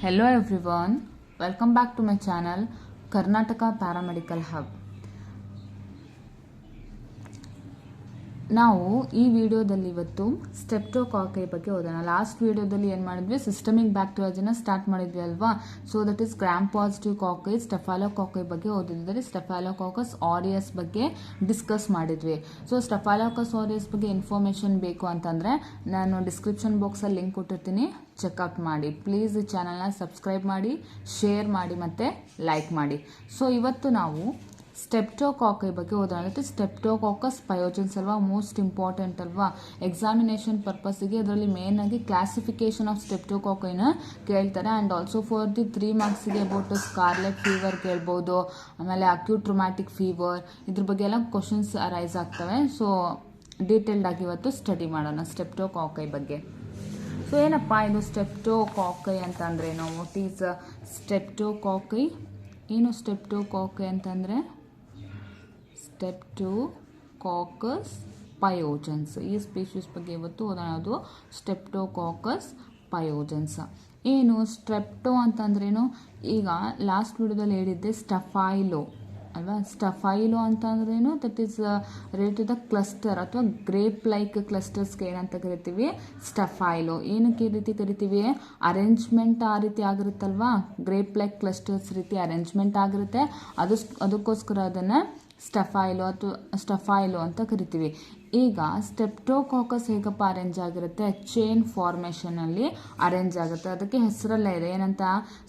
Hello everyone, welcome back to my channel Karnataka Paramedical Hub. ನಾವು ಈ ವಿಡಿಯೋದಲ್ಲಿ ಇವತ್ತು ಸ್ಟೆಪ್ಟೋಕಾಕೈ ಬಗ್ಗೆ ಓದೋಣ. ಲಾಸ್ಟ್ ವಿಡಿಯೋದಲ್ಲಿ ಏನು ಮಾಡಿದ್ವಿ, ಸಿಸ್ಟಮಿಕ್ ಬ್ಯಾಕ್ಟೀರಿಯಾಜಿನ ಸ್ಟಾರ್ಟ್ ಮಾಡಿದ್ವಿ ಅಲ್ವಾ. So that is gram positive cocci, staphylococci ಬಗ್ಗೆ ಓದಿದ್ವಿ. ಸ್ಟೆಫಾಲೋಕಾಕಸ್ ಆರಿಯಸ್ ಬಗ್ಗೆ ಡಿಸ್ಕಸ್ ಮಾಡಿದ್ವಿ. ಸೊ ಸ್ಟೆಫಾಲೋಕಸ್ ಆರಿಯಸ್ ಬಗ್ಗೆ ಇನ್ಫಾರ್ಮೇಷನ್ ಬೇಕು ಅಂತಂದರೆ ನಾನು ಡಿಸ್ಕ್ರಿಪ್ಷನ್ ಬಾಕ್ಸಲ್ಲಿ ಲಿಂಕ್ ಕೊಟ್ಟಿರ್ತೀನಿ, ಚೆಕ್ಔಟ್ ಮಾಡಿ. ಪ್ಲೀಸ್ ಈ ಚಾನಲ್ನ ಸಬ್ಸ್ಕ್ರೈಬ್ ಮಾಡಿ, ಶೇರ್ ಮಾಡಿ ಮತ್ತು ಲೈಕ್ ಮಾಡಿ. ಸೊ ಇವತ್ತು ನಾವು ಸ್ಟೆಪ್ಟೋಕಾಕೈ ಬಗ್ಗೆ ಓದೋಣ. ಸ್ಟೆಪ್ಟೋಕಾಕಸ್ ಪಯೋಜನ್ಸ್ ಅಲ್ವಾ, ಮೋಸ್ಟ್ ಇಂಪಾರ್ಟೆಂಟ್ ಅಲ್ವಾ ಎಕ್ಸಾಮಿನೇಷನ್ ಪರ್ಪಸ್ಗೆ. ಅದರಲ್ಲಿ ಮೇನ್ ಆಗಿ ಕ್ಲಾಸಿಫಿಕೇಶನ್ ಆಫ್ ಸ್ಟೆಪ್ಟೋಕಾಕೈನ ಕೇಳ್ತಾರೆ. ಆ್ಯಂಡ್ ಆಲ್ಸೋ ಫಾರ್ ದಿ 3 ಮಾರ್ಕ್ಸ್ಗೆ ಅಬೌಟ್ ಸ್ಕಾರ್ಲೆಟ್ ಫೀವರ್ ಕೇಳ್ಬೋದು, ಆಮೇಲೆ ಅಕ್ಯೂಟ್ ರೊಮ್ಯಾಟಿಕ್ ಫೀವರ್, ಇದ್ರ ಬಗ್ಗೆ ಎಲ್ಲ ಕ್ವಶನ್ಸ್ ಅರೈಸ್ ಆಗ್ತವೆ. ಸೊ ಡೀಟೇಲ್ಡ್ ಆಗಿ ಇವತ್ತು ಸ್ಟಡಿ ಮಾಡೋಣ ಸ್ಟೆಪ್ಟೋಕಾಕೈ ಬಗ್ಗೆ. ಸೊ ಏನಪ್ಪ ಇದು ಸ್ಟೆಪ್ಟೋಕಾಕೈ ಅಂತಂದ್ರೇನು, ವಾಟ್ ಈಸ್ ಸ್ಟೆಪ್ಟೋಕಾಕೈ? ಏನು ಸ್ಟೆಪ್ಟೋಕಾಕೈ ಅಂತಂದರೆ ಸ್ಟೆಪ್ಟೋಕಾಕಸ್ ಪಯೋಜನ್ಸ್. ಈ ಸ್ಪೀಶೀಸ್ ಬಗ್ಗೆ ಇವತ್ತು ಓದೋಣ. ಅದು ಸ್ಟೆಪ್ಟೋಕಾಕಸ್ ಪಯೋಜನ್ಸ್. ಏನು ಸ್ಟೆಪ್ಟೋ ಅಂತಂದ್ರೇನು? ಈಗ ಲಾಸ್ಟ್ ವಿಡಿಯೋದಲ್ಲಿ ಹೇಳಿದ್ದೆ ಸ್ಟಫೈಲೋ ಅಲ್ವಾ. ಸ್ಟಫೈಲೋ ಅಂತಂದ್ರೇನು? That is related to the cluster ಅಥವಾ ಗ್ರೇಪ್ ಲೈಕ್ ಕ್ಲಸ್ಟರ್ಸ್ಗೆ ಏನಂತ ಕರಿತೀವಿ, ಸ್ಟಫೈಲೋ. ಏನಕ್ಕೆ ಈ ರೀತಿ ಕರಿತೀವಿ? ಅರೇಂಜ್ಮೆಂಟ್ ಆ ರೀತಿ ಆಗಿರುತ್ತಲ್ವಾ, ಗ್ರೇಪ್ ಲೈಕ್ ಕ್ಲಸ್ಟರ್ಸ್ ರೀತಿ ಅರೇಂಜ್ಮೆಂಟ್ ಆಗಿರುತ್ತೆ, ಅದಕ್ಕೋಸ್ಕರ ಅದನ್ನು ಸ್ಟಫೈಲೋ ಅಂತ ಕರಿತೀವಿ. ಈಗ ಸ್ಟೆಪ್ಟೋಕಾಕಸ್ ಹೇಗಪ್ಪ ಅರೇಂಜ್ ಆಗಿರುತ್ತೆ? ಚೈನ್ ಫಾರ್ಮೇಷನಲ್ಲಿ ಅರೇಂಜ್ ಆಗುತ್ತೆ. ಅದಕ್ಕೆ ಹೆಸರಲ್ಲೇ ಇದೆ, ಏನಂತ?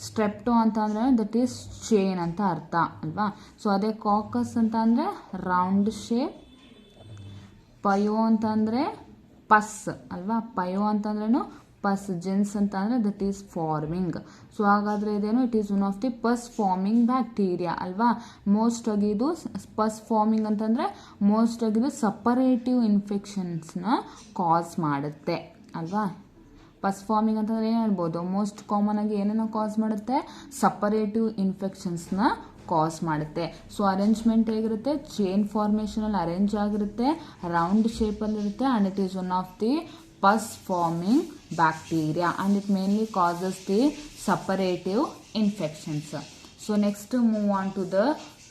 ಸ್ಟೆಪ್ಟೋ ಅಂತ ಅಂದರೆ ದಟ್ ಈಸ್ ಚೈನ್ ಅಂತ ಅರ್ಥ ಅಲ್ವಾ. ಸೊ ಅದೇ ಕಾಕಸ್ ಅಂತ ಅಂದರೆ ರೌಂಡ್ ಶೇಪ್, ಪಯೋ ಅಂತಂದರೆ ಪಸ್ ಅಲ್ವಾ. ಪಯೋ ಅಂತಂದ್ರೇನು? ಪಸ್. ಜೆನ್ಸ್ ಅಂತ ಅಂದರೆ ದಟ್ ಈಸ್ ಫಾರ್ಮಿಂಗ್. ಸೊ ಹಾಗಾದರೆ ಇದೇನು? It is one of the pus forming bacteria ಅಲ್ವಾ. ಮೋಸ್ಟ್ ಆಗಿ ಇದು ಪಸ್ ಫಾರ್ಮಿಂಗ್ ಅಂತಂದರೆ ಮೋಸ್ಟ್ ಆಗಿ ಇದು ಸಪರೇಟಿವ್ ಇನ್ಫೆಕ್ಷನ್ಸ್ನ ಕಾಸ್ ಮಾಡುತ್ತೆ ಅಲ್ವಾ. ಪಸ್ ಫಾರ್ಮಿಂಗ್ ಅಂತಂದರೆ ಏನು ಹೇಳ್ಬೋದು? ಮೋಸ್ಟ್ ಕಾಮನ್ ಆಗಿ ಏನನ್ನು ಕಾಸ್ ಮಾಡುತ್ತೆ? ಸಪರೇಟಿವ್ ಇನ್ಫೆಕ್ಷನ್ಸ್ನ ಕಾಸ್ ಮಾಡುತ್ತೆ. ಸೊ ಅರೇಂಜ್ಮೆಂಟ್ ಹೇಗಿರುತ್ತೆ? ಚೈನ್ ಫಾರ್ಮೇಷನಲ್ಲಿ ಅರೇಂಜ್ ಆಗಿರುತ್ತೆ, ರೌಂಡ್ ಶೇಪಲ್ಲಿರುತ್ತೆ, and it is one of the pus forming bacteria and it mainly causes the suppurative infections. So next move on to the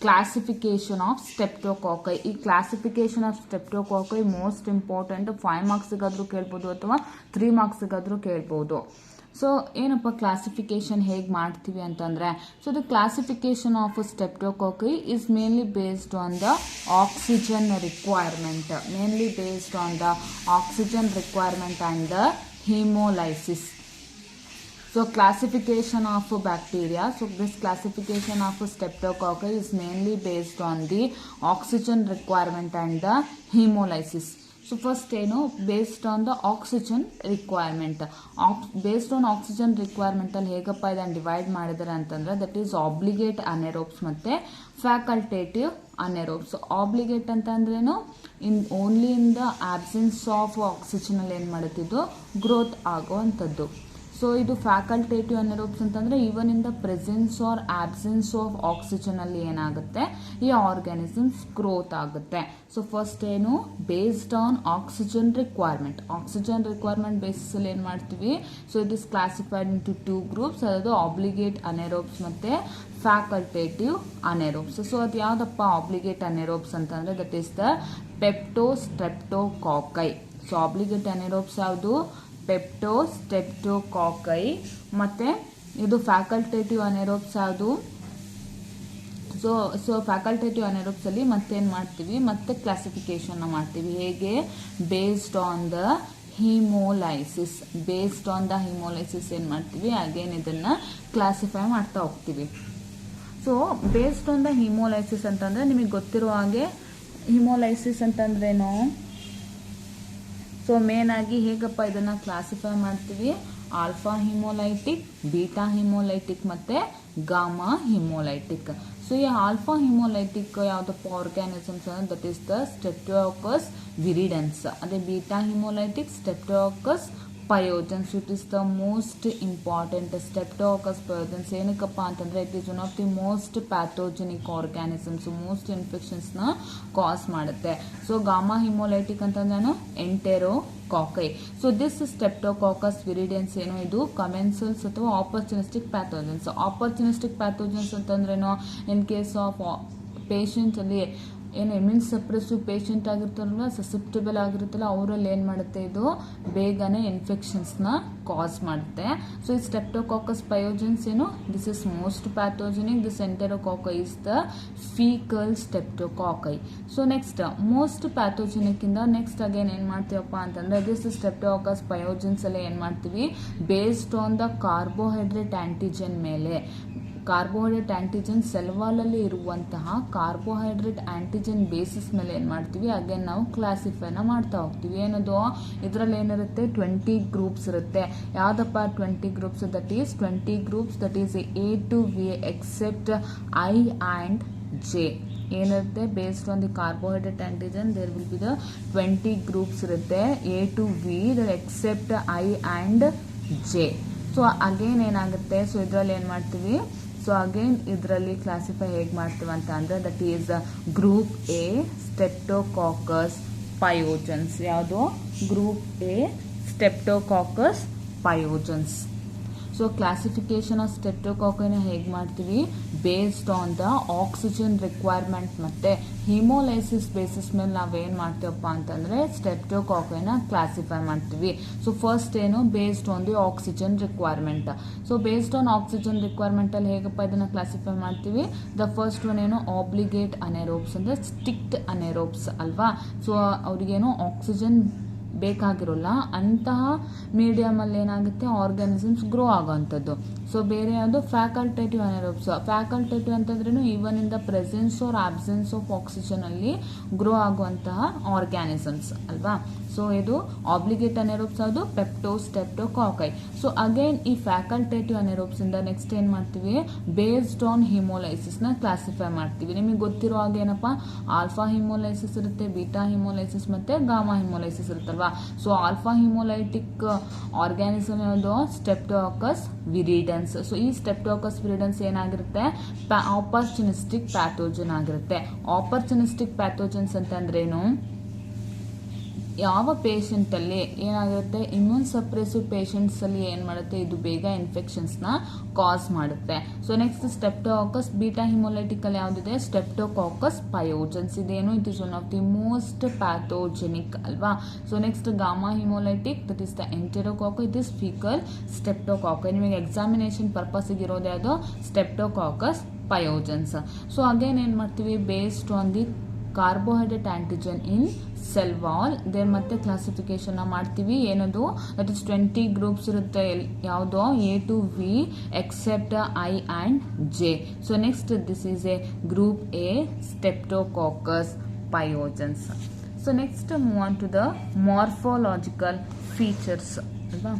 classification of streptococci. ಈ classification of streptococci most important. 5 ಮಾರ್ಕ್ಸ್ಗಾದರೂ ಕೇಳ್ಬೋದು ಅಥವಾ 3 ಮಾರ್ಕ್ಸ್ಗಾದರೂ ಕೇಳ್ಬೋದು. So ಏನಪ್ಪ classification ಹೇಗೆ ಮಾಡ್ತೀವಿ ಅಂತಂದರೆ, so the classification of streptococci is mainly based on the oxygen requirement, and the hemolysis. So classification of bacteria. So this classification of streptococci is mainly based on the oxygen requirement and the hemolysis. So first ಏನು? Based on the oxygen requirement. Based on oxygen ರಿಕ್ವೈರ್ಮೆಂಟಲ್ಲಿ ಹೇಗಪ್ಪ ಇದನ್ನು divide ಮಾಡಿದ್ದಾರೆ ಅಂತಂದರೆ that is obligate anaerobes ಮತ್ತು facultative ಅನೆರೋಬ್ಸ್. Obligate ಅಂತ ಅಂದ್ರೇನು? Only in the absence of ಆಕ್ಸಿಜನಲ್ಲಿ ಏನು ಮಾಡುತ್ತಿದ್ದು ಗ್ರೋತ್ ಆಗುವಂಥದ್ದು. ಸೊ ಇದು ಫ್ಯಾಕಲ್ಟೇಟಿವ್ ಅನೆರೋಬ್ಸ್ ಅಂತಂದರೆ even in the presence or absence of ಆಕ್ಸಿಜನಲ್ಲಿ ಏನಾಗುತ್ತೆ, ಈ ಆರ್ಗ್ಯಾನಿಸಮ್ಸ್ ಗ್ರೋತ್ ಆಗುತ್ತೆ. ಸೊ ಫಸ್ಟ್ ಏನು? ಬೇಸ್ಡ್ ಆನ್ ಆಕ್ಸಿಜನ್ ರಿಕ್ವೈರ್ಮೆಂಟ್ ಬೇಸಿಸಲ್ಲಿ ಏನು ಮಾಡ್ತೀವಿ? So it is classified into 2 groups. ಅದು ಆಬ್ಲಿಗೇಟ್ ಅನೆರೋಬ್ಸ್ ಮತ್ತು ಫ್ಯಾಕಲ್ಟೇಟಿವ್ ಅನೆರೋಬ್ಸ್. ಸೊ ಅದು ಯಾವುದಪ್ಪ ಆಬ್ಲಿಗೇಟ್ ಅನೆರೋಬ್ಸ್ ಅಂತಂದರೆ that is the peptostreptococci. So obligate anaerobes ಯಾವುದು? ಸ್ಟೆಪ್ಟೋಕಾಕೈ. ಮತ್ತು ಇದು ಫ್ಯಾಕಲ್ಟೇಟಿವ್ ಅನೆರೋಬ್ಸ್ ಯಾವುದು? ಸೊ ಫ್ಯಾಕಲ್ಟೇಟಿವ್ ಅನೆರೋಬ್ಸಲ್ಲಿ ಮತ್ತೇನು ಮಾಡ್ತೀವಿ? ಮತ್ತೆ ಕ್ಲಾಸಿಫಿಕೇಶನ್ನ ಮಾಡ್ತೀವಿ. ಹೇಗೆ? ಬೇಸ್ಡ್ ಆನ್ ದ ಹಿಮೋಲೈಸಿಸ್ ಏನು ಮಾಡ್ತೀವಿ? ಅಗೇನ್ ಇದನ್ನು ಕ್ಲಾಸಿಫೈ ಮಾಡ್ತಾ ಹೋಗ್ತೀವಿ. ಸೊ ಬೇಸ್ಡ್ ಆನ್ ದ ಹಿಮೋಲೈಸಿಸ್ ಅಂತಂದರೆ ನಿಮಗೆ ಗೊತ್ತಿರೋ ಹಾಗೆ ಹಿಮೋಲೈಸಿಸ್ ಅಂತಂದ್ರೇನು? ಸೊ ಮೇನ್ ಆಗಿ ಹೇಗಪ್ಪ ಇದನ್ನು ಕ್ಲಾಸಿಫೈ ಮಾಡ್ತೀವಿ? ಆಲ್ಫಾ ಹಿಮೋಲೈಟಿಕ್, ಬೀಟಾ ಹಿಮೋಲೈಟಿಕ್ ಮತ್ತು ಗಾಮಾ ಹಿಮೋಲೈಟಿಕ್. ಸೊ ಈ ಆಲ್ಫಾ ಹಿಮೋಲೈಟಿಕ್ ಯಾವುದಪ್ಪ ಆರ್ಗ್ಯಾನಿಸಮ್ಸ್ ಅಂದರೆ that is the streptococcus viridans. ಅದೇ beta haemolytic streptococcus pyogenes. It is the most important. Streptococcus pyogenes ಏನಕ್ಕಪ್ಪ ಅಂತಂದರೆ it is one of the most pathogenic organisms, most ಇನ್ಫೆಕ್ಷನ್ಸ್ನ cause ಮಾಡುತ್ತೆ. So gamma ಹಿಮೋಲೈಟಿಕ್ ಅಂತಂದ್ರೇನು? ಎಂಟೆರೋ ಕಾಕೈ. So this ಸ್ಟೆಪ್ಟೋಕಾಕಸ್ ವಿರಿಡಿಯನ್ಸ್ ಏನು, ಇದು ಕಮೆನ್ಸಲ್ಸ್ ಅಥವಾ ಆಪರ್ಚುನಿಸ್ಟಿಕ್ ಪ್ಯಾಥೋಜನ್ಸ್. ಆಪರ್ಚುನಿಸ್ಟಿಕ್ ಪ್ಯಾಥೋಜನ್ಸ್ ಅಂತಂದ್ರೇನು, ಇನ್ ಕೇಸ್ ಆಫ್ ಪೇಷಂಟ್ ಅಲ್ಲಿ ಏನು ಇಮ್ಯೂನ್ ಸಪ್ರೆಸಿವ್ ಪೇಷಂಟ್ ಆಗಿರ್ತಾರಲ್ವ, ಸಸೆಪ್ಟಬಲ್ ಆಗಿರುತ್ತಲ್ಲ, ಅವರಲ್ಲಿ ಏನು ಮಾಡುತ್ತೆ, ಇದು ಬೇಗನೆ ಇನ್ಫೆಕ್ಷನ್ಸ್ನ ಕಾಸ್ ಮಾಡುತ್ತೆ. ಸೊ ಈ ಸ್ಟೆಪ್ಟೋಕಾಕಸ್ ಪಯೋಜನ್ಸ್ ಏನು, this is most pathogenic. This enterococci is the faecal streptococci. So next most pathogenic ಇಂದ ನೆಕ್ಸ್ಟ್ ಅಗೇನ್ ಏನು ಮಾಡ್ತೀವಪ್ಪ ಅಂತಂದ್ರೆ, ದಿಸ್ ಸ್ಟೆಪ್ಟೋಕಾಕಸ್ ಪಯೋಜನ್ಸ್ ಎಲ್ಲ ಏನು ಮಾಡ್ತೀವಿ, based on the carbohydrate antigen ಮೇಲೆ, ಕಾರ್ಬೋಹೈಡ್ರೇಟ್ ಆಂಟಿಜನ್ ಸೆಲ್ ವಾಲಲ್ಲಿ ಇರುವಂತಹ ಕಾರ್ಬೋಹೈಡ್ರೇಟ್ ಆಂಟಿಜನ್ ಬೇಸಿಸ್ ಮೇಲೆ ಏನು ಮಾಡ್ತೀವಿ, ಅಗೇನ್ ನಾವು ಕ್ಲಾಸಿಫೈನ ಮಾಡ್ತಾ ಹೋಗ್ತೀವಿ. ಏನದು, ಇದರಲ್ಲಿ ಏನಿರುತ್ತೆ 20 ಗ್ರೂಪ್ಸ್ ಇರುತ್ತೆ. ಯಾವುದಪ್ಪ 20 groups, that is 20 groups that is A to V except I and J. ಏನಿರುತ್ತೆ, based on the carbohydrate antigen there will be the 20 groups ಇರುತ್ತೆ A to V except I and J. So again ಏನಾಗುತ್ತೆ, so ಇದರಲ್ಲಿ ಏನು ಮಾಡ್ತೀವಿ, so again ಇದರಲ್ಲಿ classify ಹೇಗೆ ಮಾಡ್ತೀವಿ ಅಂತ ಅಂದರೆ, that is group A streptococcus pyogenes. ಯಾವುದು, group A streptococcus pyogenes. So classification of ಸ್ಟೆಪ್ಟೋಕಾಕೈನ ಹೇಗೆ ಮಾಡ್ತೀವಿ, based on the oxygen requirement ಮತ್ತು ಹಿಮೋಲೈಸಿಸ್ ಬೇಸಿಸ್ ಮೇಲೆ ನಾವೇನು ಮಾಡ್ತೀವಪ್ಪ ಅಂತಂದರೆ ಸ್ಟೆಪ್ಟೋಕಾಕೈನ ಕ್ಲಾಸಿಫೈ ಮಾಡ್ತೀವಿ. ಸೊ ಫಸ್ಟ್ ಏನು, based on the oxygen requirement. So based on oxygen ರಿಕ್ವೈರ್ಮೆಂಟಲ್ಲಿ ಹೇಗಪ್ಪ ಇದನ್ನು ಕ್ಲಾಸಿಫೈ ಮಾಡ್ತೀವಿ, ದ ಫಸ್ಟ್ ಒನ್ ಏನು, ಆಬ್ಲಿಗೇಟ್ ಅನೆರೋಬ್ಸ್ ಅಂದರೆ ಸ್ಟಿಕ್ಡ್ ಅನೆರೋಬ್ಸ್ ಅಲ್ವಾ. ಸೊ ಅವ್ರಿಗೇನು ಆಕ್ಸಿಜನ್ ಬೇಕಾಗಿರೋಲ್ಲ, ಅಂತಹ ಮೀಡಿಯಮಲ್ಲಿ ಏನಾಗುತ್ತೆ ಆರ್ಗ್ಯಾನಿಸಮ್ಸ್ ಗ್ರೋ ಆಗೋವಂಥದ್ದು. ಸೊ ಬೇರೆ ಯಾವುದು, ಫ್ಯಾಕಲ್ಟೇಟಿವ್ ಅನೆರೋಬ್ಸ್. ಫ್ಯಾಕಲ್ಟೇಟಿವ್ ಅಂತಂದ್ರೂ even in the presence or absence of oxygen ಅಲ್ಲಿ ಗ್ರೋ ಆಗುವಂತಹ ಆರ್ಗ್ಯಾನಿಸಮ್ಸ್ ಅಲ್ವಾ. ಸೊ ಇದು ಆಬ್ಲಿಗೇಟ್ ಅನೆರೋಬ್ಸ್, ಅದು ಪೆಪ್ಟೋಸ್ಟೆಪ್ಟೋಕಾಕೈ. ಸೊ ಅಗೇನ್ ಈ ಫ್ಯಾಕಲ್ಟೇಟಿವ್ ಅನೆರೋಬ್ಸ್ ಇಂದ ನೆಕ್ಸ್ಟ್ ಏನು ಮಾಡ್ತೀವಿ, ಬೇಸ್ಡ್ ಆನ್ ಹಿಮೋಲೈಸಿಸ್ನ ಕ್ಲಾಸಿಫೈ ಮಾಡ್ತೀವಿ. ನಿಮಗೆ ಗೊತ್ತಿರೋ ಹಾಗೆ ಏನಪ್ಪ, ಆಲ್ಫಾ ಹಿಮೋಲೈಸಿಸ್ ಇರುತ್ತೆ, ಬೀಟಾ ಹಿಮೋಲೈಸಿಸ್ ಮತ್ತು ಗಾಮಾ ಹಿಮೋಲೈಸಿಸ್ ಇರುತ್ತಲ್ವಾ. ಸೊ ಆಲ್ಫಾ ಹಿಮೋಲೈಟಿಕ್ ಆರ್ಗ್ಯಾನಿಸಮ್ ಯಾವುದು, ಸ್ಟೆಪ್ಟೋಕಾಕಸ್ ವಿರಿಡನ್ಸ್. ಸೊ ಈ ಸ್ಟೆಪ್ಟೋಕಾಕಸ್ ವಿರಿಡನ್ಸ್ ಏನಾಗಿರುತ್ತೆ, ಆಪರ್ಚುನಿಸ್ಟಿಕ್ ಪ್ಯಾಥೋಜನ್ ಆಗಿರುತ್ತೆ. ಆಪರ್ಚುನಿಸ್ಟಿಕ್ ಪ್ಯಾಥೋಜನ್ಸ್ ಅಂತಂದ್ರೇನು, ಯಾವ ಪೇಷಂಟಲ್ಲಿ ಏನಾಗುತ್ತೆ, ಇಮ್ಯೂನ್ ಸಪ್ರೆಸಿವ್ ಪೇಷಂಟ್ಸಲ್ಲಿ ಏನು ಮಾಡುತ್ತೆ, ಇದು ಬೇಗ ಇನ್ಫೆಕ್ಷನ್ಸ್ನ ಕಾಸ್ ಮಾಡುತ್ತೆ. ಸೊ ನೆಕ್ಸ್ಟ್ ಸ್ಟೆಪ್ಟೋಕಾಕಸ್ ಬೀಟಾ ಹಿಮೋಲೈಟಿಕಲ್ಲಿ ಯಾವುದಿದೆ, ಸ್ಟೆಪ್ಟೋಕಾಕಸ್ ಪಯೋಜನ್ಸ್. ಇದೇನು, it is one of the most pathogenic ಅಲ್ವಾ. So next gamma haemolytic, that is the enterococci, it is faecal streptococci. ನಿಮಗೆ ಎಕ್ಸಾಮಿನೇಷನ್ ಪರ್ಪಸ್ಗೆ ಇರೋದು ಯಾವುದು, ಸ್ಟೆಪ್ಟೋಕಾಕಸ್ ಪಯೋಜನ್ಸ್. ಸೊ ಅಗೇನ್ ಏನು ಮಾಡ್ತೀವಿ, based on the carbohydrate antigen in cell wall there ಮತ್ತೆ classification ಮಾಡ್ತೀವಿ. ಏನದು, that is 20 groups ಇರುತ್ತೆ. ಯಾವುದೋ A to V except I and J. So next this is a group A streptococcus pyogenes. So next move on to the morphological features ಅಲ್ವಾ.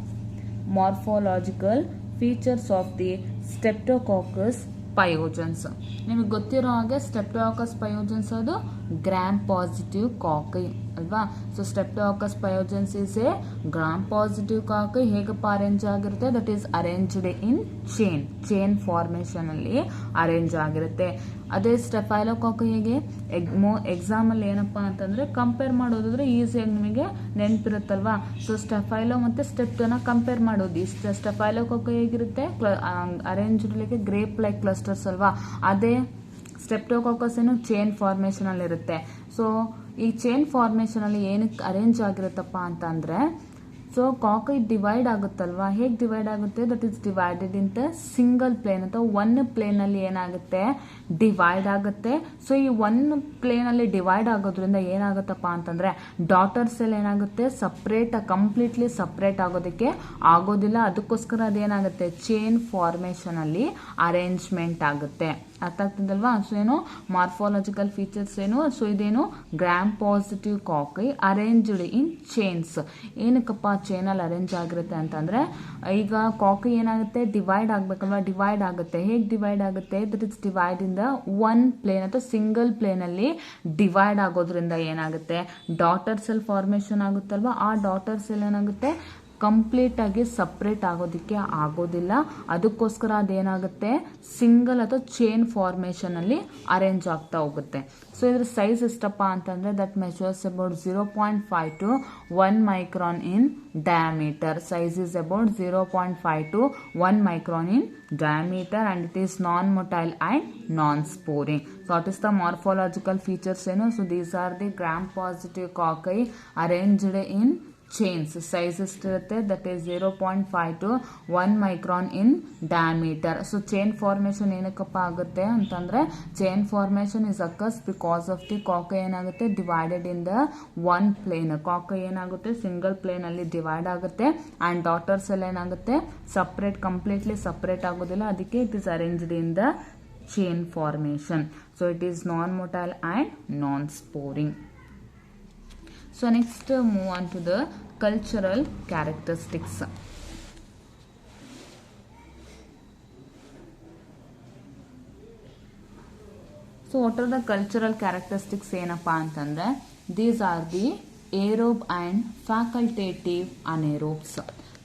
Morphological features of the streptococcus pyogenes. ನಿಮಗೆ ಗೊತ್ತಿರೋ ಹಾಗೆ ಸ್ಟೆಪ್ಟೋಕಾಕಸ್ ಪಯೋಜನ್ಸ್ ಅದು gram positive cocci ಅಲ್ವಾ. So streptococcus pyogenes is a gram positive cocci. ಹೇಗಪ್ಪ arrange ಆಗಿರುತ್ತೆ, that is arranged in chain formation ಅಲ್ಲಿ arrange ಆಗಿರುತ್ತೆ. ಅದೇ ಸ್ಟೆಫೈಲೋಕಾಕೈ ಹೇಗೆ ಎಕ್ಸಾಮಲ್ಲಿ ಏನಪ್ಪಾ ಅಂತಂದ್ರೆ ಕಂಪೇರ್ ಮಾಡೋದಾದ್ರೆ ಈಸಿಯಾಗಿ ನಿಮಗೆ ನೆನಪಿರುತ್ತಲ್ವಾ. ಸೊ ಸ್ಟೆಫೈಲೋ ಮತ್ತೆ ಸ್ಟೆಪ್ಟೋನ ಕಂಪೇರ್ ಮಾಡೋದು. ಈ ಸ್ಟೆಫೈಲೋಕಾಕೈ ಹೇಗಿರುತ್ತೆ, arranged like grape like clusters ಅಲ್ವಾ. ಅದೇ ಸ್ಟೆಪ್ಟೋಕಾಕಸ್ ಏನು ಚೇನ್ ಫಾರ್ಮೇಷನ್ ಅಲ್ಲಿ ಇರುತ್ತೆ. ಸೊ ಈ ಚೇನ್ ಫಾರ್ಮೇಷನ್ ಅಲ್ಲಿ ಏನಕ್ಕೆ ಅರೇಂಜ್ ಆಗಿರುತ್ತಪ್ಪ ಅಂತಂದ್ರೆ, ಸೊ ಕಾಕೈ ಡಿವೈಡ್ ಆಗುತ್ತಲ್ವಾ. ಹೇಗೆ ಡಿವೈಡ್ ಆಗುತ್ತೆ, that is divided in the single plane ಅಥವಾ ಒನ್ ಪ್ಲೇನ್ ಅಲ್ಲಿ ಏನಾಗುತ್ತೆ, ಡಿವೈಡ್ ಆಗುತ್ತೆ. ಸೊ ಈ ಒನ್ ಪ್ಲೇನ್ ಅಲ್ಲಿ ಡಿವೈಡ್ ಆಗೋದ್ರಿಂದ ಏನಾಗುತ್ತಪ್ಪ ಅಂತಂದ್ರೆ ಡಾಟರ್ ಸೆಲ್ ಏನಾಗುತ್ತೆ, ಕಂಪ್ಲೀಟ್ಲಿ ಸಪ್ರೇಟ್ ಆಗೋದಕ್ಕೆ ಆಗೋದಿಲ್ಲ. ಅದಕ್ಕೋಸ್ಕರ ಅದೇನಾಗುತ್ತೆ, ಚೇನ್ ಫಾರ್ಮೇಷನ್ ಅಲ್ಲಿ ಅರೇಂಜ್ಮೆಂಟ್ ಆಗುತ್ತೆ. ಅರ್ಥ ಆಗ್ತದಲ್ವಾ. ಸೊ ಏನು ಮಾರ್ಫಾಲಜಿಕಲ್ ಫೀಚರ್ಸ್ ಏನು, ಸೊ ಇದೇನು gram positive cocci arranged in chains. ಏನಕ್ಕಪ್ಪ ಚೇನಲ್ಲಿ ಅರೇಂಜ್ ಆಗಿರುತ್ತೆ ಅಂತಂದ್ರೆ, ಈಗ ಕಾಕೈ ಏನಾಗುತ್ತೆ, ಡಿವೈಡ್ ಆಗ್ಬೇಕಲ್ವಾ, ಡಿವೈಡ್ ಆಗುತ್ತೆ. ಹೇಗೆ ಡಿವೈಡ್ ಆಗುತ್ತೆ, that is divide in the one plane ಅಥವಾ ಸಿಂಗಲ್ ಪ್ಲೇನ್ ಅಲ್ಲಿ ಡಿವೈಡ್ ಆಗೋದ್ರಿಂದ ಏನಾಗುತ್ತೆ, ಡಾಟರ್ ಸೆಲ್ ಫಾರ್ಮೇಷನ್ ಆಗುತ್ತಲ್ವಾ. ಆ ಡಾಟರ್ ಸೆಲ್ ಏನಾಗುತ್ತೆ, ಕಂಪ್ಲೀಟಾಗಿ ಸಪ್ರೇಟ್ ಆಗೋದಕ್ಕೆ ಆಗೋದಿಲ್ಲ. ಅದಕ್ಕೋಸ್ಕರ ಅದೇನಾಗುತ್ತೆ, ಸಿಂಗಲ್ ಅಥವಾ ಚೈನ್ ಫಾರ್ಮೇಷನಲ್ಲಿ ಅರೇಂಜ್ ಆಗ್ತಾ ಹೋಗುತ್ತೆ. ಸೊ ಇದ್ರ ಸೈಜ್ ಎಷ್ಟಪ್ಪ ಅಂತಂದರೆ that measures about 0.5 to 1 micron in diameter. Size is about 0.5 to 1 micron in diameter and it is non-motile and non-sporing. So what is the morphological features? So these are the gram-positive cocci arranged in chains. Size ಎಷ್ಟಿರುತ್ತೆ that is 0.5 to 1 micron in diameter. So chain formation ಏನಕ್ಕಪ್ಪ ಆಗುತ್ತೆ ಅಂತಂದರೆ chain formation is occurs because of the cocci ಏನಾಗುತ್ತೆ divided in the one plane. Cocci ಏನಾಗುತ್ತೆ single ಪ್ಲೇನಲ್ಲಿ divide ಆಗುತ್ತೆ and daughters ಎಲ್ಲ ಏನಾಗುತ್ತೆ ಸಪ್ರೇಟ್, ಕಂಪ್ಲೀಟ್ಲಿ ಸಪ್ರೇಟ್ ಆಗೋದಿಲ್ಲ. ಅದಕ್ಕೆ it is arranged in the chain formation. So it is non-motile and non-sporing. So next move on to the cultural characteristics. So what are the cultural characteristics ಏನಪ್ಪ ಅಂತಂದರೆ these are the aerobe and facultative anaerobes.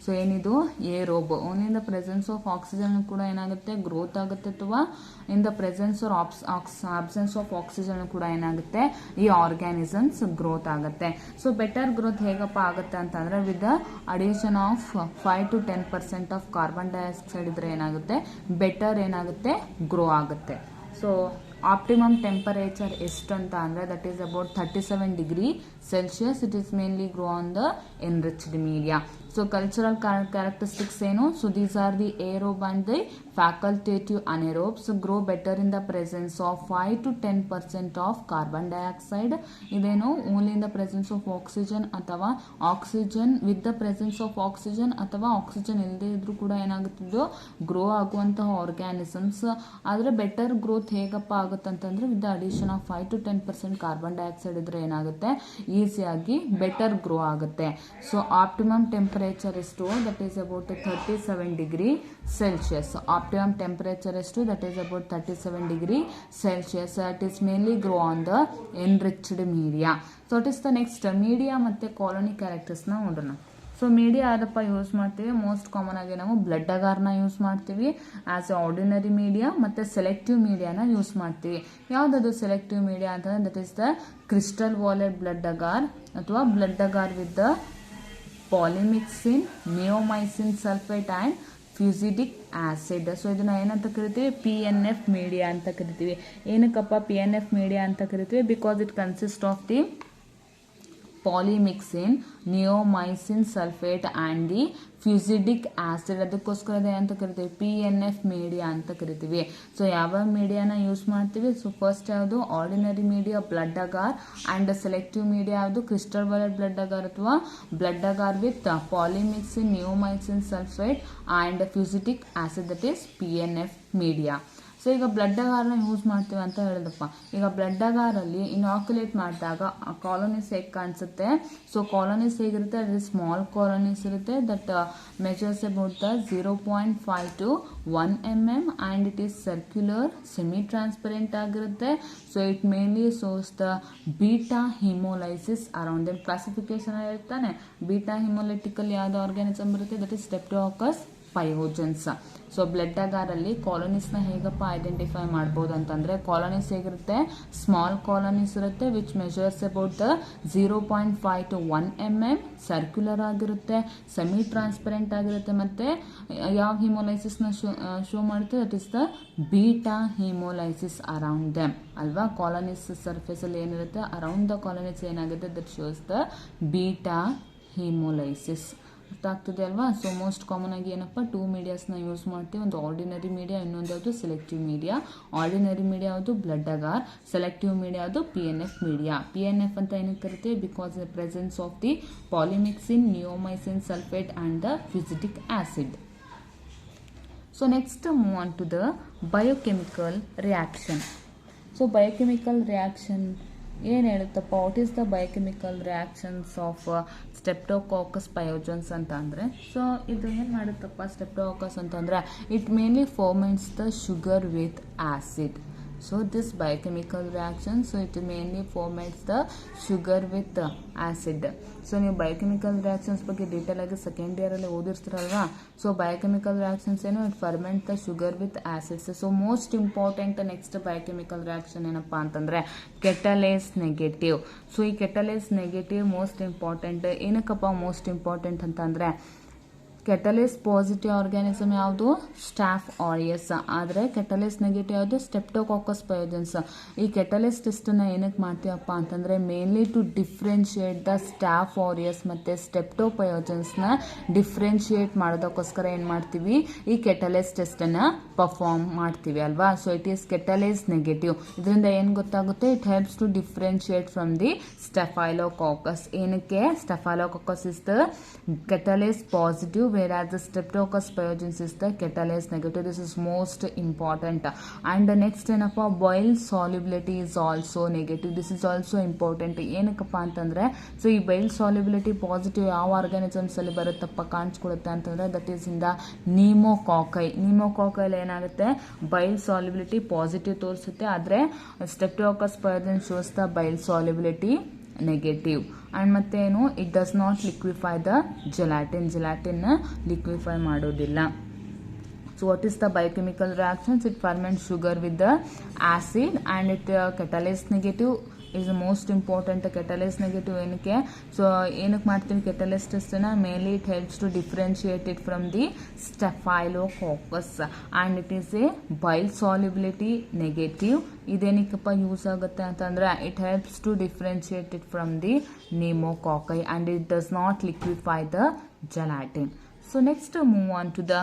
So ಏನಿದು aerobe, only in the presence of oxygen ಕೂಡ ಏನಾಗುತ್ತೆ growth ಆಗುತ್ತೆ, ಅಥವಾ in the presence or absence of oxygen ಕೂಡ ಏನಾಗುತ್ತೆ ಈ ಆರ್ಗ್ಯಾನಿಸಮ್ಸ್ ಗ್ರೋತ್ ಆಗುತ್ತೆ. ಸೊ ಬೆಟರ್ ಗ್ರೋತ್ ಹೇಗಪ್ಪ ಆಗುತ್ತೆ ಅಂತಂದರೆ with the addition of 5 to 10% of carbon dioxide ಇದ್ರೆ ಏನಾಗುತ್ತೆ ಬೆಟರ್ ಏನಾಗುತ್ತೆ ಗ್ರೋ ಆಗುತ್ತೆ. ಸೊ ಆಪ್ಟಿಮಮ್ ಟೆಂಪರೇಚರ್ ಎಷ್ಟು ಅಂತ ಅಂದರೆ that is about 37 degree Celsius. It is mainly grow on the enriched media. So cultural characteristics ಏನು? So these are the aerobe and the facultative anaerobes grow better in the presence of 5 to 10% of carbon dioxide. ಇದೇನು only in the presence of oxygen ಅಥವಾ oxygen with the presence of oxygen ಅಥವಾ oxygen ಇಲ್ಲದೆ ಇದ್ರೂ ಕೂಡ ಏನಾಗುತ್ತಿದ್ದು grow ಆಗುವಂತಹ organisms. ಆದರೆ better growth ಹೇಗಪ್ಪ ಆಗುತ್ತೆ ಅಂತಂದರೆ with the addition of 5 to 10% carbon dioxide ಇದ್ರೆ ಏನಾಗುತ್ತೆ ಈಸಿಯಾಗಿ ಬೆಟರ್ ಗ್ರೋ ಆಗುತ್ತೆ. ಸೊ ಆಪ್ಟಿಮಮ್ ಟೆಂಪರೇಚರ್ ಎಷ್ಟು that is about 37 degree Celsius. Optimum temperature ಎಷ್ಟು that is about 37 degree Celsius. It is mainly grow on the enriched media. So it is the next media ಮತ್ತು colony ಕ್ಯಾರೆಕ್ಟರ್ಸ್ನ ನೋಡೋಣ. So media ಯಾವ್ದಪ್ಪ use ಮಾಡ್ತೀವಿ? Most common ಆಗಿ ನಾವು blood ಅಗಾರ್ನ use ಮಾಡ್ತೀವಿ ಆಸ್ ಎ ಆರ್ಡಿನರಿ ಮೀಡಿಯಾ, ಮತ್ತು ಸೆಲೆಕ್ಟಿವ್ ಮೀಡಿಯಾನ ಯೂಸ್ ಮಾಡ್ತೀವಿ. ಯಾವುದದು ಸೆಲೆಕ್ಟಿವ್ ಮೀಡಿಯಾ ಅಂತಂದರೆ that is the crystal violet blood agar ಅಥವಾ blood agar with the polymyxin, neomycin sulphate and fusidic acid. So ಇದನ್ನ ಏನಂತ ಕರಿತೀವಿ? PNF ಮೀಡಿಯಾ ಅಂತ ಕರಿತೀವಿ. ಏನಕ್ಕಪ್ಪ PNF ಮೀಡಿಯಾ ಅಂತ ಕರಿತೀವಿ? Because it consist of the polymyxin, neomycin sulphate and the fusidic acid. ಅದಕ್ಕೋಸ್ಕರ ಅಂತ ಕರಿತೀವಿ PNF ಮೀಡಿಯಾ ಅಂತ ಕರಿತೀವಿ. ಸೊ ಯಾವ ಮೀಡಿಯಾನ ಯೂಸ್ ಮಾಡ್ತೀವಿ? ಸೊ ಫಸ್ಟ್ ಯಾವುದು ordinary media blood agar and selective media ಯಾವುದು ಕ್ರಿಸ್ಟಲ್ ವಾಲೆಟ್ ಬ್ಲಡ್ ಅಗಾರ್ ಅಥವಾ blood agar with polymyxin, neomycin sulphate and fusidic acid that is PNF media. So ಈಗ blood ಅಗಾರ್ನ ಯೂಸ್ ಮಾಡ್ತೀವಿ ಅಂತ ಹೇಳಿದಪ್ಪ. ಈಗ ಬ್ಲಡ್ ಅಗಾರಲ್ಲಿ ಇನಾಕ್ಯುಲೇಟ್ ಮಾಡಿದಾಗ ಕಾಲೋನೀಸ್ ಹೇಗೆ ಕಾಣಿಸುತ್ತೆ? ಸೊ ಕಾಲೋನೀಸ್ ಹೇಗಿರುತ್ತೆ? ಅದು ಸ್ಮಾಲ್ ಕಾಲೋನೀಸ್ ಇರುತ್ತೆ that measures about the 0.5 to 1 mm and it is circular, semi transparent ಆಗಿರುತ್ತೆ. So it mainly shows the beta haemolysis around them. Classification ಇರ್ತಾನೆ ಬೀಟಾ ಹಿಮೋಲೈಟಿಕಲ್ ಯಾವ್ದು ಆರ್ಗ್ಯಾನಿಸಮ್ ಬರುತ್ತೆ that is streptococcus pyogenes. So blood ಅಗಾರಲ್ಲಿ ಕಾಲೋನೀಸ್ನ ಹೇಗಪ್ಪ identify ಮಾಡ್ಬೋದು ಅಂತಂದರೆ ಕಾಲೋನೀಸ್ ಹೇಗಿರುತ್ತೆ? ಸ್ಮಾಲ್ ಕಾಲೋನೀಸ್ ಇರುತ್ತೆ which measures about the 0.5 to 1 mm, circular ಆಗಿರುತ್ತೆ, ಸೆಮಿ ಟ್ರಾನ್ಸ್ಪರೆಂಟ್ ಆಗಿರುತ್ತೆ, ಮತ್ತು ಯಾವ ಹಿಮೋಲೈಸಿಸ್ನ ಶೋ ಮಾಡುತ್ತೆ that is the beta haemolysis around them ಅಲ್ವಾ. ಕಾಲೋನೀಸ್ ಸರ್ಫೇಸಲ್ಲಿ ಏನಿರುತ್ತೆ ಅರೌಂಡ್ ದ ಕಾಲೋನೀಸ್ ಏನಾಗುತ್ತೆ that shows the beta haemolysis. ಅರ್ಥ ಆಗ್ತದೆ ಅಲ್ವಾ? ಸೊ ಮೋಸ್ಟ್ ಕಾಮನ್ ಆಗಿ ಏನಪ್ಪ 2 ಮೀಡಿಯಾಸ್ನ ಯೂಸ್ ಮಾಡ್ತೀವಿ. ಒಂದು ಆರ್ಡಿನರಿ ಮೀಡಿಯಾ, ಇನ್ನೊಂದು ಯಾವುದು ಸೆಲೆಕ್ಟಿವ್ ಮೀಡಿಯಾ. ಆರ್ಡಿನರಿ ಮೀಡಿಯಾ ಯಾವುದು ಬ್ಲಡ್ ಅಗಾರ್, ಸೆಲೆಕ್ಟಿವ್ ಮೀಡಿಯಾ ಯಾವುದು PNF ಮೀಡಿಯಾ. PNF ಅಂತ ಏನಕ್ಕೆ ಕರಿತೀವಿ? Because the presence of the polymyxin, neomycin sulphate and the fusidic acid. So next move on to the biochemical reaction. So biochemical reaction ಏನು ಹೇಳುತ್ತಪ್ಪ? What is the biochemical reactions of streptococcus pyogenes ಅಂತ ಅಂದರೆ, so ಇದು ಏನು ಮಾಡುತ್ತಪ್ಪ streptococcus ಅಂತಂದರೆ it mainly ferments the sugar with acid. So this biochemical reaction, so it mainly formates the sugar with acid. So ನೀವು biochemical reactions ಬಗ್ಗೆ detail ಆಗಿ second year ಅಲ್ಲಿ ಓದಿರ್ತೀರಲ್ವಾ. ಸೊ ಬಯೋಕೆಮಿಕಲ್ ರಿಯಾಕ್ಷನ್ಸ್ ಏನು, it ferment the sugar with acids. So most important next biochemical reaction ಏನಪ್ಪಾ ಅಂತಂದ್ರೆ catalase negative. So ಈ catalase negative most important. ಏನಕ್ಕಪ್ಪ ಮೋಸ್ಟ್ ಇಂಪಾರ್ಟೆಂಟ್ ಅಂತಂದ್ರೆ ಕೆಟಲೇಸ್ ಪಾಸಿಟಿವ್ ಆರ್ಗ್ಯಾನಿಸಮ್ ಯಾವುದು, ಸ್ಟಾಫ್ ಆರಿಯಸ್. ಆದರೆ ಕೆಟಲೇಸ್ ನೆಗೆಟಿವ್ ಯಾವುದು, streptococcus ಪಯೋಜನ್ಸ್. ಈ ಕೆಟಲೇಸ್ ಟೆಸ್ಟನ್ನು ಏನಕ್ಕೆ ಮಾಡ್ತೀವಪ್ಪ ಅಂತಂದರೆ mainly to differentiate the staph aureus ಮತ್ತು ಸ್ಟೆಪ್ಟೋಪಯೋಜನ್ಸ್ನ ಡಿಫ್ರೆನ್ಶಿಯೇಟ್ ಮಾಡೋದಕ್ಕೋಸ್ಕರ ಏನು ಮಾಡ್ತೀವಿ, ಈ ಕೆಟಲೇಸ್ ಟೆಸ್ಟನ್ನು ಪರ್ಫಾರ್ಮ್ ಮಾಡ್ತೀವಿ ಅಲ್ವಾ. So it is catalase negative. ಇದರಿಂದ ಏನು ಗೊತ್ತಾಗುತ್ತೆ, it helps to differentiate from the staphylococcus. ಏನಕ್ಕೆ, staphylococcus is the catalase positive, whereas the streptococcus pyogenes is the catalase negative. This is most important. And the next ಏನಪ್ಪ, boil solubility is also negative. This is also important. ಏನಕ್ಕಪ್ಪ ಅಂತಂದ್ರೆ so ಈ bile solubility positive ಯಾವ organisms ಅಲ್ಲಿ ಬರುತ್ತಪ್ಪ ಕಾಣಿಸ್ಕೊಳ್ಳುತ್ತೆ ಅಂತಂದ್ರೆ that is in the pneumococci. ನೀಮೋಕಾಕೈಲ್ ಏನಾಗುತ್ತೆ, ಬೈಲ್ ಸಾಲ್ಯುಬಿಲಿಟಿ ಪಾಸಿಟಿವ್ ತೋರಿಸುತ್ತೆ, ಆದರೆ streptococcus pyogenes shows the bile solubility negative. And ಮತ್ತೇನು, it does not liquefy the gelatin. Gelatin liquefy ಮಾಡೋದಿಲ್ಲ. So what is the biochemical reactions? It ferments sugar with the acid and it catalase negative is the most important. Catalase negative ಏನಕ್ಕೆ, so ಏನಕ್ಕೆ ಮಾಡ್ತೀವಿ catalase ಟೆಸ್ಟನ್ನ, mainly it helps to differentiate it from the staphylococcus and it is a bile solubility negative. ಇದೇನಕ್ಕಪ್ಪ use ಆಗುತ್ತೆ ಅಂತಂದ್ರೆ it helps to differentiate it from the pneumococci and it does not liquefy the gelatin. So next move on to the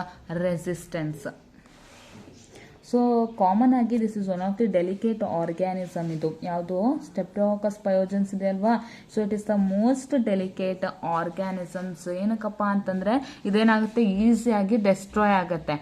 resistance. So common ಆಗಿ this is one of the delicate organism. ಇದು ಯಾವುದು, streptococcus pyogenes ಇದೆ ಅಲ್ವಾ. So it is the most delicate organisms. ಏನಕ್ಕಪ್ಪ ಅಂತಂದ್ರೆ ಇದೇನಾಗುತ್ತೆ, ಈಸಿಯಾಗಿ destroy ಆಗುತ್ತೆ.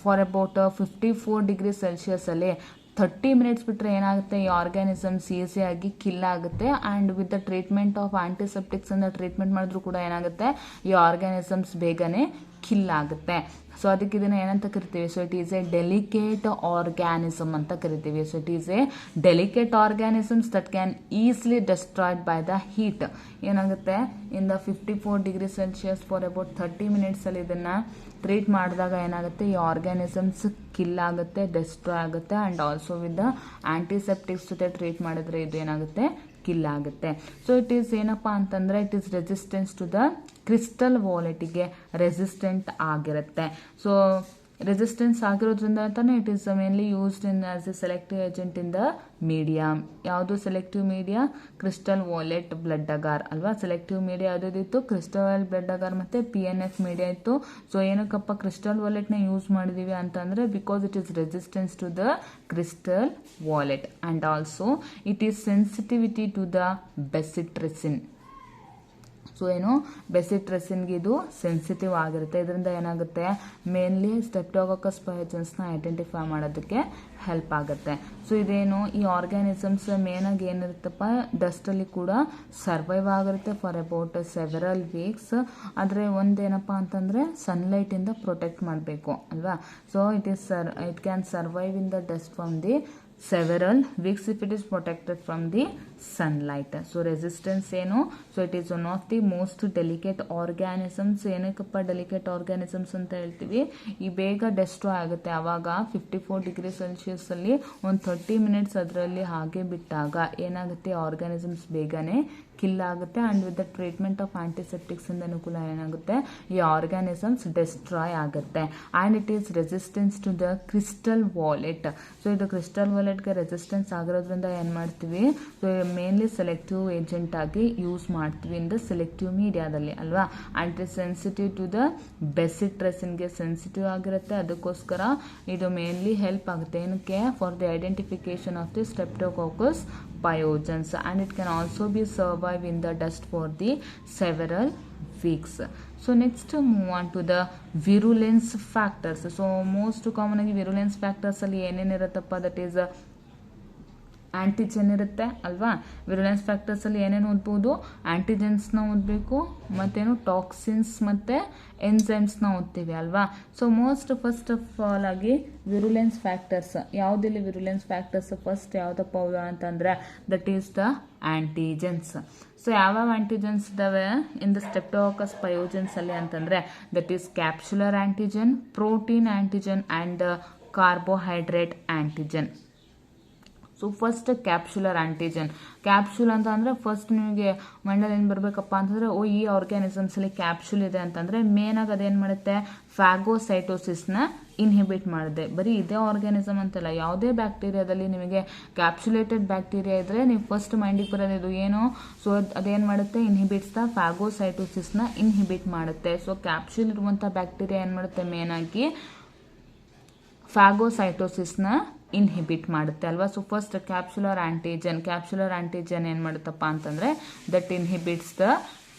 For about 54 degree Celsius ಅಲ್ಲಿ 30 ಮಿನಿಟ್ಸ್ ಬಿಟ್ಟರೆ ಏನಾಗುತ್ತೆ, ಈ ಆರ್ಗ್ಯಾನಿಸಮ್ಸ್ ಈಸಿಯಾಗಿ ಕಿಲ್ ಆಗುತ್ತೆ. And with the treatment of antiseptics ಅಂತ ಟ್ರೀಟ್ಮೆಂಟ್ ಮಾಡಿದ್ರು ಕೂಡ ಏನಾಗುತ್ತೆ, ಈ ಆರ್ಗ್ಯಾನಿಸಮ್ಸ್ ಬೇಗನೆ ಕಿಲ್ ಆಗುತ್ತೆ. ಸೊ ಅದಕ್ಕೆ ಇದನ್ನ ಏನಂತ ಕರಿತೀವಿ, so it is a delicate organism ಅಂತ ಕರಿತೀವಿ. So it is a delicate organisms that can easily destroyed by the heat. ಏನಾಗುತ್ತೆ, in the 54 degree Celsius for about 30 minutes ಅಲ್ಲಿ ಇದನ್ನ ಟ್ರೀಟ್ ಮಾಡಿದಾಗ ಏನಾಗುತ್ತೆ, ಈ ಆರ್ಗ್ಯಾನಿಸಮ್ಸ್ ಕಿಲ್ ಆಗುತ್ತೆ, ಡೆಸ್ಟ್ರಾಯ್ ಆಗುತ್ತೆ. And also with the antiseptics ಜೊತೆ ಟ್ರೀಟ್ ಮಾಡಿದ್ರೆ ಇದು ಏನಾಗುತ್ತೆ, ಕಿಲ್ ಆಗುತ್ತೆ. ಸೊ ಇಟ್ ಈಸ್ ಏನಪ್ಪಾ ಅಂತಂದ್ರೆ it is resistance to the crystal ವಾಲೆಟ್ಗೆ ರೆಸಿಸ್ಟೆಂಟ್ ಆಗಿರುತ್ತೆ. ಸೊ ರೆಸಿಸ್ಟೆನ್ಸ್ ಆಗಿರೋದ್ರಿಂದ ಅಂತಾನೆ it is mainly used in as a selective agent in the media. ಯಾವುದು selective media, crystal violet blood agar ಅಲ್ವಾ. Selective media ಯಾವುದಿತ್ತು, crystal blood agar ಮತ್ತೆ PNF media ಇತ್ತು. So ಏನಕ್ಕಪ್ಪ ಕ್ರಿಸ್ಟಲ್ ವಾಲೆಟ್ನ ಯೂಸ್ ಮಾಡಿದೀವಿ ಅಂತಂದ್ರೆ because it is resistance to the crystal violet and also it is sensitivity to the ಬೆಸಿಟ್ರಿಸಿನ್. So ಏನು, ಬೆಸಿಟ್ರೆಸಿನ್ಗೆ ಇದು ಸೆನ್ಸಿಟಿವ್ ಆಗಿರುತ್ತೆ. ಇದರಿಂದ ಏನಾಗುತ್ತೆ, ಮೇನ್ಲಿ ಸ್ಟೆಪ್ಟೋಕಾಕಸ್ ಪಯೋಜನ್ಸ್ನ ಐಡೆಂಟಿಫೈ ಮಾಡೋದಕ್ಕೆ ಹೆಲ್ಪ್ ಆಗುತ್ತೆ. ಸೊ ಇದೇನು, ಈ ಆರ್ಗ್ಯಾನಿಸಮ್ಸ್ ಮೇನ್ ಆಗಿ ಏನಿರುತ್ತಪ್ಪ, ಡಸ್ಟಲ್ಲಿ ಕೂಡ ಸರ್ವೈವ್ ಆಗಿರುತ್ತೆ ಫಾರ್ ಅಬೌಟ್ ಸೆವೆರಲ್ ವೀಕ್ಸ್. ಆದರೆ ಒಂದೇನಪ್ಪ ಅಂತಂದರೆ ಸನ್ಲೈಟಿಂದ ಪ್ರೊಟೆಕ್ಟ್ ಮಾಡಬೇಕು ಅಲ್ವಾ. So it can survive in the dust from the several weeks if it is protected from the sunlight. So resistance ಏನು, so it is one of the most delicate organisms. ಏನಕ್ಕಪ್ಪ delicate organisms ಅಂತ ಹೇಳ್ತೀವಿ, ಈ ಬೇಗ destroy ಆಗುತ್ತೆ. ಆವಾಗ 54 degree Celsius ಅಲ್ಲಿ ಒಂದು 30 ಮಿನಿಟ್ಸ್ ಅದರಲ್ಲಿ ಹಾಗೆ ಬಿಟ್ಟಾಗ ಏನಾಗುತ್ತೆ, ಆರ್ಗ್ಯಾನಿಸಮ್ಸ್ ಬೇಗನೆ ಕಿಲ್ ಆಗುತ್ತೆ. And with the treatment of antiseptics ಇಂದ ಅನುಕೂಲ ಏನಾಗುತ್ತೆ, ಈ ಆರ್ಗ್ಯಾನಿಸಮ್ಸ್ ಡೆಸ್ಟ್ರಾಯ್ ಆಗುತ್ತೆ. And it is resistance to the crystal violet. So ಇದು ಕ್ರಿಸ್ಟಲ್ ವಾಲೆಟ್ಗೆ ರೆಸಿಸ್ಟೆನ್ಸ್ ಆಗಿರೋದ್ರಿಂದ ಏನು ಮಾಡ್ತೀವಿ, ಸೊ ಮೇನ್ಲಿ ಸೆಲೆಕ್ಟಿವ್ ಏಜೆಂಟ್ ಆಗಿ ಯೂಸ್ ಮಾಡ್ತೀವಿ ಇನ್ ದ ಸೆಲೆಕ್ಟಿವ್ ಮೀಡಿಯಾದಲ್ಲಿ ಅಲ್ವಾ. And it is sensitive to the ಬೆಸಿಟ್ರೆಸಿನ್ಗೆ ಸೆನ್ಸಿಟಿವ್ ಆಗಿರುತ್ತೆ. ಅದಕ್ಕೋಸ್ಕರ ಇದು ಮೇನ್ಲಿ ಹೆಲ್ಪ್ ಆಗುತ್ತೆ. ಏನಕ್ಕೆ, for the identification of the streptococcus pyogens, and it can also be survive in the dust for the several weeks. So next move on to the virulence factors. So most common ಆಗಿ virulence factors ಅಲ್ಲಿ ಏನೇನಿರುತ್ತಪ್ಪ, that is antigen ಇರುತ್ತೆ ಅಲ್ವಾ. Virulence ಫ್ಯಾಕ್ಟರ್ಸಲ್ಲಿ ಏನೇನು ಓದ್ಬೋದು, ಆಂಟಿಜೆನ್ಸ್ನ ಓದಬೇಕು, ಮತ್ತೇನು toxins ಮತ್ತು ಎನ್ಸೈಮ್ಸ್ನ ಓದ್ತೀವಿ ಅಲ್ವಾ. ಸೊ ಫಸ್ಟ್ ಆಫ್ ಆಲ್ ಆಗಿ ವಿರುಲೆನ್ಸ್ ಫ್ಯಾಕ್ಟರ್ಸ್ ಯಾವುದಿಲ್ಲಿ, ವಿರುಲೆನ್ಸ್ ಫ್ಯಾಕ್ಟರ್ಸ್ ಫಸ್ಟ್ ಯಾವುದಪ್ಪ ಅಂತಂದರೆ that is the antigens. So ಯಾವ್ಯಾವ ಆಂಟಿಜೆನ್ಸ್ ಇದಾವೆ ಇನ್ ದ ಸ್ಟೆಪ್ಟೋಕಾಕಸ್ ಪಯೋಜನ್ಸ್ ಅಲ್ಲಿ ಅಂತಂದರೆ that is capsular antigen, protein antigen and carbohydrate antigen. So first capsular antigen. Capsule ಅಂತ ಅಂದರೆ ಫಸ್ಟ್ ನಿಮಗೆ ಮೈಂಡಲ್ಲಿ ಏನು ಬರಬೇಕಪ್ಪ ಅಂತಂದರೆ ಈ ಆರ್ಗ್ಯಾನಿಸಮ್ಸಲ್ಲಿ ಕ್ಯಾಪ್ಸುಲ್ ಇದೆ ಅಂತಂದರೆ ಮೇನಾಗಿ ಅದೇನು ಮಾಡುತ್ತೆ, ಫ್ಯಾಗೋಸೈಟೋಸಿಸ್ನ ಇನ್ಹಿಬಿಟ್ ಮಾಡಿದೆ. ಬರೀ ಇದೇ ಆರ್ಗ್ಯಾನಿಸಮ್ ಅಂತಲ್ಲ, ಯಾವುದೇ ಬ್ಯಾಕ್ಟೀರಿಯಾದಲ್ಲಿ ನಿಮಗೆ ಕ್ಯಾಪ್ಸುಲೇಟೆಡ್ ಬ್ಯಾಕ್ಟೀರಿಯಾ ಇದ್ದರೆ ನೀವು ಫಸ್ಟ್ ಮೈಂಡಿಗೆ ಬರೋದು ಇದು ಏನು, ಸೊ ಅದೇನು ಮಾಡುತ್ತೆ, ಇನ್ಹಿಬಿಟ್ಸ್ ದ ಫ್ಯಾಗೋಸೈಟೋಸಿಸ್ನ ಇನ್ಹಿಬಿಟ್ ಮಾಡುತ್ತೆ. ಸೊ ಕ್ಯಾಪ್ಸುಲ್ ಇರುವಂಥ ಬ್ಯಾಕ್ಟೀರಿಯಾ ಏನು ಮಾಡುತ್ತೆ, ಮೇನಾಗಿ ಫ್ಯಾಗೋಸೈಟೋಸಿಸ್ನ ಇನ್ಹಿಬಿಟ್ ಮಾಡುತ್ತೆ ಅಲ್ವಾ. ಸೊ ಫಸ್ಟ್ ಕ್ಯಾಪ್ಸುಲರ್ ಆಂಟಿಜನ್ ಏನು ಮಾಡುತ್ತಪ್ಪ ಅಂತಂದರೆ that inhibits the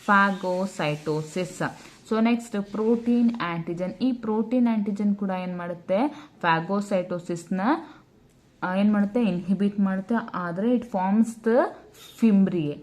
phagocytosis. So next protein antigen. ಈ ಪ್ರೋಟೀನ್ ಆಂಟಿಜನ್ ಕೂಡ ಏನು ಮಾಡುತ್ತೆ, ಫ್ಯಾಗೋಸೈಟೋಸಿಸ್ನ ಏನು ಮಾಡುತ್ತೆ, ಇನ್ಹಿಬಿಟ್ ಮಾಡುತ್ತೆ. ಆದರೆ ಇಟ್ ಫಾರ್ಮ್ಸ್ ದ ಫಿಮ್ರಿಯೆ.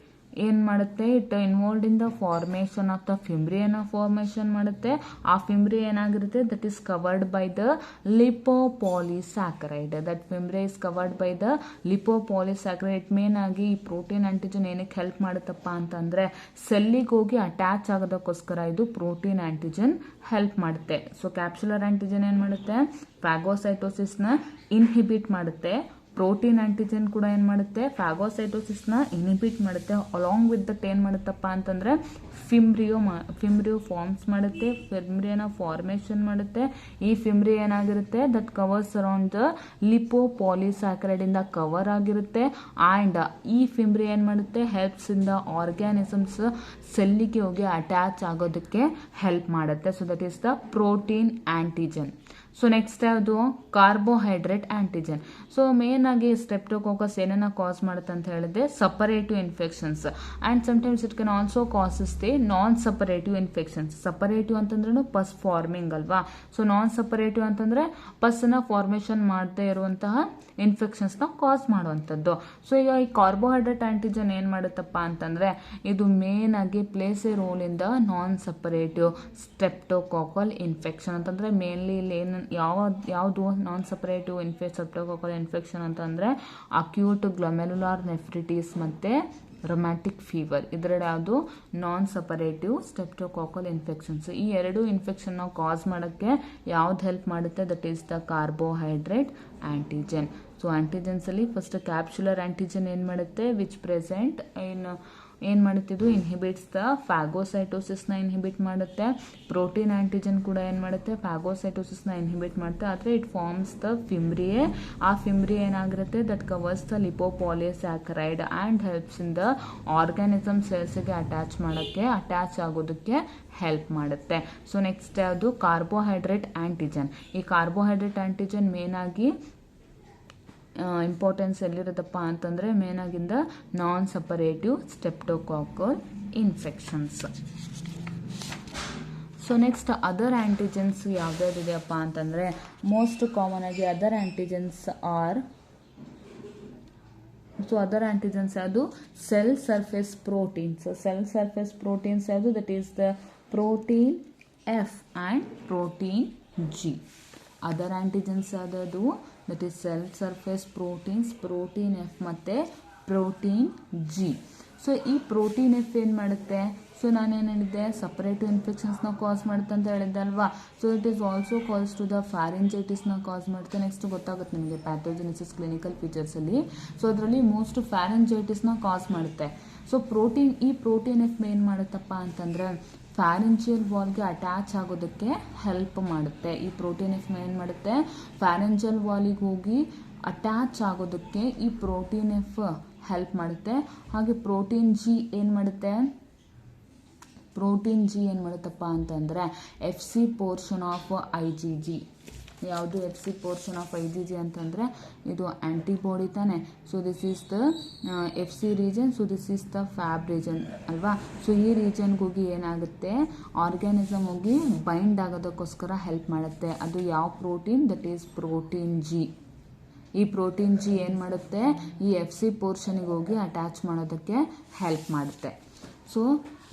ಏನು ಮಾಡುತ್ತೆ, it involved in the formation of the ಫಿಮ್ರಿಯನ ಫಾರ್ಮೇಷನ್ ಮಾಡುತ್ತೆ. ಆ ಫಿಮ್ರಿ ಏನಾಗಿರುತ್ತೆ, that is covered by the lipopolysaccharide. That fimbriae is covered by the lipopolysaccharide. Main ಆಗಿ ಈ ಪ್ರೋಟೀನ್ ಆಂಟಿಜನ್ ಏನಕ್ಕೆ ಹೆಲ್ಪ್ ಮಾಡುತ್ತಪ್ಪ ಅಂತಂದರೆ ಸೆಲ್ಲಿಗೆ ಹೋಗಿ ಅಟ್ಯಾಚ್ ಆಗೋದಕ್ಕೋಸ್ಕರ ಇದು ಪ್ರೋಟೀನ್ ಆಂಟಿಜನ್ ಹೆಲ್ಪ್ ಮಾಡುತ್ತೆ. ಸೊ ಕ್ಯಾಪ್ಸುಲರ್ ಆಂಟಿಜನ್ ಏನು ಮಾಡುತ್ತೆ, ಫ್ಯಾಗೋಸೈಟೋಸಿಸ್ನ ಇನ್ಹಿಬಿಟ್ ಮಾಡುತ್ತೆ. ಪ್ರೋಟೀನ್ ಆಂಟಿಜನ್ ಕೂಡ ಏನು ಮಾಡುತ್ತೆ, ಫ್ಯಾಗೋಸೈಟೋಸಿಸ್ನ ಇನ್ಹಿಬಿಟ್ ಮಾಡುತ್ತೆ. ಅಲಾಂಗ್ ವಿತ್ ದಟ್ ಏನು ಮಾಡುತ್ತಪ್ಪ ಅಂತಂದರೆ ಫಿಮ್ರಿಯೋ ಫಾರ್ಮ್ಸ್ ಮಾಡುತ್ತೆ, ಫಿಮ್ರಿಯನ ಫಾರ್ಮೇಷನ್ ಮಾಡುತ್ತೆ. ಈ ಫಿಮ್ರಿ ಏನಾಗಿರುತ್ತೆ, that covers around the lipopolysaccharide ಇಂದ ಕವರ್ ಆಗಿರುತ್ತೆ. ಆ್ಯಂಡ್ ಈ ಫಿಮ್ರಿ ಏನು ಮಾಡುತ್ತೆ, ಹೆಲ್ಪ್ಸ್ ಇನ್ ದ ಆರ್ಗ್ಯಾನಿಸಮ್ಸ್ ಸೆಲ್ಲಿಗೆ ಹೋಗಿ ಅಟ್ಯಾಚ್ ಆಗೋದಕ್ಕೆ ಹೆಲ್ಪ್ ಮಾಡುತ್ತೆ. So that is the protein antigen. So next ಯಾವುದು, ಕಾರ್ಬೋಹೈಡ್ರೇಟ್ ಆಂಟಿಜನ್. ಸೊ ಮೇನ್ ಆಗಿ ಸ್ಟೆಪ್ಟೋಕಾಕಸ್ ಏನನ್ನ ಕಾಸ್ ಮಾಡುತ್ತೆ ಅಂತ ಹೇಳಿದ್ರೆ suppurative infections and sometimes it can also causes the non suppurative infections. Suppurative ಅಂತಂದ್ರೂ ಪಸ್ ಫಾರ್ಮಿಂಗ್ ಅಲ್ವಾ. ಸೊ ನಾನ್ suppurative ಅಂತಂದರೆ ಪಸ್ನ formation ಮಾಡದೇ ಇರುವಂತಹ ಇನ್ಫೆಕ್ಷನ್ಸ್ನ ಕಾಸ್ ಮಾಡುವಂಥದ್ದು. ಸೊ ಈಗ ಈ ಕಾರ್ಬೋಹೈಡ್ರೇಟ್ ಆಂಟಿಜನ್ ಏನು ಮಾಡುತ್ತಪ್ಪ ಅಂತಂದರೆ ಇದು ಮೇನ್ ಆಗಿ plays a role in the non suppurative streptococcal infection. ಅಂತಂದರೆ ಮೇನ್ಲಿ ಇಲ್ಲಿ ಏನು ಯಾವುದು ನಾನ್ ಸಪರೇಟಿವ್ ಸ್ಟೆಪ್ಟೋಕಾಕಲ್ ಇನ್ಫೆಕ್ಷನ್ ಅಂತಂದರೆ ಅಕ್ಯೂಟ್ ಗ್ಲೊಮೆರುಲಾರ್ ನೆಫ್ರಿಟಿಸ್ ಮತ್ತು ರೊಮ್ಯಾಟಿಕ್ ಫೀವರ್. ಇದರಲ್ಲಿ ಯಾವುದು ನಾನ್ ಸಪರೇಟಿವ್ ಸ್ಟೆಪ್ಟೋಕಾಕಲ್ ಇನ್ಫೆಕ್ಷನ್ಸ್. ಈ ಎರಡು ಇನ್ಫೆಕ್ಷನ್ನ ಕಾಸ್ ಮಾಡೋಕ್ಕೆ ಯಾವ್ದು ಹೆಲ್ಪ್ ಮಾಡುತ್ತೆ, that is the carbohydrate antigen. So ಆಂಟಿಜನ್ಸಲ್ಲಿ ಫಸ್ಟ್ ಕ್ಯಾಪ್ಸುಲರ್ ಆಂಟಿಜನ್ ಏನು ಮಾಡುತ್ತೆ, ವಿಚ್ ಪ್ರೆಸೆಂಟ್ ಏನು ಮಾಡುತ್ತೆ, ಇದು ಇನ್ಹಿಬಿಟ್ಸ್ ದ ಫ್ಯಾಗೋಸೈಟೋಸಿಸ್ನ ಇನ್ಹಿಬಿಟ್ ಮಾಡುತ್ತೆ. ಪ್ರೋಟೀನ್ ಆಂಟಿಜನ್ ಕೂಡ ಏನು ಮಾಡುತ್ತೆ, ಫ್ಯಾಗೋಸೈಟೋಸಿಸ್ನ ಇನ್ಹಿಬಿಟ್ ಮಾಡುತ್ತೆ. ಆದರೆ ಇಟ್ ಫಾರ್ಮ್ಸ್ ದ ಫಿಮ್ರಿಯೆ. ಆ ಫಿಮ್ರಿಯೆ ಏನಾಗಿರುತ್ತೆ, that covers the lipopolysaccharide and helps in the organism ಸೆಲ್ಸ್ಗೆ ಅಟ್ಯಾಚ್ ಆಗೋದಕ್ಕೆ ಹೆಲ್ಪ್ ಮಾಡುತ್ತೆ. ಸೊ ನೆಕ್ಸ್ಟ್ ಯಾವುದು, ಕಾರ್ಬೋಹೈಡ್ರೇಟ್ ಆಂಟಿಜನ್. ಈ ಕಾರ್ಬೋಹೈಡ್ರೇಟ್ ಆಂಟಿಜನ್ ಮೇನ್ ಆಗಿ ಇಂಪಾರ್ಟೆನ್ಸ್ ಎಲ್ಲಿರುತ್ತಪ್ಪ ಅಂತಂದರೆ ಮೇನ್ ಆಗಿಂದ non suppurative streptococcal infections. So next other antigens ಯಾವ್ದಾವ್ದಿದೆಯಪ್ಪ ಅಂತಂದರೆ ಮೋಸ್ಟ್ ಕಾಮನ್ ಆಗಿ other antigens are. So other antigens ಯಾವುದು, ಸೆಲ್ ಸರ್ಫೇಸ್ ಪ್ರೋಟೀನ್ಸ್ ಯಾವುದು, that is the protein F and protein G. Other antigens ಯಾವುದು, that is cell surface protein F ಮತ್ತು protein G. So ಈ protein F ಏನು ಮಾಡುತ್ತೆ, so ನಾನೇನು ಹೇಳಿದ್ದೆ, ಸಪರೇಟಿವ್ ಇನ್ಫೆಕ್ಷನ್ಸ್ನ ಕಾಸ್ ಮಾಡುತ್ತೆ ಅಂತ ಹೇಳಿದ್ದೆ ಅಲ್ವಾ. So it is also calls to the ಫ್ಯಾರಿಂಜೈಟಿಸ್ನ ಕಾಸ್ ಮಾಡುತ್ತೆ. ನೆಕ್ಸ್ಟ್ ಗೊತ್ತಾಗುತ್ತೆ ನಿಮಗೆ ಪ್ಯಾಥೋಜೆನಿಸಿಸ್ ಕ್ಲಿನಿಕಲ್ ಫೀಚರ್ಸಲ್ಲಿ. ಸೊ ಅದರಲ್ಲಿ ಮೋಸ್ಟ್ ಫ್ಯಾರಿಂಜೈಟಿಸ್ನ ಕಾಸ್ ಮಾಡುತ್ತೆ. ಸೊ ಈ ಪ್ರೋಟೀನ್ ಎಫ್ ಏನು ಮಾಡುತ್ತಪ್ಪ ಅಂತಂದರೆ ಫ್ಯಾರಿಂಜಿಯಲ್ ವಾಲ್ಗೆ ಅಟ್ಯಾಚ್ ಆಗೋದಕ್ಕೆ ಹೆಲ್ಪ್ ಮಾಡುತ್ತೆ. ಈ ಪ್ರೋಟೀನ್ ಎಫ್ ಏನು ಮಾಡುತ್ತೆ, ಫ್ಯಾರಿಂಜಿಯಲ್ ವಾಲಿಗೆ ಹೋಗಿ ಅಟ್ಯಾಚ್ ಆಗೋದಕ್ಕೆ ಈ ಪ್ರೋಟೀನ್ ಎಫ್ ಹೆಲ್ಪ್ ಮಾಡುತ್ತೆ. ಹಾಗೆ ಪ್ರೋಟೀನ್ ಜಿ ಏನು ಮಾಡುತ್ತಪ್ಪ ಅಂತಂದರೆ F C portion of IgG. ಯಾವುದು F C portion of IgG ಅಂತಂದರೆ ಇದು ಆ್ಯಂಟಿಬಾಡಿ ತಾನೆ. So this is the F C region, so this is the fab region ಅಲ್ವಾ. ಸೊ ಈ ರೀಜನ್ಗೆ ಹೋಗಿ ಏನಾಗುತ್ತೆ, ಆರ್ಗ್ಯಾನಿಸಮ್ ಹೋಗಿ ಬೈಂಡ್ ಆಗೋದಕ್ಕೋಸ್ಕರ ಹೆಲ್ಪ್ ಮಾಡುತ್ತೆ. ಅದು ಯಾವ protein, that is protein G. ಈ ಪ್ರೋಟೀನ್ ಜಿ ಏನು ಮಾಡುತ್ತೆ, ಈ ಎಫ್ ಸಿ ಪೋರ್ಷನಿಗೆ ಹೋಗಿ ಅಟ್ಯಾಚ್ ಮಾಡೋದಕ್ಕೆ ಹೆಲ್ಪ್ ಮಾಡುತ್ತೆ. ಸೊ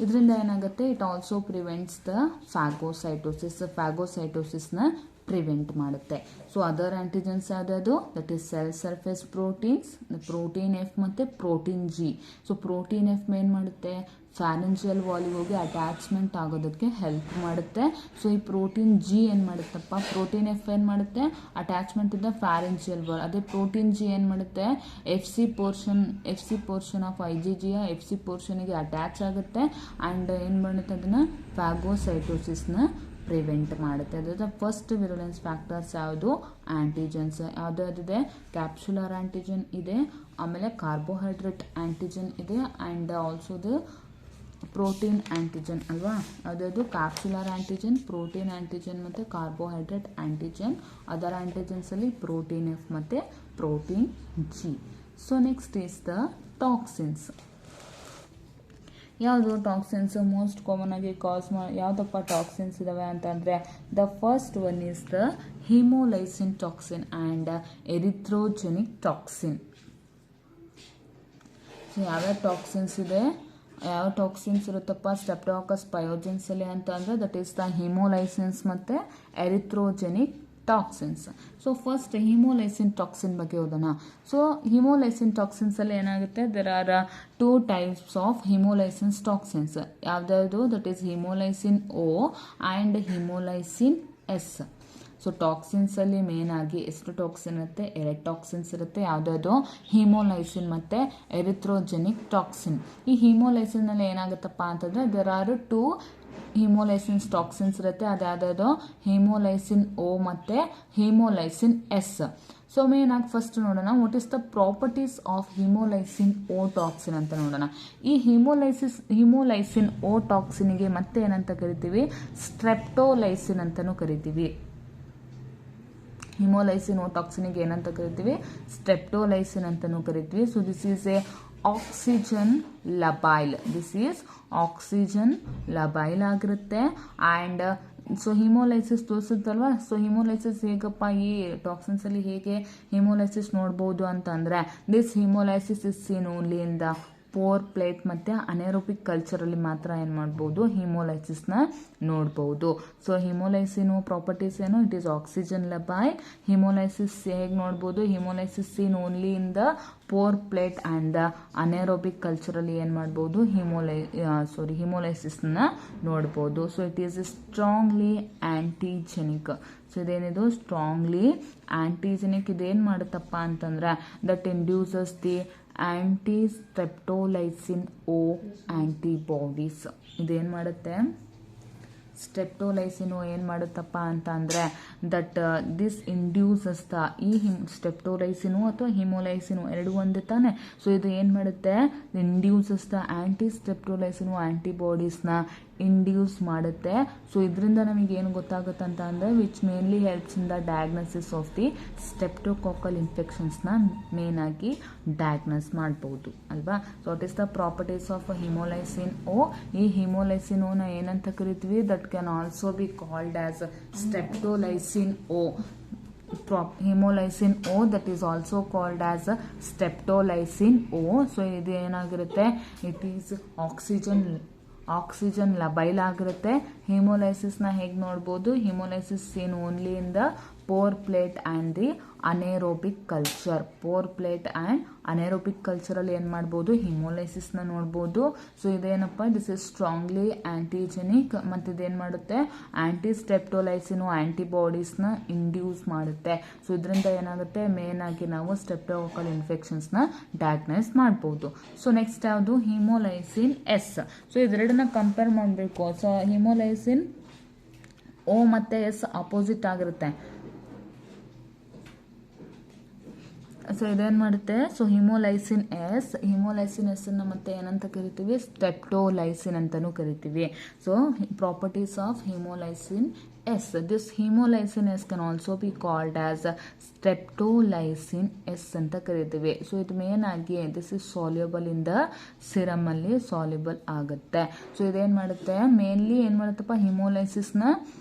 ಇದರಿಂದ ಏನಾಗುತ್ತೆ, ಇಟ್ ಆಲ್ಸೋ ಪ್ರಿವೆಂಟ್ಸ್ ದ ಫ್ಯಾಗೋಸೈಟೋಸಿಸ್ನ ಪ್ರಿವೆಂಟ್ ಮಾಡುತ್ತೆ. ಸೊ ಅದರ್ ಆಂಟಿಜನ್ಸ್ ಯಾವ್ದು, that is cell surface proteins, protein F ಮತ್ತು protein G. So protein F ಏನು ಮಾಡುತ್ತೆ, ಫ್ಯಾರೆಂಜಿಯಲ್ ವಾಲಿಗೆ ಹೋಗಿ ಅಟ್ಯಾಚ್ಮೆಂಟ್ ಆಗೋದಕ್ಕೆ ಹೆಲ್ಪ್ ಮಾಡುತ್ತೆ. ಸೊ ಈ ಪ್ರೋಟೀನ್ ಜಿ ಏನು ಮಾಡುತ್ತಪ್ಪ, ಪ್ರೋಟೀನ್ ಎಫ್ ಏನು ಮಾಡುತ್ತೆ, ಅಟ್ಯಾಚ್ಮೆಂಟ್ ಇಂದ ಫ್ಯಾರೆಂಜಿಯಲ್ ವಾಲ್. ಅದೇ ಪ್ರೋಟೀನ್ ಜಿ ಏನು ಮಾಡುತ್ತೆ, ಎಫ್ ಸಿ ಪೋರ್ಷನ್ ಆಫ್ IgGಯ ಎಫ್ ಸಿ ಪೋರ್ಷನಿಗೆ ಅಟ್ಯಾಚ್ ಆಗುತ್ತೆ ಆ್ಯಂಡ್ ಏನು ಮಾಡುತ್ತೆ, ಅದನ್ನು ಫ್ಯಾಗೋಸೈಟೋಸಿಸ್ನ ಪ್ರಿವೆಂಟ್ ಮಾಡುತ್ತೆ. ಅದಾದ ಫಸ್ಟ್ ವಿರುಲೆನ್ಸ್ ಫ್ಯಾಕ್ಟರ್ಸ್ ಯಾವುದು, ಆ್ಯಂಟಿಜನ್ಸ್ ಯಾವುದಿದೆ, ಕ್ಯಾಪ್ಸುಲರ್ ಆ್ಯಂಟಿಜನ್ ಇದೆ, ಆಮೇಲೆ ಕಾರ್ಬೋಹೈಡ್ರೇಟ್ ಆ್ಯಂಟಿಜನ್ ಇದೆ and also the protein antigen ಅಲ್ವಾ. ಅದಾವುದು ಕ್ಯಾಪ್ಸುಲರ್ ಆ್ಯಂಟಿಜನ್, ಪ್ರೋಟೀನ್ ಆ್ಯಂಟಿಜನ್ ಮತ್ತು ಕಾರ್ಬೋಹೈಡ್ರೇಟ್ ಆ್ಯಂಟಿಜನ್. ಅದರ್ ಆ್ಯಂಟಿಜನ್ಸಲ್ಲಿ ಪ್ರೋಟೀನ್ ಎಫ್ ಮತ್ತು protein G. So next is the toxins. ಯಾವುದು ಟಾಕ್ಸಿನ್ಸ್ ಮೋಸ್ಟ್ ಕಾಮನ್ ಆಗಿ ಯಾವುದಪ್ಪ ಟಾಕ್ಸಿನ್ಸ್ ಇದಾವೆ ಅಂತಂದರೆ, the first one is the haemolysin toxin and erythrogenic toxin. So ಯಾವ್ಯಾವ toxins ಇದೆ, ಯಾವ ಟಾಕ್ಸಿನ್ಸ್ ಇರುತ್ತಪ್ಪ, ಸ್ಟ್ರೆಪ್ಟೋಕಾಕಸ್ ಪಯೋಜೆನ್ಸಿಲಿ ಅಂತ ಅಂದರೆ ದಟ್ ಈಸ್ ದ ಹಿಮೋಲೈಸಿನ್ಸ್ ಮತ್ತು erythrogenic toxins. So first haemolysin toxin ಬಗ್ಗೆ ಓದೋಣ. ಸೊ ಹಿಮೋಲೈಸಿನ್ ಟಾಕ್ಸಿನ್ಸಲ್ಲಿ ಏನಾಗುತ್ತೆ, there are 2 types of haemolysins toxins. ಯಾವ್ದಾವುದು, that is haemolysin O and haemolysin S. So ಟಾಕ್ಸಿನ್ಸಲ್ಲಿ ಮೇನ್ ಆಗಿ ಎಷ್ಟು ಟಾಕ್ಸಿನ್ ಇರುತ್ತೆ, 2 ಟಾಕ್ಸಿನ್ಸ್ ಇರುತ್ತೆ. ಯಾವುದಾದ್ರು ಹಿಮೋಲೈಸಿನ್ ಮತ್ತು ಎರಿಥ್ರೋಜೆನಿಕ್ ಟಾಕ್ಸಿನ್. ಈ ಹಿಮೋಲೈಸಿನ್ನಲ್ಲಿ ಏನಾಗುತ್ತಪ್ಪ ಅಂತಂದರೆ ದೆರ್ ಆರ್ 2 ಹಿಮೋಲೈಸಿನ್ಸ್ ಟಾಕ್ಸಿನ್ಸ್ ಇರುತ್ತೆ. ಅದ್ಯಾವುದಾದ್ರು ಹಿಮೋಲೈಸಿನ್ ಓ ಮತ್ತು ಹಿಮೋಲೈಸಿನ್ ಎಸ್. ಸೊ ಮೇನ್ ಆಗಿ ಫಸ್ಟ್ ನೋಡೋಣ, what is the properties of haemolysin O toxin ಅಂತ ನೋಡೋಣ. ಈ ಹಿಮೋಲೈಸಿನ್ ಓ ಟಾಕ್ಸಿನ್ಗೆ ಮತ್ತೆ ಏನಂತ ಕರಿತೀವಿ, ಸ್ಟ್ರೆಪ್ಟೋಲೈಸಿನ್ ಅಂತಲೂ ಕರಿತೀವಿ. ಹಿಮೋಲೈಸಿನ್ ಓ ಟಾಕ್ಸಿನ್ಗೆ ಏನಂತ ಕರಿತೀವಿ, ಸ್ಟ್ರೆಪ್ಟೋಲೈಸಿನ್ ಅಂತಲೂ ಕರಿತೀವಿ. So this is a oxygen labile. ಆಗಿರುತ್ತೆ ಆ್ಯಂಡ್ ಸೊ ಹಿಮೋಲೈಸಿಸ್ ತೋರಿಸುತ್ತಲ್ವ. ಸೊ ಹಿಮೋಲೈಸಿಸ್ ಹೇಗಪ್ಪ, ಈ ಟಾಕ್ಸಿನ್ಸಲ್ಲಿ ಹೇಗೆ ಹಿಮೋಲೈಸಿಸ್ ನೋಡ್ಬೋದು ಅಂತಂದರೆ, this haemolysis is seen only in the pour plate ಮತ್ತು ಅನೆರೋಬಿಕ್ ಕಲ್ಚರಲ್ಲಿ ಮಾತ್ರ ಏನು ಮಾಡ್ಬೋದು, ಹಿಮೋಲೈಸಿಸ್ನ ನೋಡ್ಬೋದು. ಸೊ ಹಿಮೋಲೈಸಿನ್ ಪ್ರಾಪರ್ಟೀಸ್ ಏನು, it is oxygen labile. Haemolysis ಹೇಗೆ ನೋಡ್ಬೋದು, haemolysis seen only in the pour plate and the anaerobic ಕಲ್ಚರಲ್ಲಿ ಏನು ಮಾಡ್ಬೋದು, ಹಿಮೋಲೈಸಿಸ್ನ ನೋಡ್ಬೋದು. So it is strongly antigenic. So ಇದೇನಿದು ಸ್ಟ್ರಾಂಗ್ಲಿ ಆ್ಯಂಟಿಜೆನಿಕ್. ಇದೇನು ಮಾಡುತ್ತಪ್ಪ ಅಂತಂದರೆ, that induces the anti-streptolysin O antibodies. ಇದೇನು ಮಾಡುತ್ತೆ, ಸ್ಟೆಪ್ಟೋಲೈಸಿನ್ ಏನು ಮಾಡುತ್ತಪ್ಪ ಅಂತ ಅಂದರೆ, ದಟ್ ದಿಸ್ ಇಂಡ್ಯೂಸಸ್ ದ, ಈ ಸ್ಟೆಪ್ಟೋಲೈಸಿನು ಅಥವಾ ಹಿಮೋಲೈಸಿನು ಎರಡು ಒಂದೇ ತಾನೆ. ಸೊ ಇದು ಏನು ಮಾಡುತ್ತೆ, ಇಂಡ್ಯೂಸಸ್ ದ ಆ್ಯಂಟಿ-ಸ್ಟೆಪ್ಟೋಲೈಸಿನು ಆ್ಯಂಟಿಬಾಡೀಸ್ನ ಇಂಡ್ಯೂಸ್ ಮಾಡುತ್ತೆ. ಸೊ ಇದರಿಂದ ನಮಗೇನು ಗೊತ್ತಾಗುತ್ತೆ ಅಂತ ಅಂದರೆ, which mainly helps in the diagnosis of the streptococcal ಇನ್ಫೆಕ್ಷನ್ಸ್ನ ಮೇನ್ ಆಗಿ ಡಯಾಗ್ನೋಸ್ ಮಾಡ್ಬೋದು ಅಲ್ವಾ. So what is the properties of haemolysin O. ಈ ಹಿಮೋಲೈಸಿನ್ ಓನ ಏನಂತ ಕರಿತೀವಿ, that can also be called as streptolysin O. Haemolysin O that is also called as streptolysin O. So ಇದು ಏನಾಗಿರುತ್ತೆ, ಇಟ್ ಈಸ್ ಆಕ್ಸಿಜನ್ ಲಬೈಲ್ ಆಗಿರುತ್ತೆ. ಹಿಮೋಲೈಸಿಸ್ನ ಹೇಗೆ ನೋಡ್ಬೋದು, haemolysis seen only in the pour plate and the anaerobic culture. Pour plate and anaerobic ಕಲ್ಚರಲ್ಲಿ ಏನು ಮಾಡ್ಬೋದು, ಹಿಮೋಲೈಸಿಸ್ನ ನೋಡ್ಬೋದು. ಸೊ ಇದೇನಪ್ಪ, ದಿಸ್ ಇಸ್ ಸ್ಟ್ರಾಂಗ್ಲಿ ಆ್ಯಂಟಿಜೆನಿಕ್. ಮತ್ತು ಇದೇನು ಮಾಡುತ್ತೆ, ಆ್ಯಂಟಿ-ಸ್ಟೆಪ್ಟೋಲೈಸಿನು ಆ್ಯಂಟಿಬಾಡೀಸ್ನ ಇಂಡ್ಯೂಸ್ ಮಾಡುತ್ತೆ. ಸೊ ಇದರಿಂದ ಏನಾಗುತ್ತೆ, ಮೇನ್ ಆಗಿ ನಾವು ಸ್ಟೆಪ್ಟೋಕಾಕಲ್ ಇನ್ಫೆಕ್ಷನ್ಸ್ನ ಡಯಾಗ್ನೈಸ್ ಮಾಡ್ಬೋದು. ಸೊ ನೆಕ್ಸ್ಟ್ ಯಾವುದು, ಹಿಮೋಲೈಸಿನ್ ಎಸ್. ಸೊ ಇದೆರಡನ್ನ ಕಂಪೇರ್ ಮಾಡಬೇಕು. ಸೊ ಹಿಮೋಲೈಸಿನ್ ಓ ಮತ್ತು ಎಸ್ ಅಪೋಸಿಟ್ ಆಗಿರುತ್ತೆ. ಸೊ ಇದೇನು ಮಾಡುತ್ತೆ, ಸೊ ಹಿಮೋಲೈಸಿನ್ ಎಸ್ ಅನ್ನು ಮತ್ತೆ ಏನಂತ ಕರಿತೀವಿ, ಸ್ಟೆಪ್ಟೋಲೈಸಿನ್ ಅಂತಲೂ ಕರಿತೀವಿ. So properties of haemolysin S. This haemolysin S can also be called as streptolysin S ಅಂತ ಕರಿತೀವಿ. ಸೊ ಇದು ಮೇನ್ ಆಗಿ this is soluble in the ಸಿರಮಲ್ಲಿ ಸಾಲ್ಯುಬಲ್ ಆಗುತ್ತೆ. ಸೊ ಇದೇನು ಮಾಡುತ್ತೆ, ಮೇನ್ಲಿ ಏನು ಮಾಡುತ್ತಪ್ಪ, ಹಿಮೋಲೈಸಿಸ್ನ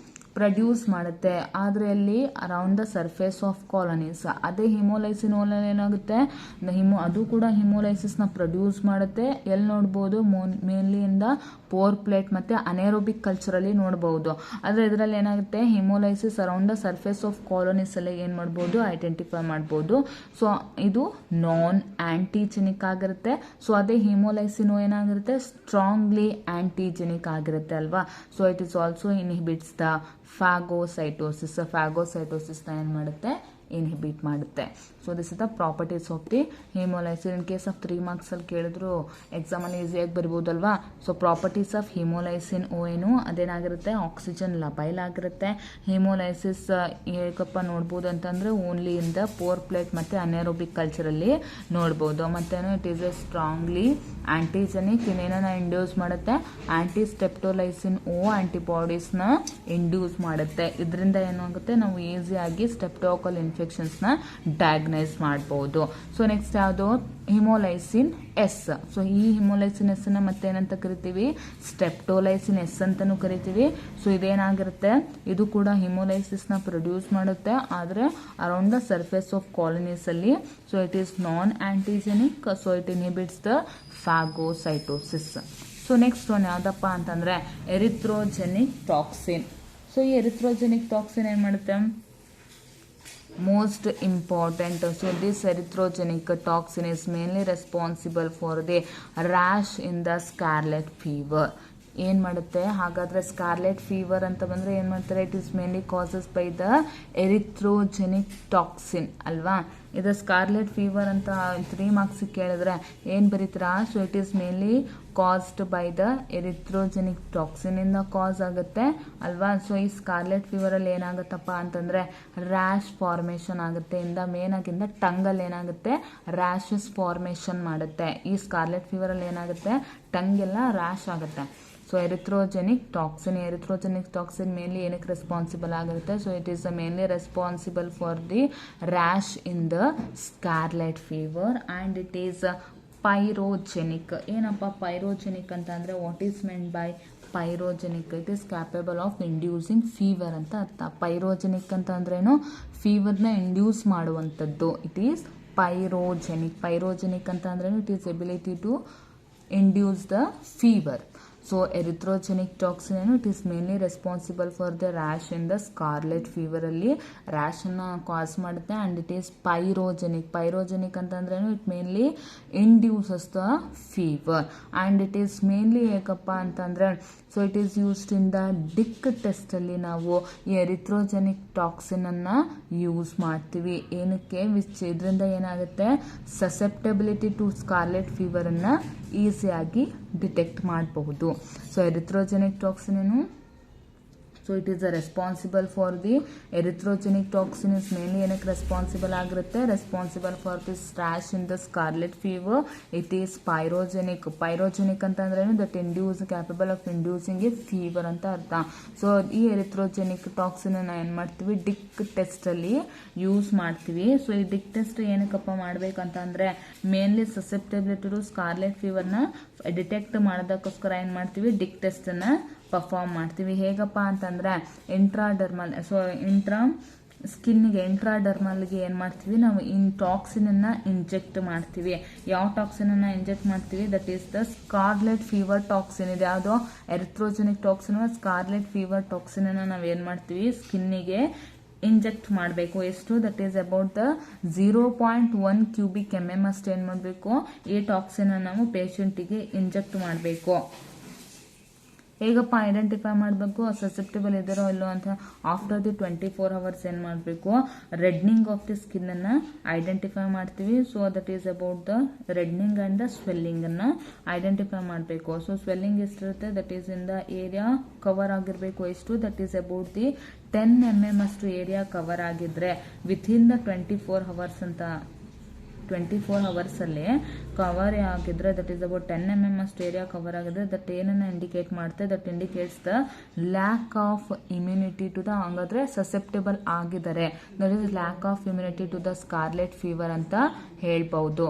ಪ್ರೊಡ್ಯೂಸ್ ಮಾಡುತ್ತೆ, ಆದರೆ ಅಲ್ಲಿ around the surface of colonies. ಅದೇ ಹಿಮೋಲೈಸಿನ್ ಓಲಲ್ಲಿ ಏನಾಗುತ್ತೆ, ಅದು ಕೂಡ ಹಿಮೋಲೈಸಿಸ್ನ ಪ್ರೊಡ್ಯೂಸ್ ಮಾಡುತ್ತೆ. ಎಲ್ಲಿ ನೋಡ್ಬೋದು, ಮೇನ್ಲಿ ಇಂದ ಪೋರ್ ಪ್ಲೇಟ್ ಮತ್ತು ಅನೇರೋಬಿಕ್ ಕಲ್ಚರಲ್ಲಿ ನೋಡ್ಬೋದು. ಆದರೆ ಇದರಲ್ಲಿ ಏನಾಗುತ್ತೆ, haemolysis around the surface of colonies ಅಲ್ಲಿ ಏನು ಮಾಡ್ಬೋದು, ಐಡೆಂಟಿಫೈ ಮಾಡ್ಬೋದು. ಸೊ ಇದು ನಾನ್ ಆಂಟಿಜೆನಿಕ್ ಆಗಿರುತ್ತೆ. ಸೊ ಅದೇ ಹಿಮೋಲೈಸಿನ್ ಏನಾಗಿರುತ್ತೆ, ಸ್ಟ್ರಾಂಗ್ಲಿ ಆಂಟಿಜೆನಿಕ್ ಆಗಿರುತ್ತೆ ಅಲ್ವಾ. So it is also inhibits the ಫ್ಯಾಗೋಸೈಟೋಸಿಸ್ನ ಏನು ಮಾಡುತ್ತೆ, ಇನ್ಹಿಬಿಟ್ ಮಾಡುತ್ತೆ. So this is the properties of the haemolysin. In case of 3 marks ಅಲ್ಲಿ ಕೇಳಿದ್ರು ಎಕ್ಸಾಮಲ್ಲಿ ಈಸಿಯಾಗಿ ಬರ್ಬೋದಲ್ವಾ. ಸೊ ಪ್ರಾಪರ್ಟೀಸ್ ಆಫ್ ಹಿಮೋಲೈಸಿನ್ ಏನು, ಅದೇನಾಗಿರುತ್ತೆ, ಆಕ್ಸಿಜನ್ ಲಬೈಲ್ ಆಗಿರುತ್ತೆ. ಹಿಮೋಲೈಸಿಸ್ ಹೇಗಪ್ಪ ನೋಡ್ಬೋದು ಅಂತಂದರೆ only in the pour plate ಮತ್ತು ಅನೇರೋಬಿಕ್ ಕಲ್ಚರಲ್ಲಿ ನೋಡ್ಬೋದು. ಮತ್ತೇನು, it is a strongly antigenic. ಇನ್ನೇನ ಇಂಡ್ಯೂಸ್ ಮಾಡುತ್ತೆ, ಆಂಟಿಸ್ಟೆಪ್ಟೋಲೈಸಿನ್ ಆಂಟಿಬಾಡೀಸ್ನ ಇಂಡ್ಯೂಸ್ ಮಾಡುತ್ತೆ. ಇದರಿಂದ ಏನಾಗುತ್ತೆ, ನಾವು ಈಸಿಯಾಗಿ ಸ್ಟೆಪ್ಟೋಕಾಕಲ್ ಇನ್ಫೆಕ್ಷನ್ಸ್ನ ಡಯಾಗ್ನೈಸ್ ಮಾಡ್ಬೋದು. ಸೊ ನೆಕ್ಸ್ಟ್ ಯಾವುದು, ಹಿಮೋಲೈಸಿನ್ ಎಸ್. ಸೊ ಈ ಹಿಮೋಲೈಸಿನ್ ಎಸ್ ಅನ್ನ ಮತ್ತೇನಂತ ಕರಿತೀವಿ, ಸ್ಟೆಪ್ಟೋಲೈಸಿನ್ ಎಸ್ ಅಂತಾನೂ ಕರಿತೀವಿ. ಸೊ ಇದೇನಾಗಿರುತ್ತೆ, ಇದು ಕೂಡ ಹಿಮೋಲೈಸಿಸ್ನ ಪ್ರೊಡ್ಯೂಸ್ ಮಾಡುತ್ತೆ, ಆದರೆ around the surface of colonies ಅಲ್ಲಿ. So it is non antigenic. So it inhibits the phagocytosis. So next one ಯಾವುದಪ್ಪ ಅಂತಂದರೆ ಎರಿಥ್ರೋಜೆನಿಕ್ ಟಾಕ್ಸಿನ್. ಸೊ ಈ ಎರಿಥ್ರೋಜೆನಿಕ್ ಟಾಕ್ಸಿನ್ ಏನು ಮಾಡುತ್ತೆ, most important. So this erythrogenic toxin is mainly responsible for the rash in the scarlet fever. ಏನು ಮಾಡುತ್ತೆ, ಹಾಗಾದರೆ scarlet fever ಅಂತ ಬಂದರೆ ಏನು ಮಾಡ್ತಾರೆ, it is mainly causes by the erythrogenic toxin ಅಲ್ವಾ. ಇದು ಸ್ಕಾರ್ಲೆಟ್ ಫೀವರ್ ಅಂತ 3 marks ಕೇಳಿದ್ರೆ ಏನು ಬರೀತೀರಾ, so it is mainly caused by the erythrogenic toxin ಇಂದ ಕಾಸ್ ಆಗುತ್ತೆ ಅಲ್ವಾ. ಸೊ ಈ ಸ್ಕಾರ್ಲೆಟ್ ಫೀವರಲ್ಲಿ ಏನಾಗುತ್ತಪ್ಪ ಅಂತಂದರೆ ರ್ಯಾಶ್ ಫಾರ್ಮೇಷನ್ ಆಗುತ್ತೆ. ಮೇನ್ ಆಗಿಂದ ಟಂಗಲ್ಲಿ ಏನಾಗುತ್ತೆ, ರ್ಯಾಶಸ್ ಫಾರ್ಮೇಷನ್ ಮಾಡುತ್ತೆ. ಈ ಸ್ಕಾರ್ಲೆಟ್ ಫೀವರಲ್ಲಿ ಏನಾಗುತ್ತೆ, ಟಂಗೆಲ್ಲ ರ್ಯಾಶ್ ಆಗುತ್ತೆ. ಸೊ ಎರಿಥ್ರೋಜೆನಿಕ್ ಟಾಕ್ಸಿನ್ ಮೇನ್ಲಿ ಏನಕ್ಕೆ ರೆಸ್ಪಾನ್ಸಿಬಲ್ ಆಗಿರುತ್ತೆ, so it is mainly responsible for the rash in the scarlet fever and it is pyrogenic. ಏನಪ್ಪ ಪೈರೋಜೆನಿಕ್ ಅಂತ ಅಂದರೆ, what is meant by pyrogenic, it is capable of inducing fever ಅಂತ ಅರ್ಥ. Pyrogenic ಅಂತ ಅಂದ್ರೇನು, ಫೀವರ್ನ ಇಂಡ್ಯೂಸ್ ಮಾಡುವಂಥದ್ದು. ಇಟ್ ಈಸ್ ಪೈರೋಜೆನಿಕ್ ಅಂತ ಅಂದ್ರೇನು, it is ability to induce the fever. So erythrogenic toxin ಏನು, it is mainly responsible for the rash in the scarlet ಫೀವರಲ್ಲಿ ರ್ಯಾಶನ್ನು ಕಾಸ್ ಮಾಡುತ್ತೆ. ಆ್ಯಂಡ್ ಇಟ್ ಈಸ್ ಪೈರೋಜೆನಿಕ್ ಅಂತಂದ್ರೇನು, it mainly induces the fever. And it is mainly ಹೇಗಪ್ಪ ಅಂತಂದರೆ, so it is used in the Dick ಟೆಸ್ಟಲ್ಲಿ ನಾವು ಈ ಎರಿಥ್ರೋಜೆನಿಕ್ ಟಾಕ್ಸಿನನ್ನು use ಮಾಡ್ತೀವಿ. ಏನಕ್ಕೆ, ಇದರಿಂದ ಏನಾಗುತ್ತೆ, ಸಸೆಪ್ಟಬಿಲಿಟಿ ಟು ಸ್ಕಾರ್ಲೆಟ್ ಫೀವರನ್ನು ಈಸಿಯಾಗಿ ಡಿಟೆಕ್ಟ್ ಮಾಡಬಹುದು. ಸೊ ಎರಿಥ್ರೋಜೆನಿಕ್ ಟಾಕ್ಸಿನ್ ಏನು, so it is responsible for the erythrogenic toxin is mainly ಏನಕ್ಕೆ ರೆಸ್ಪಾನ್ಸಿಬಲ್ ಆಗಿರುತ್ತೆ, responsible for this rash in the scarlet fever. It is pyrogenic ಅಂತ ಅಂದ್ರೆ that capable of inducing a fever ಅಂತ ಅರ್ಥ. So ಈ erythrogenic toxin ಏನು ಮಾಡ್ತೀವಿ, Dick test ಅಲ್ಲಿ ಯೂಸ್ ಮಾಡ್ತೀವಿ. ಸೊ ಈ ಡಿಕ್ ಟೆಸ್ಟ್ ಏನಕ್ಕಪ್ಪ ಮಾಡ್ಬೇಕಂತ ಅಂದ್ರೆ, ಮೇನ್ಲಿ ಸಸೆಪ್ಟಬಿಲಿಟಿ ಟು ಸ್ಕಾರ್ಲೆಟ್ ಫೀವರ್ನ ಡಿಟೆಕ್ಟ್ ಮಾಡೋದಕ್ಕೋಸ್ಕರ ಏನು ಮಾಡ್ತೀವಿ, ಡಿಕ್ ಟೆಸ್ಟ್ ಅನ್ನ ಪರ್ಫಾರ್ಮ್ ಮಾಡ್ತೀವಿ. ಹೇಗಪ್ಪ ಅಂತಂದ್ರೆ ಇಂಟ್ರಾಡರ್ಮಲ್, ಸೊ ಸ್ಕಿನ್ಗೆ ಇಂಟ್ರಾಡರ್ಮಲ್ಗೆ ಏನು ಮಾಡ್ತೀವಿ ನಾವು, ಟಾಕ್ಸಿನನ್ನು ಇಂಜೆಕ್ಟ್ ಮಾಡ್ತೀವಿ. ಯಾವ ಟಾಕ್ಸಿನನ್ನು ಇಂಜೆಕ್ಟ್ ಮಾಡ್ತೀವಿ, that is the scarlet fever toxin. ಇದು ಯಾವುದೋ ಎರಿಥ್ರೋಜೆನಿಕ್ ಟಾಕ್ಸಿನ್, ಸ್ಕಾರ್ಲೆಟ್ ಫೀವರ್ ಟಾಕ್ಸಿನನ್ನು ನಾವು ಏನು ಮಾಡ್ತೀವಿ, ಸ್ಕಿನ್ನಿಗೆ ಇಂಜೆಕ್ಟ್ ಮಾಡಬೇಕು. ಎಷ್ಟು, that is about the 0.1 cubic mm ಅಷ್ಟು ಏನು ಮಾಡಬೇಕು, ಈ ಟಾಕ್ಸಿನ್ ನಾವು ಪೇಷಂಟಿಗೆ ಇಂಜೆಕ್ಟ್ ಮಾಡಬೇಕು. ಹೇಗಪ್ಪ ಐಡೆಂಟಿಫೈ ಮಾಡಬೇಕು, ಸಸೆಪ್ಟಬಲ್ ಇದ್ದಾರೋ ಇಲ್ಲೋ ಅಂತ, ಆಫ್ಟರ್ ದಿ 24 hours ಏನು ಮಾಡಬೇಕು, ರೆಡ್ನಿಂಗ್ ಆಫ್ ದಿ ಸ್ಕಿನ್ ಅನ್ನು ಐಡೆಂಟಿಫೈ ಮಾಡ್ತೀವಿ. So that is about the reddening and the swelling ಅನ್ನ ಐಡೆಂಟಿಫೈ ಮಾಡಬೇಕು. ಸೊ ಸ್ವೆಲ್ಲಿಂಗ್ ಎಷ್ಟಿರುತ್ತೆ, that is in the area cover ಆಗಿರಬೇಕು. ಎಷ್ಟು, that is about the 10 mm ಅಷ್ಟು ಏರಿಯಾ ಕವರ್ ಆಗಿದ್ರೆ ವಿಥಿನ್ ದ 24 hours ಅಂತ, 24 hours ಅಲ್ಲಿ ಕವರ್ ಆಗಿದ್ರೆ, ದಟ್ ಈಸ್ ಅಬೌಟ್ 10 mm ಅಷ್ಟು ಏರಿಯಾ ಕವರ್ ಆಗಿದ್ರೆ, ದಟ್ ಏನನ್ನ ಇಂಡಿಕೇಟ್ ಮಾಡುತ್ತೆ, that indicates the lac of immunity to the, ಹಂಗಾದ್ರೆ ಸಸೆಪ್ಟಬಲ್ ಆಗಿದ್ದಾರೆ, that is lack of immunity to the scarlet fever ಅಂತ ಹೇಳ್ಬಹುದು.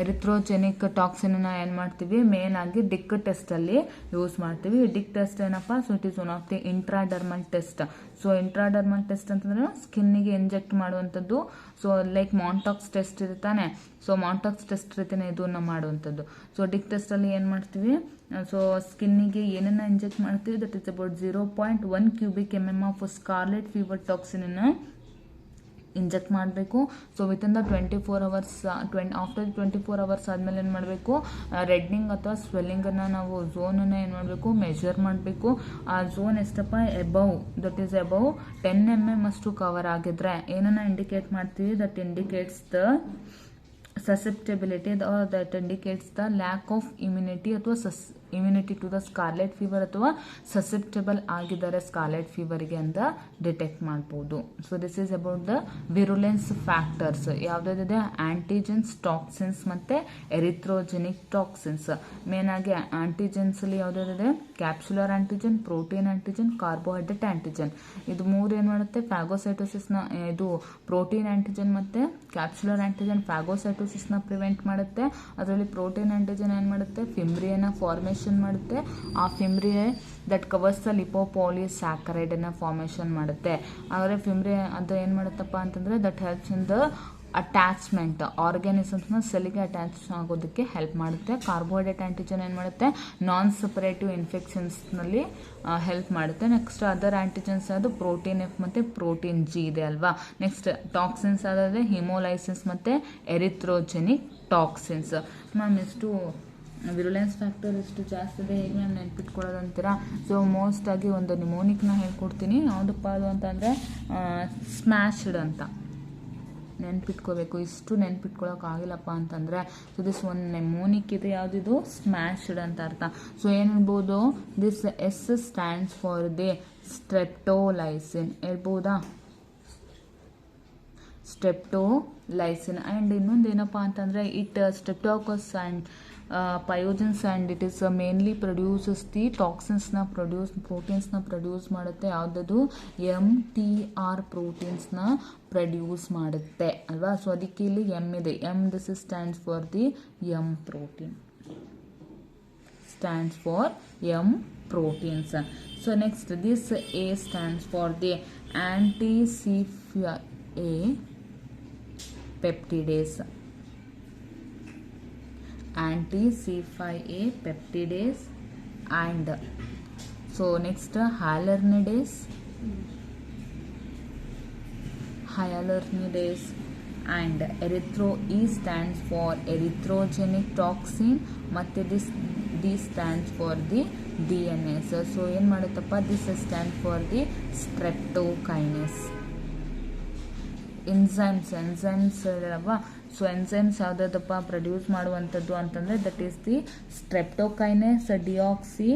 ಎರಿಥ್ರೋಜೆನಿಕ್ ಟಾಕ್ಸಿನ್ನ ಏನು ಮಾಡ್ತೀವಿ ಮೇನ್ ಆಗಿ ಡಿಕ್ ಟೆಸ್ಟಲ್ಲಿ ಯೂಸ್ ಮಾಡ್ತೀವಿ. ಡಿಕ್ ಟೆಸ್ಟ್ ಏನಪ್ಪ, so it is one of the intradermal test. So intradermal test ಅಂತಂದ್ರೆ ಸ್ಕಿನ್ನಿಗೆ ಇಂಜೆಕ್ಟ್ ಮಾಡುವಂಥದ್ದು. ಸೊ ಲೈಕ್ ಮಾಂಟಾಕ್ಸ್ ಟೆಸ್ಟ್ ಇರ್ತಾನೆ, ಸೊ ಮಾಂಟಾಕ್ಸ್ ಟೆಸ್ಟ್ ರೀತಿನೇ ಇದನ್ನ ಮಾಡುವಂಥದ್ದು. ಸೊ ಡಿಕ್ ಟೆಸ್ಟಲ್ಲಿ ಏನು ಮಾಡ್ತೀವಿ, ಸೊ ಸ್ಕಿನ್ನಿಗೆ ಏನನ್ನ ಇಂಜೆಕ್ಟ್ ಮಾಡ್ತೀವಿ, that is about 0.1 cubic mm of scarlet fever ಟಾಕ್ಸಿನನ್ನು ಇಂಜೆಕ್ಟ್ ಮಾಡಬೇಕು. So within the 24 hours after 24 hours ಆದಮೇಲೆ ಏನು ಮಾಡಬೇಕು, ರೆಡ್ನಿಂಗ್ ಅಥವಾ ಸ್ವೆಲ್ಲಿಂಗನ್ನು ನಾವು ಝೋನನ್ನು ಏನು ಮಾಡಬೇಕು, ಮೆಜರ್ ಮಾಡಬೇಕು. ಆ ಝೋನ್ ಎಷ್ಟಪ್ಪ, above, that is above 10 mm ಅಷ್ಟು ಕವರ್ ಆಗಿದ್ರೆ ಏನನ್ನ ಇಂಡಿಕೇಟ್ ಮಾಡ್ತೀವಿ, that indicates the susceptibility or that indicates the lack of immunity ಅಥವಾ immunity to the scarlet fever ಅಥವಾ ಸಸೆಪ್ಟಬಲ್ ಆಗಿದ್ದಾರೆ ಸ್ಕಾರ್ಲೆಟ್ ಫೀವರ್ಗೆ ಅಂತ ಡಿಟೆಕ್ಟ್ ಮಾಡ್ಬೋದು. So this is about the virulence factors. ಯಾವುದಾದಿದೆ, ಆಂಟಿಜೆನ್ಸ್, ಟಾಕ್ಸಿನ್ಸ್ ಮತ್ತು ಎರಿಥ್ರೋಜೆನಿಕ್ ಟಾಕ್ಸಿನ್ಸ್. ಮೇನ್ ಆಗಿ ಆಂಟಿಜೆನ್ಸಲ್ಲಿ ಯಾವುದಾದಿದೆ, capsular antigen, protein antigen, carbohydrate antigen. ಇದು ಮೂರು ಏನು ಮಾಡುತ್ತೆ, ಫ್ಯಾಗೋಸೈಟೋಸಿಸ್ನ, ಇದು ಪ್ರೋಟೀನ್ ಆಂಟಿಜೆನ್ ಮತ್ತು ಕ್ಯಾಪ್ಸುಲರ್ ಆಂಟಿಜೆನ್ ಫ್ಯಾಗೋಸೈಟೋಸಿಸ್ನ ಪ್ರಿವೆಂಟ್ ಮಾಡುತ್ತೆ. ಅದರಲ್ಲಿ ಪ್ರೋಟೀನ್ ಆಂಟಿಜೆನ್ ಏನು ಮಾಡುತ್ತೆ, ಫಿಮ್ರಿಯನ್ನ ಫಾರ್ಮೇಷನ್ ಮಾಡುತ್ತೆ. ಆ fimbriae that covers the lipopolysaccharide ಅನ್ನ ಫಾರ್ಮೇಷನ್ ಮಾಡುತ್ತೆ. ಆದರೆ ಫಿಮ್ರಿಯೆ ಅದು ಏನು ಮಾಡುತ್ತಪ್ಪ ಅಂತಂದ್ರೆ that helps in the attachment, ಆರ್ಗ್ಯಾನಿಸಮ್ಸ್ನ ಸೆಲ್ಗೆ ಅಟ್ಯಾಚ್ ಆಗೋದಕ್ಕೆ ಹೆಲ್ಪ್ ಮಾಡುತ್ತೆ. ಕಾರ್ಬೋಹೈಡ್ರೇಟ್ ಆಂಟಿಜನ್ ಏನು ಮಾಡುತ್ತೆ, ನಾನ್ ಸಪರೇಟಿವ್ ಇನ್ಫೆಕ್ಷನ್ಸ್ನಲ್ಲಿ ಹೆಲ್ಪ್ ಮಾಡುತ್ತೆ. ನೆಕ್ಸ್ಟ್ ಅದರ್ ಆಂಟಿಜನ್ಸ್ ಅದು ಪ್ರೋಟೀನ್ ಎಫ್ ಮತ್ತು ಪ್ರೋಟೀನ್ ಜಿ ಇದೆ ಅಲ್ವಾ. ನೆಕ್ಸ್ಟ್ ಟಾಕ್ಸಿನ್ಸ್ ಅದಾದರೆ ಹಿಮೋಲೈಸಿಸ್ ಮತ್ತು ಎರಿಥ್ರೋಜೆನಿಕ್ ಟಾಕ್ಸಿನ್ಸ್. ಮ್ಯಾಮ್ ಎಷ್ಟು ವಿರುಲೆನ್ಸ್ ಫ್ಯಾಕ್ಟರ್ ಎಷ್ಟು ಜಾಸ್ತಿ ಇದೆ, ಹೇಗೆ ಮ್ಯಾಮ್ ನೆನ್ಪಿಟ್ಕೊಳ್ಳೋದು ಅಂತೀರಾ. ಸೊ ಮೋಸ್ಟ್ ಆಗಿ ಒಂದು ನಿಮೋನಿಕ್ನ ಹೇಳ್ಕೊಡ್ತೀನಿ. ಯಾವುದಪ್ಪ ಅದು ಅಂತಂದರೆ ಸ್ಮ್ಯಾಶ್ಡ್ ಅಂತ ನೆನ್ಪಿಟ್ಕೋಬೇಕು. ಇಷ್ಟು ನೆನ್ಪಿಟ್ಕೊಳ್ಳೋಕ್ಕಾಗಿಲ್ಲಪ್ಪ ಅಂತಂದರೆ, ಸೊ ದಿಸ್ ಒನ್ ನೆಮೋನಿಕ್ ಇದೆ, ಯಾವುದಿದು ಸ್ಮ್ಯಾಶ್ಡ್ ಅಂತ ಅರ್ಥ. ಸೊ ಏನು ಹೇಳ್ಬೋದು, this S stands for the streptolysin ಹೇಳ್ಬೋದಾ, ಸ್ಟ್ರೆಪ್ಟೋಲೈಸಿನ್. ಆ್ಯಂಡ್ ಇನ್ನೊಂದು ಏನಪ್ಪ ಅಂತಂದರೆ it streptococcus and pyogenes and it is mainly produces the ಟಾಕ್ಸಿನ್ಸ್ನ ಪ್ರೋಟೀನ್ಸ್ನ ಪ್ರೊಡ್ಯೂಸ್ ಮಾಡುತ್ತೆ. ಯಾವುದದು, MTR ಪ್ರೋಟೀನ್ಸ್ನ ಪ್ರೊಡ್ಯೂಸ್ ಮಾಡುತ್ತೆ ಅಲ್ವಾ. ಸೊ ಅದಕ್ಕೆ ಇಲ್ಲಿ ಎಮ್ ಇದೆ, this stands for the M protein, stands for M proteins. So next this A stands for the anti-C5A peptidase. Anti-C5A peptidase. And so next hyaluronidase and erythro E stands for erythrogenic toxin ಮತ್ತೆ D stands for the DNase. So ಏನು ಮಾಡುತ್ತಪ್ಪ, this stands for the streptokinase. enzymes ಅಲ್ವಾ. So enzymes ಯಾವುದಪ್ಪ produce ಮಾಡುವಂಥದ್ದು ಅಂತಂದರೆ that is the streptokinase, deoxy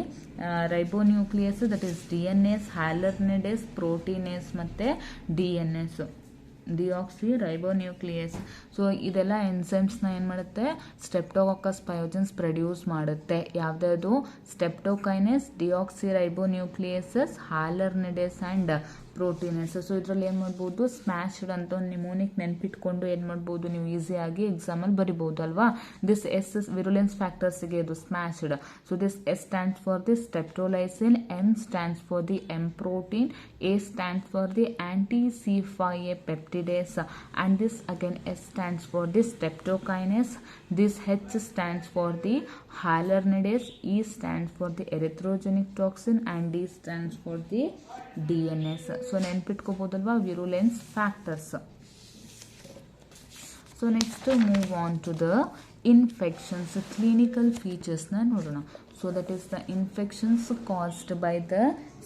ರೈಬೋನ್ಯೂಕ್ಲಿಯಸ್, that is DNase, hyaluronidase, proteinase ಮತ್ತು DNase, deoxyribonuclease. So ಇದೆಲ್ಲ ಎನ್ಸೈಮ್ಸ್ನ ಏನು ಮಾಡುತ್ತೆ, ಸ್ಟೆಪ್ಟೋಕಾಕಸ್ ಪಯೋಜನ್ಸ್ ಪ್ರೊಡ್ಯೂಸ್ ಮಾಡುತ್ತೆ. ಯಾವುದಾದ್ರು streptokinase, deoxyribonucleases, hyaluronidase and proteinase. So ಇದರಲ್ಲಿ ಏನು ಮಾಡ್ಬೋದು, ಸ್ಮ್ಯಾಶ್ಡ್ ಅಂತ ಒಂದು ನಿಮೋನಿಕ್ ನೆನ್ಪಿಟ್ಕೊಂಡು ಏನು ಮಾಡ್ಬೋದು, ನೀವು ಈಸಿಯಾಗಿ ಎಕ್ಸಾಮಲ್ಲಿ ಬರಿಬೋದು ಅಲ್ವಾ. ದಿಸ್ ಎಸ್ ವಿರುಲೆನ್ಸ್ ಫ್ಯಾಕ್ಟರ್ಸ್ಗೆ ಇದು smashed. So this S stands for the streptolysin, M stands for the M protein, A stands for the anti-C5A peptidase, and this again S stands for the streptokinase, this H stands for the hyaluronidase, E stands for the erythrogenic toxin and D stands for the DNase. So ನೆನ್ಪಿಟ್ಕೋಬೋದಲ್ವಾ virulence factors. So next move on to the infections, clinical ಫೀಚರ್ಸ್ನ ನೋಡೋಣ. So that is the infections caused by the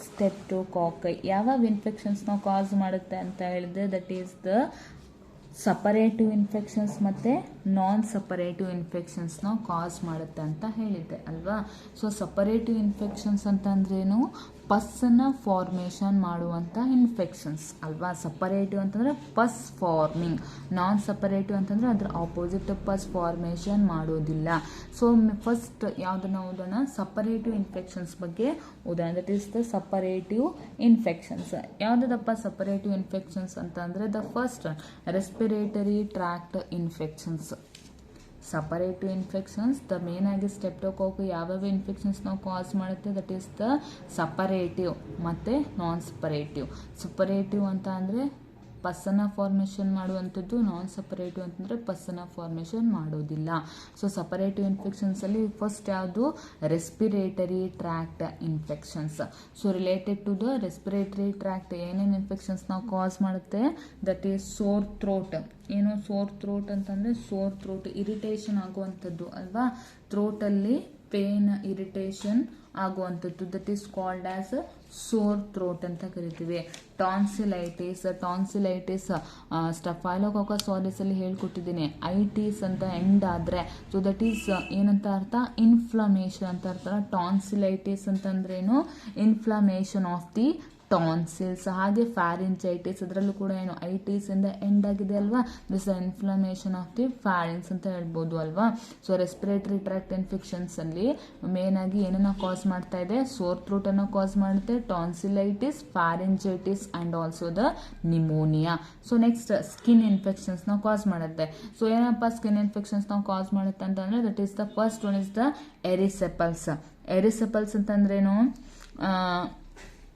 streptococci. ಯಾವಾಗ ಇನ್ಫೆಕ್ಷನ್ಸ್ನ cause ಮಾಡುತ್ತೆ ಅಂತ ಹೇಳಿದ್ರೆ that is the suppurative infections ಮತ್ತು non ಸಪರೇಟಿವ್ ಇನ್ಫೆಕ್ಷನ್ಸ್ನ ಕಾಸ್ ಮಾಡುತ್ತೆ ಅಂತ ಹೇಳಿದ್ದೆ ಅಲ್ವಾ. ಸೊ ಸಪರೇಟಿವ್ ಇನ್ಫೆಕ್ಷನ್ಸ್ ಅಂತಂದ್ರೇನು, ಪಸ್ಸನ್ನು ಫಾರ್ಮೇಷನ್ ಮಾಡುವಂಥ ಇನ್ಫೆಕ್ಷನ್ಸ್ ಅಲ್ವಾ. ಸಪರೇಟಿವ್ ಅಂತಂದರೆ ಪಸ್ ಫಾರ್ಮಿಂಗ್, ನಾನ್ ಸಪರೇಟಿವ್ ಅಂತಂದರೆ ಅದರ ಆಪೋಸಿಟ್ ಪಸ್ ಫಾರ್ಮೇಷನ್ ಮಾಡೋದಿಲ್ಲ. ಸೊ ಫಸ್ಟ್ ಯಾವುದನ್ನು ಓದೋಣ, ಸಪರೇಟಿವ್ ಇನ್ಫೆಕ್ಷನ್ಸ್ ಬಗ್ಗೆ ಓದೋಣ. That is the suppurative infections. ಯಾವುದಪ್ಪ ಸಪರೇಟಿವ್ ಇನ್ಫೆಕ್ಷನ್ಸ್ ಅಂತಂದರೆ the first respiratory tract infections. Suppurative infections. The main ಆಗಿ ಸ್ಟೆಪ್ಟೋಕಾಕಸ್ ಯಾವ್ಯಾವ ಇನ್ಫೆಕ್ಷನ್ಸ್ ನಾವು ಕಾಸ್ ಮಾಡುತ್ತೆ, ದಟ್ ಈಸ್ ದ ಸಪರೇಟಿವ್ ಮತ್ತು ನಾನ್ ಸಪರೇಟಿವ್. ಸಪರೇಟಿವ್ ಅಂತ ಅಂದರೆ ಪಸ್ಸನ್ನ ಫಾರ್ಮೇಷನ್ ಮಾಡುವಂಥದ್ದು, ನಾನ್ ಸಪರೇಟಿವ್ ಅಂತಂದರೆ ಪಸ್ಸನ್ನ ಫಾರ್ಮೇಷನ್ ಮಾಡೋದಿಲ್ಲ. ಸೊ ಸಪರೇಟಿವ್ ಇನ್ಫೆಕ್ಷನ್ಸಲ್ಲಿ ಫಸ್ಟ್ ಯಾವುದು, respiratory tract infections. So related to the respiratory tract ಏನೇನು ಇನ್ಫೆಕ್ಷನ್ಸ್ ನಾವು ಕಾಸ್ ಮಾಡುತ್ತೆ, ದಟ್ ಈಸ್ ಸೋರ್ ಥ್ರೋಟ್. ಏನು ಸೋರ್ ಥ್ರೋಟ್ ಅಂತಂದರೆ ಸೋರ್ ಥ್ರೋಟ್ ಇರಿಟೇಷನ್ ಆಗುವಂಥದ್ದು ಅಲ್ವಾ, ಥ್ರೋಟಲ್ಲಿ ಪೇನ್ ಇರಿಟೇಷನ್ ಆಗುವಂಥದ್ದು, that is called as sore throat ಅಂತ ಕರಿತೀವಿ. ಟಾನ್ಸಿಲೈಟಿಸ್ ಸ್ಟಫೈಲೋಕಾಕಸ್ ಆರಿಸ್ ಅಲ್ಲಿ ಹೇಳ್ಕೊಟ್ಟಿದ್ದೀನಿ. ಐಟಿಸ್ ಅಂತ ಎಂಡ್ ಆದರೆ ಸೊ ದಟ್ ಈಸ್ ಏನಂತ ಅರ್ಥ, ಇನ್ಫ್ಲಮೇಷನ್ ಅಂತ ಅರ್ಥ. ಟಾನ್ಸಿಲೈಟಿಸ್ ಅಂತಂದ್ರೇನು, ಇನ್ಫ್ಲಮೇಷನ್ ಆಫ್ ದಿ ಟಾನ್ಸಿಲ್ಸ್. ಹಾಗೆ ಫ್ಯಾರಿಂಜೈಟಿಸ್, ಅದರಲ್ಲೂ ಕೂಡ ಏನು ಐಟಿಸ್ ಇಂದ ಎಂಡ್ ಆಗಿದೆ ಅಲ್ವಾ, this inflammation of the pharynx ಅಂತ ಹೇಳ್ಬೋದು ಅಲ್ವಾ. ಸೊ ರೆಸ್ಪಿರೇಟರಿ ಟ್ರ್ಯಾಕ್ಟ್ ಇನ್ಫೆಕ್ಷನ್ಸ್ ಅಲ್ಲಿ ಮೇನ್ ಆಗಿ ಏನನ್ನ ಕಾಸ್ ಮಾಡ್ತಾ ಇದೆ, ಸೋರ್ ಥ್ರೋಟ್ ಅನ್ನು ಕಾಸ್ ಮಾಡುತ್ತೆ, tonsillitis, pharyngitis and also the pneumonia. So next skin infections ನಾವು ಕಾಸ್ ಮಾಡುತ್ತೆ. ಸೊ ಏನಪ್ಪ ಸ್ಕಿನ್ ಇನ್ಫೆಕ್ಷನ್ಸ್ ನಾವು ಕಾಸ್ ಮಾಡುತ್ತೆ ಅಂತಂದ್ರೆ, that is the first one is the erysipelas. Erysipelas ಅಂತಂದ್ರೇನು,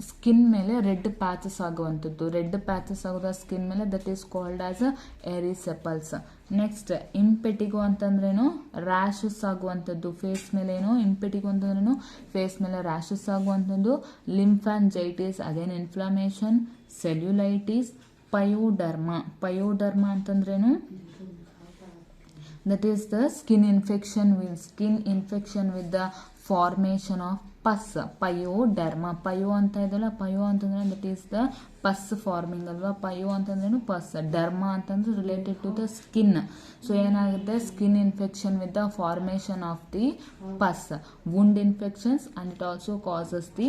ಸ್ಕಿನ್ ಮೇಲೆ ರೆಡ್ ಪ್ಯಾಚಸ್ ಆಗುವಂಥದ್ದು, ರೆಡ್ ಪ್ಯಾಚಸ್ ಆಗೋದ ಸ್ಕಿನ್ ಮೇಲೆ, that is called as erysipelas. Next impetigo ಅಂತಂದ್ರೇನು, ರ್ಯಾಷಸ್ ಆಗುವಂಥದ್ದು ಫೇಸ್ ಮೇಲೆ. ಏನು ಇಂಪೆಟಿಗೋ ಅಂತಂದ್ರೇನು, ಫೇಸ್ ಮೇಲೆ ರ್ಯಾಷಸ್ ಆಗುವಂಥದ್ದು. Lymphangitis again inflammation. ಸೆಲ್ಯುಲೈಟಿಸ್. ಪಯೋಡರ್ಮಾ ಅಂತಂದ್ರೇನು, that is the skin infection with the formation of pus. ಪಯೋಡರ್ಮಾ, ಪಯೋ ಅಂತ ಇದೆಲ್ಲ, ಪಯೋ ಅಂತಂದ್ರೆ that is the pus forming ಅಲ್ವಾ. ಪಯೋ ಅಂತಂದ್ರೇನು ಪಸ್, ಡರ್ಮಾ ಅಂತಂದ್ರೆ related to the skin. So ಏನಾಗುತ್ತೆ, skin infection with the formation of the pus. Wound infections and it also causes the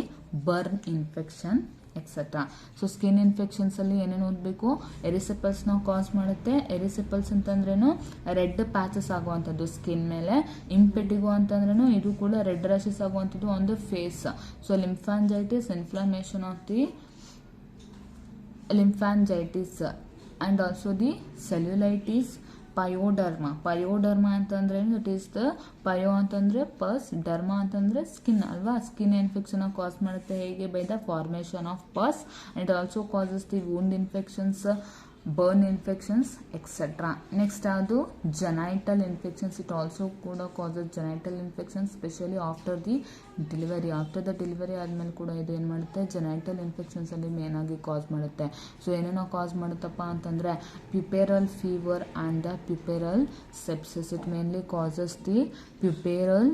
burn infection etcetera. So skin infections ಅಲ್ಲಿ ಏನೇನು ಓದಬೇಕು, ಎರಿಸೆಪಲ್ಸ್ ನಾವು cause ಮಾಡುತ್ತೆ. ಎರಿಸೆಪಲ್ಸ್ ಅಂತಂದ್ರೇನು, ರೆಡ್ ಪ್ಯಾಚಸ್ ಆಗುವಂಥದ್ದು skin ಮೇಲೆ. ಇಂಪೆಟಿಗೋ ಅಂತಂದ್ರೇನು, ಇದು ಕೂಡ ರೆಡ್ ರ್ಯಾಷಸ್ ಆಗುವಂಥದ್ದು on the face. So lymphangitis, inflammation of the lymphangitis and also the cellulitis. Pyoderma ಅಂತಂದ್ರೆ ದಟ್ ಈಸ್ ದ, ಪಯೋ ಅಂತಂದ್ರೆ ಪಸ್, ಡರ್ಮಾ ಅಂತಂದ್ರೆ ಸ್ಕಿನ್ ಅಲ್ವಾ. ಸ್ಕಿನ್ ಇನ್ಫೆಕ್ಷನ್ ಕಾಸ್ ಮಾಡುತ್ತೆ ಹೇಗೆ, by the formation of pus and it also causes the wound infections, burn infections etcetera. Next ಅದು genital infections. It also ಕೂಡ causes genital infections, specially after the delivery ಆದ್ಮೇಲೆ ಕೂಡ ಇದು ಏನು ಮಾಡುತ್ತೆ, ಜೆನೈಟಲ್ ಇನ್ಫೆಕ್ಷನ್ಸ್ ಅಲ್ಲಿ ಮೇನ್ ಆಗಿ ಕಾಸ್ ಮಾಡುತ್ತೆ. ಸೊ ಏನೇನೋ ಕಾಸ್ ಮಾಡುತ್ತಪ್ಪ ಅಂತಂದ್ರೆ, puerperal fever and the puerperal sepsis. It mainly causes the puerperal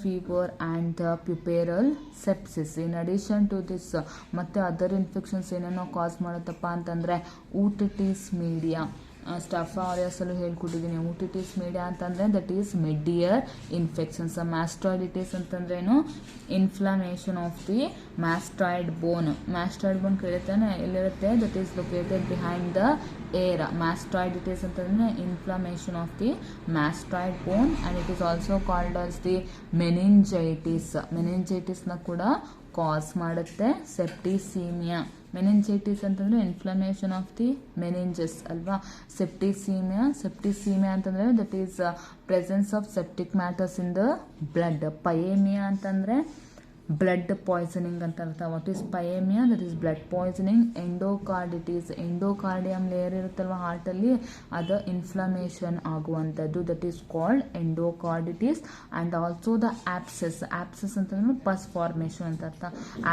fever and the puperal sepsis. in addition to this ಮತ್ತೆ ಅದರ್ ಇನ್ಫೆಕ್ಷನ್ಸ್ ಏನೇನೋ ಕಾಸ್ ಮಾಡುತ್ತಪ್ಪ ಅಂತಂದರೆ, ಊಟಿಟಿಸ್ ಮೀಡಿಯಾ. ಸ್ಟಫಾ ಆರಿಯಸ್ ಅಲ್ಲೂ ಹೇಳ್ಕೊಟ್ಟಿದ್ದೀನಿ. ಊಟಿಟಿಸ್ ಮೀಡಿಯಾ ಅಂತಂದರೆ that is mid ear infections. Mastoiditis ಅಂತಂದ್ರೇನು, inflammation of the mastoid bone. Mastoid bone ಕೇಳುತ್ತಾನೆ ಎಲ್ಲಿರುತ್ತೆ, that is located behind the ear. Mastoiditis ಅಂತಂದರೆ inflammation of the mastoid bone and it is also called as the meningitis. ಮೆನಿಂಜೈಟಿಸ್ನ ಕೂಡ cause ಮಾಡುತ್ತೆ. Septicaemia. Meningitis ಅಂತಂದರೆ inflammation of the meninges ಅಲ್ವಾ. Septicaemia ಅಂತಂದರೆ that is presence of septic matters in the blood. Pyaemia ಅಂತಂದರೆ blood poisoning ಅಂತ ಅರ್ಥ. What is pyaemia, that is blood poisoning. Endocarditis, endocardium layer ಇರುತ್ತಲ್ವ ಹಾರ್ಟಲ್ಲಿ, ಅದು ಇನ್ಫ್ಲಮೇಷನ್ ಆಗುವಂಥದ್ದು, that is called endocarditis. And also the abscess. Abscess ಅಂತಂದ್ರೆ pus formation ಅಂತ ಅರ್ಥ.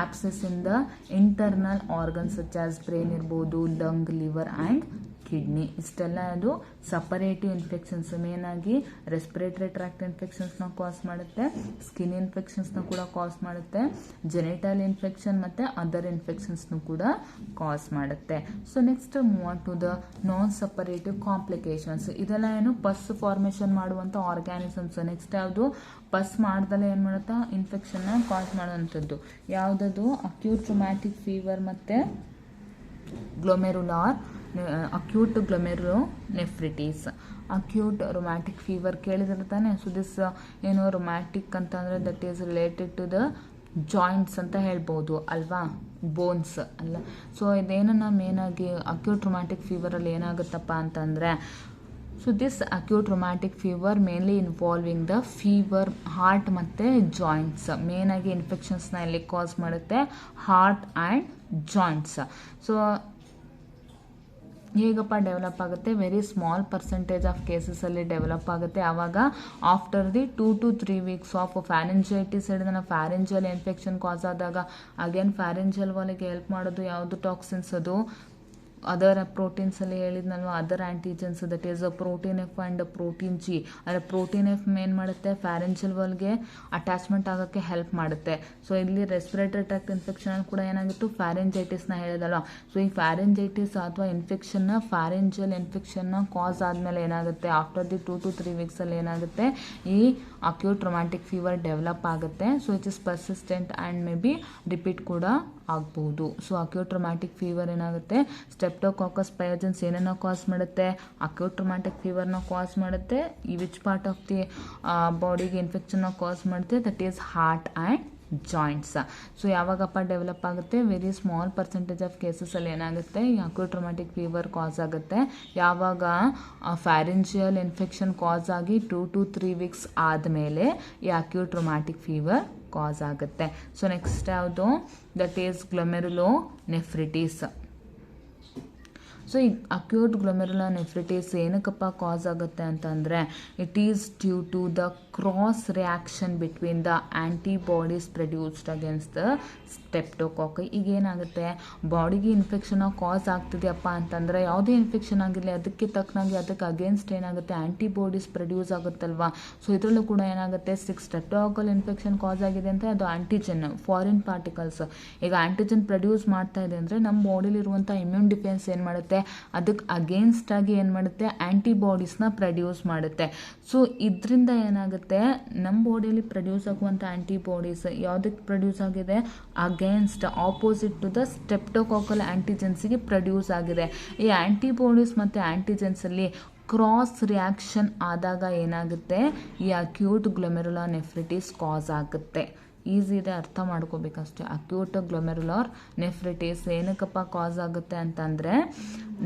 Abscess in the internal organs such as brain ಇರ್ಬೋದು, ಲಂಗ್, ಲಿವರ್ ಆ್ಯಂಡ್ ಕಿಡ್ನಿ. ಇಷ್ಟೆಲ್ಲ ಅದು ಸಪರೇಟಿವ್ ಇನ್ಫೆಕ್ಷನ್ಸ್. ಮೇನ್ ಆಗಿ ರೆಸ್ಪಿರೇಟರಿ ಟ್ರ್ಯಾಕ್ಟ್ ಇನ್ಫೆಕ್ಷನ್ಸ್ನ ಕಾಸ್ ಮಾಡುತ್ತೆ, ಸ್ಕಿನ್ ಇನ್ಫೆಕ್ಷನ್ಸ್ನ ಕೂಡ ಕಾಸ್ ಮಾಡುತ್ತೆ, ಜೆನಿಟಲ್ ಇನ್ಫೆಕ್ಷನ್ ಮತ್ತು ಅದರ್ ಇನ್ಫೆಕ್ಷನ್ಸ್ನು ಕೂಡ ಕಾಸ್ ಮಾಡುತ್ತೆ. So next move on to the non suppurative complications. ಇದೆಲ್ಲ ಏನು ಪಸ್ ಫಾರ್ಮೇಷನ್ ಮಾಡುವಂಥ ಆರ್ಗ್ಯಾನಿಸಮ್ಸ್. ನೆಕ್ಸ್ಟ್ ಯಾವುದು, ಪಸ್ ಮಾಡ್ದಲ್ಲೇ ಏನು ಮಾಡುತ್ತಾ ಇನ್ಫೆಕ್ಷನ್ನ ಕಾಸ್ ಮಾಡುವಂಥದ್ದು ಯಾವುದದು, ಅಕ್ಯೂಟ್ ರೊಮ್ಯಾಟಿಕ್ ಫೀವರ್ ಮತ್ತು glomerular acute glomerulonephritis. Acute rheumatic fever ಕೇಳಿದ್ರೆ ತಾನೆ. ಸೊ ದಿಸ್ ಏನು ರೊಮ್ಯಾಟಿಕ್ ಅಂತಂದರೆ that is related to the joints ಅಂತ ಹೇಳ್ಬೋದು ಅಲ್ವಾ, ಬೋನ್ಸ್ ಅಲ್ಲ. ಸೊ ಇದೇನನ್ನ ಮೇನಾಗಿ ಅಕ್ಯೂಟ್ ರೊಮ್ಯಾಟಿಕ್ ಫೀವರಲ್ಲಿ ಏನಾಗುತ್ತಪ್ಪ ಅಂತಂದರೆ, so this acute rheumatic fever mainly involving the fever heart ಮತ್ತು ಜಾಯಿಂಟ್ಸ್. ಮೇನಾಗಿ ಇನ್ಫೆಕ್ಷನ್ಸ್ನ ಎಲ್ಲಿ ಕಾಸ್ ಮಾಡುತ್ತೆ, ಹಾರ್ಟ್ ಆ್ಯಂಡ್ ಜಾಯಿಂಟ್ಸ್. ಸೊ ಹೇಗಪ್ಪ ಡೆವಲಪ್ ಆಗುತ್ತೆ, ವೆರಿ ಸ್ಮಾಲ್ ಪರ್ಸೆಂಟೇಜ್ ಆಫ್ ಕೇಸಸಲ್ಲಿ ಡೆವಲಪ್ ಆಗುತ್ತೆ. ಆವಾಗ after the 2 to 3 weeks of pharyngitis ಹಿಡಿದ ಫ್ಯಾರಿಂಜಲ್ ಇನ್ಫೆಕ್ಷನ್ ಕಾಸ್ ಆದಾಗ ಅಗೇನ್ ಫ್ಯಾರಿಂಜಲ್ ಒಳಗೆ ಹೆಲ್ಪ್ ಮಾಡೋದು ಯಾವುದು, ಟಾಕ್ಸಿನ್ಸ್, ಅದು ಅದರ್ ಪ್ರೋಟೀನ್ಸಲ್ಲಿ ಹೇಳಿದ್ನಲ್ವ, other antigens, that is protein F and protein G. ಅಂದರೆ ಪ್ರೋಟೀನ್ ಎಫ್ ಏನು ಮಾಡುತ್ತೆ, ಫ್ಯಾರಿಂಜಲ್ ವಾಲ್ಗೆ ಅಟ್ಯಾಚ್ಮೆಂಟ್ ಆಗೋಕ್ಕೆ ಹೆಲ್ಪ್ ಮಾಡುತ್ತೆ. ಸೊ ಇಲ್ಲಿ ರೆಸ್ಪಿರೇಟರಿ ಟ್ರ್ಯಾಕ್ಟ್ ಇನ್ಫೆಕ್ಷನ್ ಕೂಡ ಏನಾಗಿತ್ತು, ಫ್ಯಾರಿಂಜೈಟಿಸ್ನ ಹೇಳಿದಲ್ವ. ಸೊ ಈ ಫ್ಯಾರಿಂಜೈಟಿಸ್ ಅಥವಾ ಇನ್ಫೆಕ್ಷನ್ನ, ಫ್ಯಾರಿಂಜಲ್ ಇನ್ಫೆಕ್ಷನ್ನ ಕಾಸ್ ಆದಮೇಲೆ ಏನಾಗುತ್ತೆ, ಆಫ್ಟರ್ ದಿ 2 to 3 weeksಲ್ಲಿ ಏನಾಗುತ್ತೆ, ಈ ಅಕ್ಯೂಟ್ ರೊಮ್ಯಾಟಿಕ್ ಫೀವರ್ ಡೆವಲಪ್ ಆಗುತ್ತೆ. So it is persistent and may be repeat ಕೂಡ ಆಗ್ಬೋದು. ಸೊ ಅಕ್ಯೂಟ್ ರೊಮ್ಯಾಟಿಕ್ ಫೀವರ್ ಏನಾಗುತ್ತೆ, ಸ್ಟೆಪ್ಟೋಕಾಕಸ್ ಪಯೋಜನ್ಸ್ ಏನನ್ನ ಕಾಸ್ ಮಾಡುತ್ತೆ, ಅಕ್ಯೂಟ್ ರೊಮ್ಯಾಟಿಕ್ ಫೀವರ್ನ ಕಾಸ್ ಮಾಡುತ್ತೆ. ಈ ವಿಚ್ ಪಾರ್ಟ್ ಆಫ್ ದಿ ಬಾಡಿಗೆ ಇನ್ಫೆಕ್ಷನ್ನ ಕಾಸ್ ಮಾಡುತ್ತೆ, that is heart and joints. So ಯಾವಾಗಪ್ಪ ಡೆವಲಪ್ ಆಗುತ್ತೆ, ವೆರಿ ಸ್ಮಾಲ್ ಪರ್ಸೆಂಟೇಜ್ ಆಫ್ ಕೇಸಸಲ್ಲಿ ಏನಾಗುತ್ತೆ, ಈ ಅಕ್ಯೂಟ್ ರೊಮ್ಯಾಟಿಕ್ ಫೀವರ್ ಕಾಸ್ ಆಗುತ್ತೆ. ಯಾವಾಗ ಫ್ಯಾರಿಂಜಿಯಲ್ ಇನ್ಫೆಕ್ಷನ್ ಕಾಸ್ ಆಗಿ 2 to 3 weeks ಆದಮೇಲೆ ಈ ಅಕ್ಯೂಟ್ ರೊಮ್ಯಾಟಿಕ್ ಫೀವರ್ ಕಾಸ್ ಆಗುತ್ತೆ. ಸೊ ನೆಕ್ಸ್ಟ್ ಯಾವುದು, ದಟ್ ಈಸ್ ಗ್ಲೊಮೆರುಲೋನೆಫ್ರಿಟಿಸ್. ಸೊ ಈ ಅಕ್ಯೂಟ್ ಗ್ಲೊಮೆರುಲೋನೆಫ್ರಿಟಿಸ್ ಏನಕ್ಕಪ್ಪ ಕಾಸ್ ಆಗುತ್ತೆ ಅಂತಂದರೆ, it is due to the cross reaction between the antibodies produced against the streptococci. ಈಗ ಏನಾಗುತ್ತೆ, ಬಾಡಿಗೆ ಇನ್ಫೆಕ್ಷನ್ ಕಾಸ್ ಆಗ್ತಿದೆಯಪ್ಪ ಅಂತಂದರೆ, ಯಾವುದೇ ಇನ್ಫೆಕ್ಷನ್ ಆಗಿರಲಿ ಅದಕ್ಕೆ ತಕ್ಕನಾಗಿ ಅದಕ್ಕೆ ಅಗೇನ್ಸ್ಟ್ ಏನಾಗುತ್ತೆ, ಆ್ಯಂಟಿಬಾಡೀಸ್ ಪ್ರೊಡ್ಯೂಸ್ ಆಗುತ್ತಲ್ವಾ. ಸೊ ಇದರಲ್ಲೂ ಕೂಡ ಏನಾಗುತ್ತೆ, ಸ್ಟೆಪ್ಟೋಕಾಕಲ್ ಇನ್ಫೆಕ್ಷನ್ ಕಾಸ್ ಆಗಿದೆ ಅಂತ ಅದು ಆ್ಯಂಟಿಜನ್, ಫಾರಿನ್ ಪಾರ್ಟಿಕಲ್ಸ್. ಈಗ ಆ್ಯಂಟಿಜನ್ ಪ್ರೊಡ್ಯೂಸ್ ಮಾಡ್ತಾ ಇದೆ ಅಂದರೆ ನಮ್ಮ ಬಾಡಿಲಿರುವಂಥ ಇಮ್ಯೂನ್ ಡಿಫೆನ್ಸ್ ಏನು ಮಾಡುತ್ತೆ, ಅದಕ್ಕೆ ಅಗೇನ್ಸ್ಟ್ ಆಗಿ ಏನು ಮಾಡುತ್ತೆ, ಆ್ಯಂಟಿಬಾಡೀಸ್ನ ಪ್ರೊಡ್ಯೂಸ್ ಮಾಡುತ್ತೆ. ಸೊ ಇದರಿಂದ ಏನಾಗುತ್ತೆ, ನಮ್ಮ ಬಾಡಿಯಲ್ಲಿ ಪ್ರೊಡ್ಯೂಸ್ ಆಗುವಂಥ ಆ್ಯಂಟಿಬಾಡೀಸ್ ಯಾವುದಕ್ಕೆ ಪ್ರೊಡ್ಯೂಸ್ ಆಗಿದೆ, against opposite to the streptococcal ಆ್ಯಂಟಿಜೆನ್ಸಿಗೆ ಪ್ರೊಡ್ಯೂಸ್ ಆಗಿದೆ. ಈ ಆ್ಯಂಟಿಬಾಡೀಸ್ ಮತ್ತು ಆ್ಯಂಟಿಜೆನ್ಸಲ್ಲಿ ಕ್ರಾಸ್ ರಿಯಾಕ್ಷನ್ ಆದಾಗ ಏನಾಗುತ್ತೆ, ಈ ಅಕ್ಯೂಟ್ ಗ್ಲೊಮೆರುಲೋನೆಫ್ರಿಟಿಸ್ ಕಾಸ್ ಆಗುತ್ತೆ. ಈಸಿ ಇದೆ, ಅರ್ಥ ಮಾಡ್ಕೋಬೇಕಷ್ಟೇ. ಅಕ್ಯೂಟ್ ಗ್ಲೊಮೆರುಲರ್ ನೆಫ್ರಿಟಿಸ್ ಏನಕ್ಕಪ್ಪ ಕಾಸ್ ಆಗುತ್ತೆ ಅಂತಂದರೆ,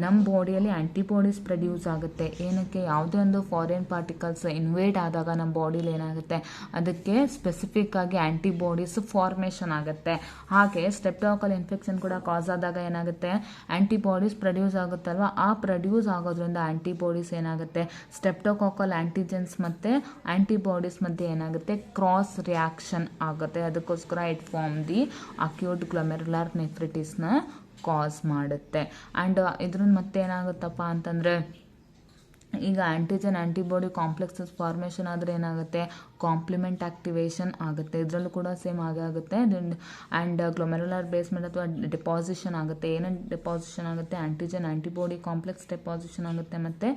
ನಮ್ಮ ಬಾಡಿಯಲ್ಲಿ ಆ್ಯಂಟಿಬಾಡೀಸ್ ಪ್ರೊಡ್ಯೂಸ್ ಆಗುತ್ತೆ. ಏನಕ್ಕೆ, ಯಾವುದೇ ಒಂದು ಫಾರಿನ್ ಪಾರ್ಟಿಕಲ್ಸ್ ಇನ್ವೇಡ್ ಆದಾಗ ನಮ್ಮ ಬಾಡಿಲಿ ಏನಾಗುತ್ತೆ, ಅದಕ್ಕೆ ಸ್ಪೆಸಿಫಿಕ್ ಆಗಿ ಆ್ಯಂಟಿಬಾಡೀಸ್ ಫಾರ್ಮೇಷನ್ ಆಗುತ್ತೆ. ಹಾಗೆ ಸ್ಟೆಪ್ಟೋಕಾಕಲ್ ಇನ್ಫೆಕ್ಷನ್ ಕೂಡ ಕಾಸ್ ಆದಾಗ ಏನಾಗುತ್ತೆ, ಆ್ಯಂಟಿಬಾಡೀಸ್ ಪ್ರೊಡ್ಯೂಸ್ ಆಗುತ್ತಲ್ವ, ಆ ಪ್ರೊಡ್ಯೂಸ್ ಆಗೋದ್ರಿಂದ ಆ್ಯಂಟಿಬಾಡೀಸ್ ಏನಾಗುತ್ತೆ, ಸ್ಟೆಪ್ಟೋಕಾಕಲ್ ಆ್ಯಂಟಿಜೆನ್ಸ್ ಮತ್ತು ಆ್ಯಂಟಿಬಾಡೀಸ್ ಮಧ್ಯೆ ಏನಾಗುತ್ತೆ, ಕ್ರಾಸ್ ರಿಯಾಕ್ಷನ್ ಆಗುತ್ತೆ. ಅದಕ್ಕೋಸ್ಕರ ಇಟ್ ಫಾರ್ಮ್ ದಿ ಅಕ್ಯೂಟ್ ಗ್ಲೊಮೆರುಲರ್ ನೆಫ್ರಿಟಿಸ್ನ ಕಾಸ್ ಮಾಡುತ್ತೆ. ಆ್ಯಂಡ್ ಇದ್ರಿಂದ ಮತ್ತೆ ಏನಾಗುತ್ತಪ್ಪ ಅಂತಂದರೆ, ಈಗ ಆ್ಯಂಟಿಜನ್ ಆ್ಯಂಟಿಬಾಡಿ ಕಾಂಪ್ಲೆಕ್ಸಸ್ ಫಾರ್ಮೇಷನ್ ಆದರೆ ಏನಾಗುತ್ತೆ, ಕಾಂಪ್ಲಿಮೆಂಟ್ ಆಕ್ಟಿವೇಶನ್ ಆಗುತ್ತೆ. ಇದರಲ್ಲೂ ಕೂಡ ಸೇಮ್ ಆಗೇ ಆಗುತ್ತೆ. ಆ್ಯಂಡ್ ಗ್ಲೊಮೆರುಲರ್ ಬೇಸ್ಮೆಂಟ್ ಅಥವಾ ಡೆಪಾಸಿಷನ್ ಆಗುತ್ತೆ. ಏನೇನು ಡೆಪಾಸಿಷನ್ ಆಗುತ್ತೆ, ಆ್ಯಂಟಿಜನ್ ಆ್ಯಂಟಿಬಾಡಿ ಕಾಂಪ್ಲೆಕ್ಸ್ ಡೆಪಾಸಿಷನ್ ಆಗುತ್ತೆ ಮತ್ತು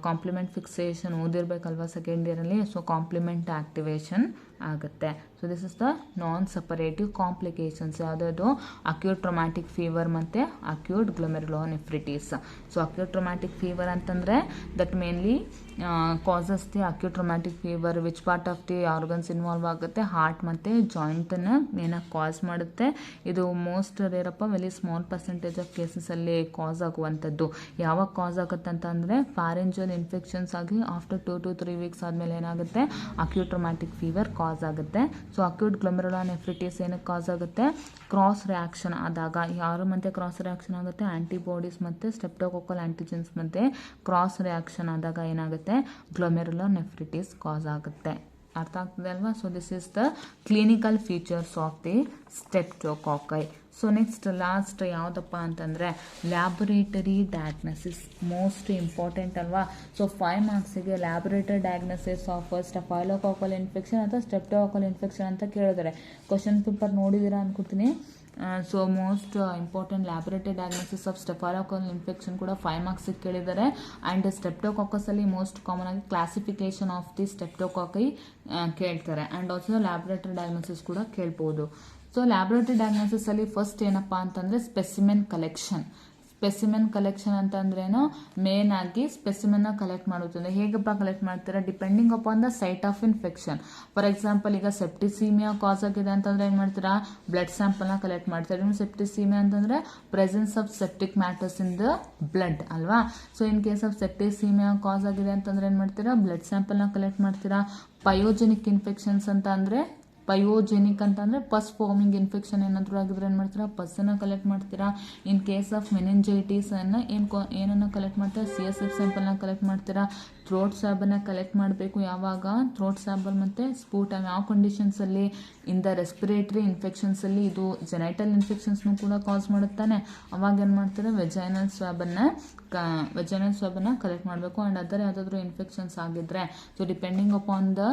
ಕಾಂಪ್ಲಿಮೆಂಟ್ ಫಿಕ್ಸೇಷನ್ ಓದಿರ್ಬೇಕಲ್ವ ಸೆಕೆಂಡ್ ಇಯರಲ್ಲಿ. ಸೊ ಕಾಂಪ್ಲಿಮೆಂಟ್ ಆಕ್ಟಿವೇಶನ್ ಆಗುತ್ತೆ. So this is the non suppurative complications ಯಾವುದಾದ್ರು, ಅಕ್ಯೂಟ್ ರೊಮ್ಯಾಟಿಕ್ ಫೀವರ್ ಮತ್ತು acute glomerulonephritis. So acute rheumatic fever ಅಂತಂದರೆ that mainly causes the acute rheumatic fever. Which part of the organs involve ಆಗುತ್ತೆ, heart ಮತ್ತು ಜಾಯಿಂಟನ್ನು ಮೇನಾಗಿ cause ಮಾಡುತ್ತೆ. ಇದು most ರೇರಪ್ಪ, ವೆರಿ ಸ್ಮಾಲ್ ಪರ್ಸೆಂಟೇಜ್ ಆಫ್ ಕೇಸಸಲ್ಲಿ ಕಾಸ್ ಆಗುವಂಥದ್ದು. ಯಾವಾಗ ಕಾಸ್ ಆಗುತ್ತೆ ಅಂತಂದರೆ, ಫ್ಯಾರಿಂಜಿಯಲ್ ಇನ್ಫೆಕ್ಷನ್ಸ್ ಆಗಿ ಆಫ್ಟರ್ 2 to 3 weeks ಆದಮೇಲೆ ಏನಾಗುತ್ತೆ, ಅಕ್ಯೂಟ್ ರೊಮ್ಯಾಟಿಕ್ ಫೀವರ್ ಕಾಸ್ ಆಗುತ್ತೆ. ಸೊ ಅಕ್ಯೂಟ್ ಗ್ಲೊಮೆರುಲೋನೆಫ್ರಿಟಿಸ್ ಏನಕ್ಕೆ ಕಾಸ್ ಆಗುತ್ತೆ, ಕ್ರಾಸ್ ರಿಯಾಕ್ಷನ್ ಆದಾಗ. ಯಾರ ಮಧ್ಯೆ ಕ್ರಾಸ್ ರಿಯಾಕ್ಷನ್ ಆಗುತ್ತೆ, ಆ್ಯಂಟಿಬಾಡೀಸ್ ಮತ್ತು ಸ್ಟೆಪ್ಟೋಕಾಕಲ್ ಆ್ಯಂಟಿಜೆನ್ಸ್ ಮಧ್ಯೆ ಕ್ರಾಸ್ ರಿಯಾಕ್ಷನ್ ಆದಾಗ ಏನಾಗುತ್ತೆ, ಗ್ಲೊಮೆರುಲೋನೆಫ್ರಿಟಿಸ್ ಕಾಸ್ ಆಗುತ್ತೆ. ಅರ್ಥ ಆಗ್ತದೆ ಅಲ್ವಾ. So this is the clinical features of the streptococci. So next last ಯಾವುದಪ್ಪ ಅಂತಂದರೆ, ಲ್ಯಾಬೊರೇಟರಿ ಡಯಾಗ್ನೋಸಿಸ್. ಮೋಸ್ಟ್ ಇಂಪಾರ್ಟೆಂಟ್ ಅಲ್ವಾ. ಸೊ 5 marksಗೆ laboratory diagnosis of staphylococcal infection ಅಥವಾ ಸ್ಟೆಪ್ಟೋಕಾಕಲ್ ಇನ್ಫೆಕ್ಷನ್ ಅಂತ ಕೇಳಿದರೆ, ಕ್ವಶನ್ ಪೇಪರ್ ನೋಡಿದ್ದೀರಾ ಅನ್ಕೊತೀನಿ. So most important laboratory diagnosis of staphylococcal infection ಕೂಡ 5 marks ಕೇಳಿದ್ದಾರೆ. ಆ್ಯಂಡ್ ಸ್ಟೆಪ್ಟೋಕಾಕಸಲ್ಲಿ ಮೋಸ್ಟ್ ಕಾಮನ್ ಆಗಿ ಕ್ಲಾಸಿಫಿಕೇಶನ್ ಆಫ್ ದಿ ಸ್ಟೆಪ್ಟೋಕಾಕೈ ಕೇಳ್ತಾರೆ. ಆ್ಯಂಡ್ ಆಲ್ಸೋ ಲ್ಯಾಬೊರೇಟರಿ ಡಯಾಗ್ನೋಸಿಸ್ ಕೂಡ ಕೇಳ್ಬೋದು. ಸೊ ಲ್ಯಾಬೊರೇಟರಿ ಡಯಾಗ್ನೋಸಿಸಲ್ಲಿ ಫಸ್ಟ್ ಏನಪ್ಪ ಅಂತಂದರೆ ಸ್ಪೆಸಿಮೆನ್ ಕಲೆಕ್ಷನ್. ಸ್ಪೆಸಿಮೆನ್ ಕಲೆಕ್ಷನ್ ಅಂತ ಅಂದ್ರೇನು, ಮೇನ್ ಆಗಿ ಸ್ಪೆಸಿಮೆನ್ ಕಲೆಕ್ಟ್ ಮಾಡುತ್ತದೆ. ಹೇಗಪ್ಪ ಕಲೆಕ್ಟ್ ಮಾಡ್ತೀರಾ? Depending upon the site of infection. For example, ಈಗ ಸೆಪ್ಟಿಸೀಮಿಯಾ ಕಾಸ್ ಆಗಿದೆ ಅಂತಂದ್ರೆ ಏನ್ ಮಾಡ್ತೀರಾ? ಬ್ಲಡ್ ಸ್ಯಾಂಪಲ್ ನ ಕಲೆಕ್ಟ್ ಮಾಡ್ತೀರಾ. ಸೆಪ್ಟಿಸೀಮಿಯಾ ಅಂತಂದ್ರೆ presence of septic matters in the blood ಅಲ್ವಾ. So in case of septicaemia ಕಾಸ್ ಆಗಿದೆ ಅಂತಂದ್ರೆ ಏನ್ ಮಾಡ್ತೀರಾ? ಬ್ಲಡ್ ಸ್ಯಾಂಪಲ್ ನ ಕಲೆಕ್ಟ್ ಮಾಡ್ತೀರಾ. ಪಯೋಜೆನಿಕ್ ಇನ್ಫೆಕ್ಷನ್ಸ್ ಅಂತ ಅಂದ್ರೆ, ಪಯೋಜೆನಿಕ್ ಅಂತ ಅಂದ್ರೆ ಪಸ್ ಫಾರ್ಮಿಂಗ್ ಇನ್ಫೆಕ್ಷನ್ ಏನಾದ್ರು ಆಗಿದ್ರೆ ಏನ್ ಮಾಡ್ತೀರಾ? ಪಸ್ಸನ್ನ ಕಲೆಕ್ಟ್ ಮಾಡ್ತೀರಾ. ಇನ್ ಕೇಸ್ ಆಫ್ ಮೆನಿಂಜೈಟಿಸ್ ಅನ್ನ ಏನನ್ನ ಕಲೆಕ್ಟ್ ಮಾಡ್ತೀರಾ? CSF ಸ್ಯಾಂಪಲ್ ನ ಕಲೆಕ್ಟ್ ಮಾಡ್ತೀರಾ. ಥ್ರೋಟ್ ಸ್ವಾಬ್ ಅನ್ನ ಕಲೆಕ್ಟ್ ಮಾಡಬೇಕು. ಯಾವಾಗ? ಥ್ರೋಟ್ ಸ್ವಾಬಲ್ ಮತ್ತೆ ಸ್ಪೂಟಮ್ ಯಾವ ಕಂಡೀಷನ್ಸ್ ಅಲ್ಲಿ? ಇನ್ ದ ರೆಸ್ಪಿರೇಟರಿ ಇನ್ಫೆಕ್ಷನ್ಸ್ ಅಲ್ಲಿ. ಇದು ಜೆನೈಟಲ್ ಇನ್ಫೆಕ್ಷನ್ಸ್ ಕೂಡ ಕಾಸ್ ಮಾಡುತ್ತಾನೆ. ಅವಾಗ ಏನ್ ಮಾಡ್ತಾರೆ? ವೆಜೈನಲ್ ಸ್ವಾಬ್ ಅನ್ನ ಕಲೆಕ್ಟ್ ಮಾಡಬೇಕು. ಅಂಡ್ ಅದರ್ ಯಾವ್ದಾದ್ರು ಇನ್ಫೆಕ್ಷನ್ಸ್ ಆಗಿದ್ರೆ, so depending upon the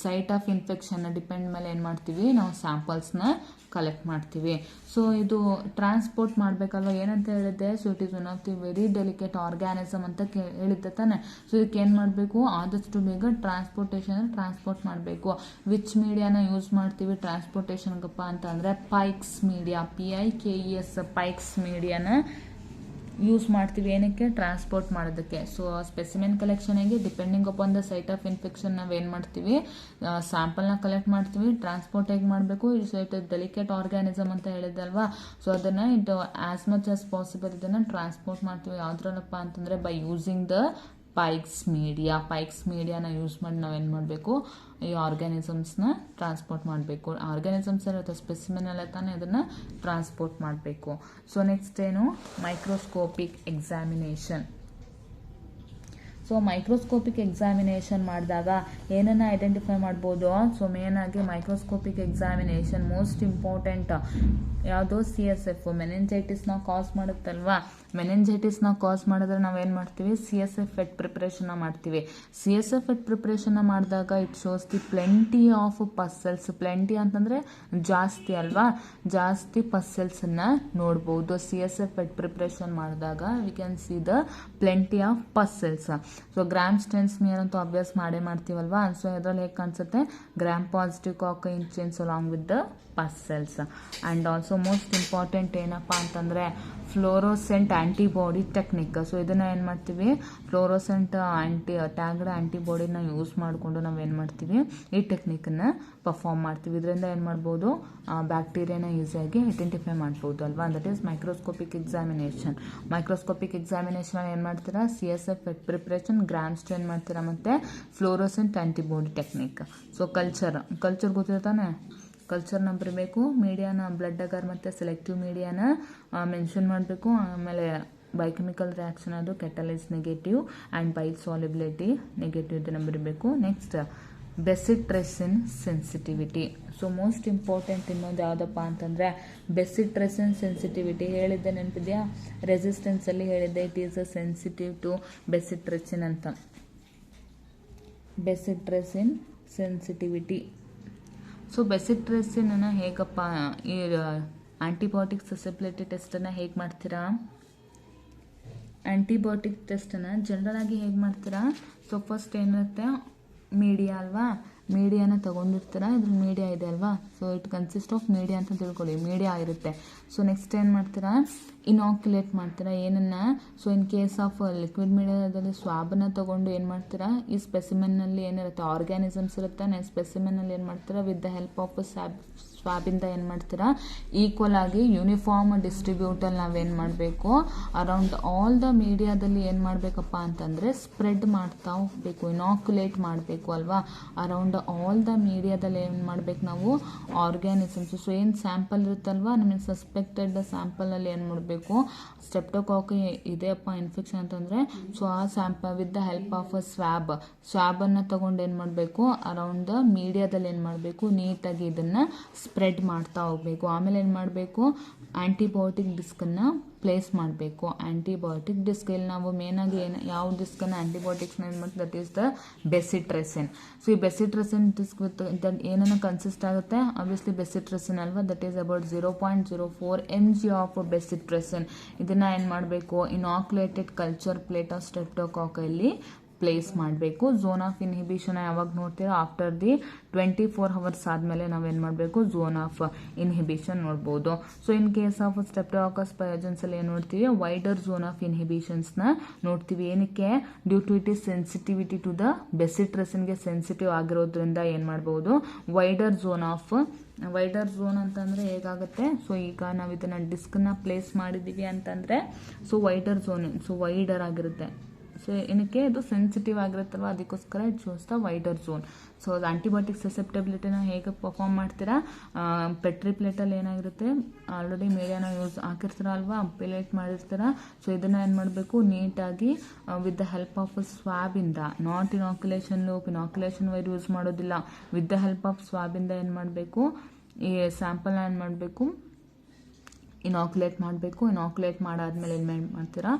site of infection depend ಮೇಲೆ ಏನ್ ಮಾಡ್ತೀವಿ? ನಾವು ಸ್ಯಾಂಪಲ್ಸ್ ನ ಕಲೆಕ್ಟ್ ಮಾಡ್ತೀವಿ. ಸೊ ಇದು ಟ್ರಾನ್ಸ್ಪೋರ್ಟ್ ಮಾಡ್ಬೇಕಲ್ವಾ? ಏನಂತ ಹೇಳಿದ್ದೆ? So it is one of the very delicate organism ಅಂತ ಹೇಳಿದ್ದೆ ತಾನೆ. ಸೊ ಇದಕ್ಕೆ ಏನ್ ಮಾಡಬೇಕು? ಆದಷ್ಟು ಬೇಗ ಟ್ರಾನ್ಸ್ಪೋರ್ಟ್ ಮಾಡಬೇಕು. ವಿಚ್ ಮೀಡಿಯಾನ ಯೂಸ್ ಮಾಡ್ತೀವಿ ಟ್ರಾನ್ಸ್ಪೋರ್ಟೇಷನ್ಗಪ್ಪ ಅಂತ ಅಂದ್ರೆ ಪೈಕ್ಸ್ ಮೀಡಿಯಾ, PIKES ಪೈಕ್ಸ್ ಮೀಡಿಯಾನ ಯೂಸ್ ಮಾಡ್ತೀವಿ. ಏನಕ್ಕೆ? ಟ್ರಾನ್ಸ್ಪೋರ್ಟ್ ಮಾಡೋದಕ್ಕೆ. ಸೊ ಸ್ಪೆಸಿಮೆನ್ ಕಲೆಕ್ಷನ್ಗೆ depending upon the site of infection ನಾವೇನು ಮಾಡ್ತೀವಿ? ಸ್ಯಾಂಪಲ್ನ ಕಲೆಕ್ಟ್ ಮಾಡ್ತೀವಿ. ಟ್ರಾನ್ಸ್ಪೋರ್ಟ್ ಹೇಗೆ ಮಾಡಬೇಕು? ಸೊ ಇಟ್ ಡೆಲಿಕೇಟ್ ಆರ್ಗ್ಯಾನಿಸಮ್ ಅಂತ ಹೇಳಿದಲ್ವಾ. ಸೊ ಅದನ್ನು ಇದು ಆಸ್ ಮಚ್ ಆಸ್ ಪಾಸಿಬಲ್ ಇದನ್ನು ಟ್ರಾನ್ಸ್ಪೋರ್ಟ್ ಮಾಡ್ತೀವಿ. ಯಾವ್ದ್ರಲ್ಲಪ್ಪ ಅಂತಂದರೆ ಬೈ ಯೂಸಿಂಗ್ ದ ಪೈಕ್ಸ್ ಮೀಡಿಯಾನ ಯೂಸ್ ಮಾಡಿ ನಾವೇನು ಮಾಡಬೇಕು? ಈ ಆರ್ಗ್ಯಾನಿಸಮ್ಸ್ನ ಟ್ರಾನ್ಸ್ಪೋರ್ಟ್ ಮಾಡಬೇಕು. ಆರ್ಗ್ಯಾನಿಸಮ್ಸ್ ಇರುತ್ತೆ ಸ್ಪೆಸಿಮೆನ್ ಎಲ್ಲ ತಾನೇ, ಅದನ್ನು ಟ್ರಾನ್ಸ್ಪೋರ್ಟ್ ಮಾಡಬೇಕು. ಸೊ ನೆಕ್ಸ್ಟ್ ಏನು? Microscopic examination. So microscopic examination ಮಾಡಿದಾಗ ಏನನ್ನ ಐಡೆಂಟಿಫೈ ಮಾಡ್ಬೋದು? ಸೊ ಮೇನ್ ಆಗಿ ಮೈಕ್ರೋಸ್ಕೋಪಿಕ್ ಎಕ್ಸಾಮಿನೇಷನ್ ಮೋಸ್ಟ್ ಇಂಪಾರ್ಟೆಂಟ್ ಯಾವುದು? CSF ಮೆನಿಂಜೈಟಿಸ್ನ ಕಾಸ್ ಮಾಡುತ್ತಲ್ವಾ. ಮೆನಿಂಜೈಟಿಸ್ನ ಕಾಸ್ ಮಾಡಿದ್ರೆ ನಾವೇನು ಮಾಡ್ತೀವಿ? CSF ಫೆಟ್ ಪ್ರಿಪರೇಷನ್ನ ಮಾಡ್ತೀವಿ. CSF ಫೆಟ್ ಪ್ರಿಪರೇಷನ್ನ ಮಾಡಿದಾಗ it shows the plenty of pus cells. Plenty ಅಂತಂದ್ರೆ ಜಾಸ್ತಿ ಅಲ್ವಾ, ಜಾಸ್ತಿ ಪಸ್ಸೆಲ್ಸನ್ನ ನೋಡ್ಬೋದು. CSF ಫೆಟ್ ಪ್ರಿಪರೇಷನ್ ಮಾಡಿದಾಗ we can see the plenty of pus cells. So Gram stain smear ಅಂತೂ ಅಭ್ಯಾಸ ಮಾಡೇ ಮಾಡ್ತೀವಲ್ವಾ. ಸೊ ಇದರಲ್ಲಿ ಹೇಗೆ ಕಾಣಿಸುತ್ತೆ? Gram positive cocci in chains along with the pus cells. And also most important ಏನಪ್ಪ ಅಂತಂದರೆ ಫ್ಲೋರೋಸೆಂಟ್ ಆ್ಯಂಟಿಬಾಡಿ ಟೆಕ್ನಿಕ್. ಸೊ ಇದನ್ನು ಏನು ಮಾಡ್ತೀವಿ? ಫ್ಲೋರೋಸೆಂಟ್ ಟ್ಯಾಗ್ಡ್ ಆ್ಯಂಟಿಬಾಡಿನ ಯೂಸ್ ಮಾಡಿಕೊಂಡು ನಾವೇನು ಮಾಡ್ತೀವಿ? ಈ ಟೆಕ್ನಿಕನ್ನು ಪರ್ಫಾರ್ಮ್ ಮಾಡ್ತೀವಿ. ಇದರಿಂದ ಏನು ಮಾಡ್ಬೋದು? ಬ್ಯಾಕ್ಟೀರಿಯಾನ ಈಸಿಯಾಗಿ ಐಡೆಂಟಿಫೈ ಮಾಡ್ಬೋದು ಅಲ್ವಾ. That is microscopic examination. Microscopic examination ಏನು ಮಾಡ್ತೀರಾ? CSF wet preparation, Gram stain ಮಾಡ್ತೀರಾ, ಮತ್ತು fluorescent antibody technique. So culture ಗೊತ್ತಿರ್ತಾನೆ. ಕಲ್ಚರ್ನ ಬರಬೇಕು, ಮೀಡಿಯಾನ ಬ್ಲಡ್ ಅಗರ್ ಮತ್ತು ಸೆಲೆಕ್ಟಿವ್ ಮೀಡಿಯಾನ ಮೆನ್ಷನ್ ಮಾಡಬೇಕು. ಆಮೇಲೆ ಬಯೋಕೆಮಿಕಲ್ ರಿಯಾಕ್ಷನ್ ಅದು catalase negative and bile solubility negative ಇದನ್ನು ಬರಬೇಕು. Next bacitracin sensitivity. So most important ಇನ್ನೊಂದು ಯಾವುದಪ್ಪ ಅಂತಂದರೆ ಬೆಸಿಟ್ರೆಸಿನ್ ಸೆನ್ಸಿಟಿವಿಟಿ. ಹೇಳಿದ್ದೆ ನೆನಪಿದೆಯಾ? ರೆಸಿಸ್ಟೆನ್ಸಲ್ಲಿ ಹೇಳಿದ್ದೆ it is a sensitive to bacitracin ಅಂತ. Bacitracin sensitivity. ಸೊ ಬೆಸಿಟ್ರೆಸಿನನ್ನು ಹೇಗಪ್ಪ ಈ ಆಂಟಿಬಯೋಟಿಕ್ ಸೆಸಿಬಿಲಿಟಿ ಟೆಸ್ಟನ್ನು ಹೇಗೆ ಮಾಡ್ತೀರಾ? ಆಂಟಿಬಯೋಟಿಕ್ ಟೆಸ್ಟನ್ನು ಜನರಲ್ ಆಗಿ ಹೇಗೆ ಮಾಡ್ತೀರಾ? ಸೊ ಫಸ್ಟ್ ಏನಿರುತ್ತೆ? ಮೀಡಿಯಾ ಅಲ್ವಾ, ಮೀಡಿಯಾನ ತೊಗೊಂಡಿರ್ತೀರ. ಇದ್ರ ಮೀಡಿಯಾ ಇದೆ ಅಲ್ವಾ. So it consist of media ಅಂತ ತಿಳ್ಕೊಳ್ಳಿ. ಮೀಡಿಯಾ ಇರುತ್ತೆ. ಸೊ ನೆಕ್ಸ್ಟ್ ಏನು ಮಾಡ್ತೀರಾ? ಇನಾಕ್ಯುಲೇಟ್ ಮಾಡ್ತೀರಾ. ಏನನ್ನ? So in case of liquid ಮೀಡಿಯಾದಲ್ಲಿ ಸ್ವಾಬನ್ನು ತೊಗೊಂಡು ಏನು ಮಾಡ್ತೀರಾ? ಈ ಸ್ಪೆಸಿಮೆನ್ನಲ್ಲಿ ಏನಿರುತ್ತೆ? ಆರ್ಗ್ಯಾನಿಸಮ್ಸ್ ಇರುತ್ತೆ. ಸ್ಪೆಸಿಮೆನ್ನಲ್ಲಿ ಏನು ಮಾಡ್ತೀರಾ? ವಿತ್ ದ ಹೆಲ್ಪ್ ಆಫ್ ಸ್ವಾಬಿಂದ ಏನು ಮಾಡ್ತೀರಾ? ಈಕ್ವಲ್ ಆಗಿ ಯೂನಿಫಾರ್ಮ್ ಡಿಸ್ಟ್ರಿಬ್ಯೂಟಲ್ಲಿ ನಾವೇನು ಮಾಡಬೇಕು? ಅರೌಂಡ್ ಆಲ್ ದ ಮೀಡಿಯಾದಲ್ಲಿ ಏನು ಮಾಡಬೇಕಪ್ಪ ಅಂತಂದರೆ ಸ್ಪ್ರೆಡ್ ಮಾಡ್ತಾ ಹೋಗಬೇಕು, ಇನಾಕ್ಯುಲೇಟ್ ಮಾಡಬೇಕು ಅಲ್ವಾ. ಅರೌಂಡ್ ಆಲ್ ದ ಮೀಡಿಯಾದಲ್ಲಿ ಏನು ಮಾಡ್ಬೇಕು ನಾವು? ಆರ್ಗ್ಯಾನಿಸಮ್ಸ್. ಸೊ ಏನು ಸ್ಯಾಂಪಲ್ ಇರುತ್ತಲ್ವಾ, ನಮಗೆ ಸಸ್ಪೆಕ್ಟೆಡ್ ಸ್ಯಾಂಪಲಲ್ಲಿ ಏನು ಮಾಡಬೇಕು? ಸ್ಟೆಪ್ಟೋಕಾಕಿ ಇದೆಯಪ್ಪ ಇನ್ಫೆಕ್ಷನ್ ಅಂತಂದರೆ, ಸೊ ಆ sample with the help of ಸ್ವಾಬನ್ನು ತೊಗೊಂಡು ಏನು ಮಾಡಬೇಕು? ಅರೌಂಡ್ ದ ಮೀಡಿಯಾದಲ್ಲಿ ಏನು ಮಾಡಬೇಕು? ನೀಟಾಗಿ ಇದನ್ನು ಸ್ಪ್ರೆಡ್ ಮಾಡ್ತಾ ಹೋಗಬೇಕು. ಆಮೇಲೆ ಏನು ಮಾಡಬೇಕು? ಆ್ಯಂಟಿಬಯೋಟಿಕ್ ಡಿಸ್ಕನ್ನು ಪ್ಲೇಸ್ ಮಾಡಬೇಕು. ಆ್ಯಂಟಿಬಯೋಟಿಕ್ ಡಿಸ್ಕ್ ಇಲ್ಲಿ ನಾವು ಮೇನಾಗಿ ಯಾವ ಡಿಸ್ಕನ್ನು ಆ್ಯಂಟಿಬಯೋಟಿಕ್ಸ್ನ ಏನು ಮಾಡ್ತೀವಿ? That is the bacitracin. So ಈ ಬೆಸಿಟ್ರೆಸಿನ್ ಡಿಸ್ಕ್ ವಿತ್ ಏನನ್ನು ಕನ್ಸಿಸ್ಟ್ ಆಗುತ್ತೆ? ಆಬ್ವಿಯಸ್ಲಿ ಬೆಸಿಟ್ರೆಸಿನ್ ಅಲ್ವಾ. That is about 0.04 mg of bacitracin. ಇದನ್ನು ಏನು ಮಾಡಬೇಕು? ಇನಾಕ್ಯುಲೇಟೆಡ್ ಕಲ್ಚರ್ ಪ್ಲೇಟ್ ಆಫ್ ಸ್ಟೆಪ್ಟೋಕಾಕಲ್ಲಿ ಪ್ಲೇಸ್ ಮಾಡಬೇಕು. ಝೋನ್ ಆಫ್ ಇನ್ಹಿಬಿಷನ್ ಯಾವಾಗ ನೋಡ್ತೀರಾ, ಆಫ್ಟರ್ ದಿ 24 hours ಆದಮೇಲೆ ನಾವೇನು ಮಾಡಬೇಕು, ಝೋನ್ ಆಫ್ ಇನ್ಹಿಬಿಷನ್ ನೋಡ್ಬೋದು. So in case of streptococcus pyogenes ಅಲ್ಲಿ ಏನು ನೋಡ್ತೀವಿ, ವೈಡರ್ ಝೋನ್ ಆಫ್ ಇನ್ಹಿಬಿಷನ್ಸ್ನ ನೋಡ್ತೀವಿ. ಏನಕ್ಕೆ, due to it is sensitivity to the ಬೆಸಿಟ್ರೆಸಿನ್ಗೆ ಸೆನ್ಸಿಟಿವ್ ಆಗಿರೋದ್ರಿಂದ ಏನು ಮಾಡ್ಬೋದು, ವೈಡರ್ ಝೋನ್ ಅಂತಂದರೆ ಹೇಗಾಗುತ್ತೆ, ಸೊ ಈಗ ನಾವು ಇದನ್ನು ಡಿಸ್ಕನ್ನ ಪ್ಲೇಸ್ ಮಾಡಿದ್ದೀವಿ ಅಂತಂದರೆ ಸೊ ವೈಡರ್ ಆಗಿರುತ್ತೆ. ಸೊ ಏನಕ್ಕೆ, ಇದು ಸೆನ್ಸಿಟಿವ್ ಆಗಿರುತ್ತಲ್ವ, ಅದಕ್ಕೋಸ್ಕರ it shows the wider zone. So ಅದು ಆಂಟಿಬಯೋಟಿಕ್ ಸಸೆಪ್ಟಬಿಲಿಟಿನ ಹೇಗೆ ಪರ್ಫಾರ್ಮ್ ಮಾಡ್ತೀರಾ, ಪೆಟ್ರಿ ಪ್ಲೇಟಲ್ಲಿ ಏನಾಗಿರುತ್ತೆ, ಆಲ್ರೆಡಿ ಮೀಡಿಯಾನ ಹಾಕಿರ್ತೀರಲ್ವಾ, ಪ್ಲೇಟ್ ಮಾಡಿರ್ತೀರ. ಸೊ ಇದನ್ನು ಏನು ಮಾಡಬೇಕು, ನೀಟಾಗಿ ವಿತ್ ದ ಹೆಲ್ಪ್ ಆಫ್ ಸ್ವಾಬಿಂದ, not inoculation loop, inoculation wire use ಮಾಡೋದಿಲ್ಲ, ವಿತ್ ದ ಹೆಲ್ಪ್ ಆಫ್ ಸ್ವಾಬಿಂದ ಏನು ಮಾಡಬೇಕು, ಈ ಸ್ಯಾಂಪಲ್ನ ಏನು ಮಾಡಬೇಕು, ಇನಾಕ್ಯುಲೇಟ್ ಮಾಡಾದ್ಮೇಲೆ ಏನು ಮಾಡ್ತೀರಾ,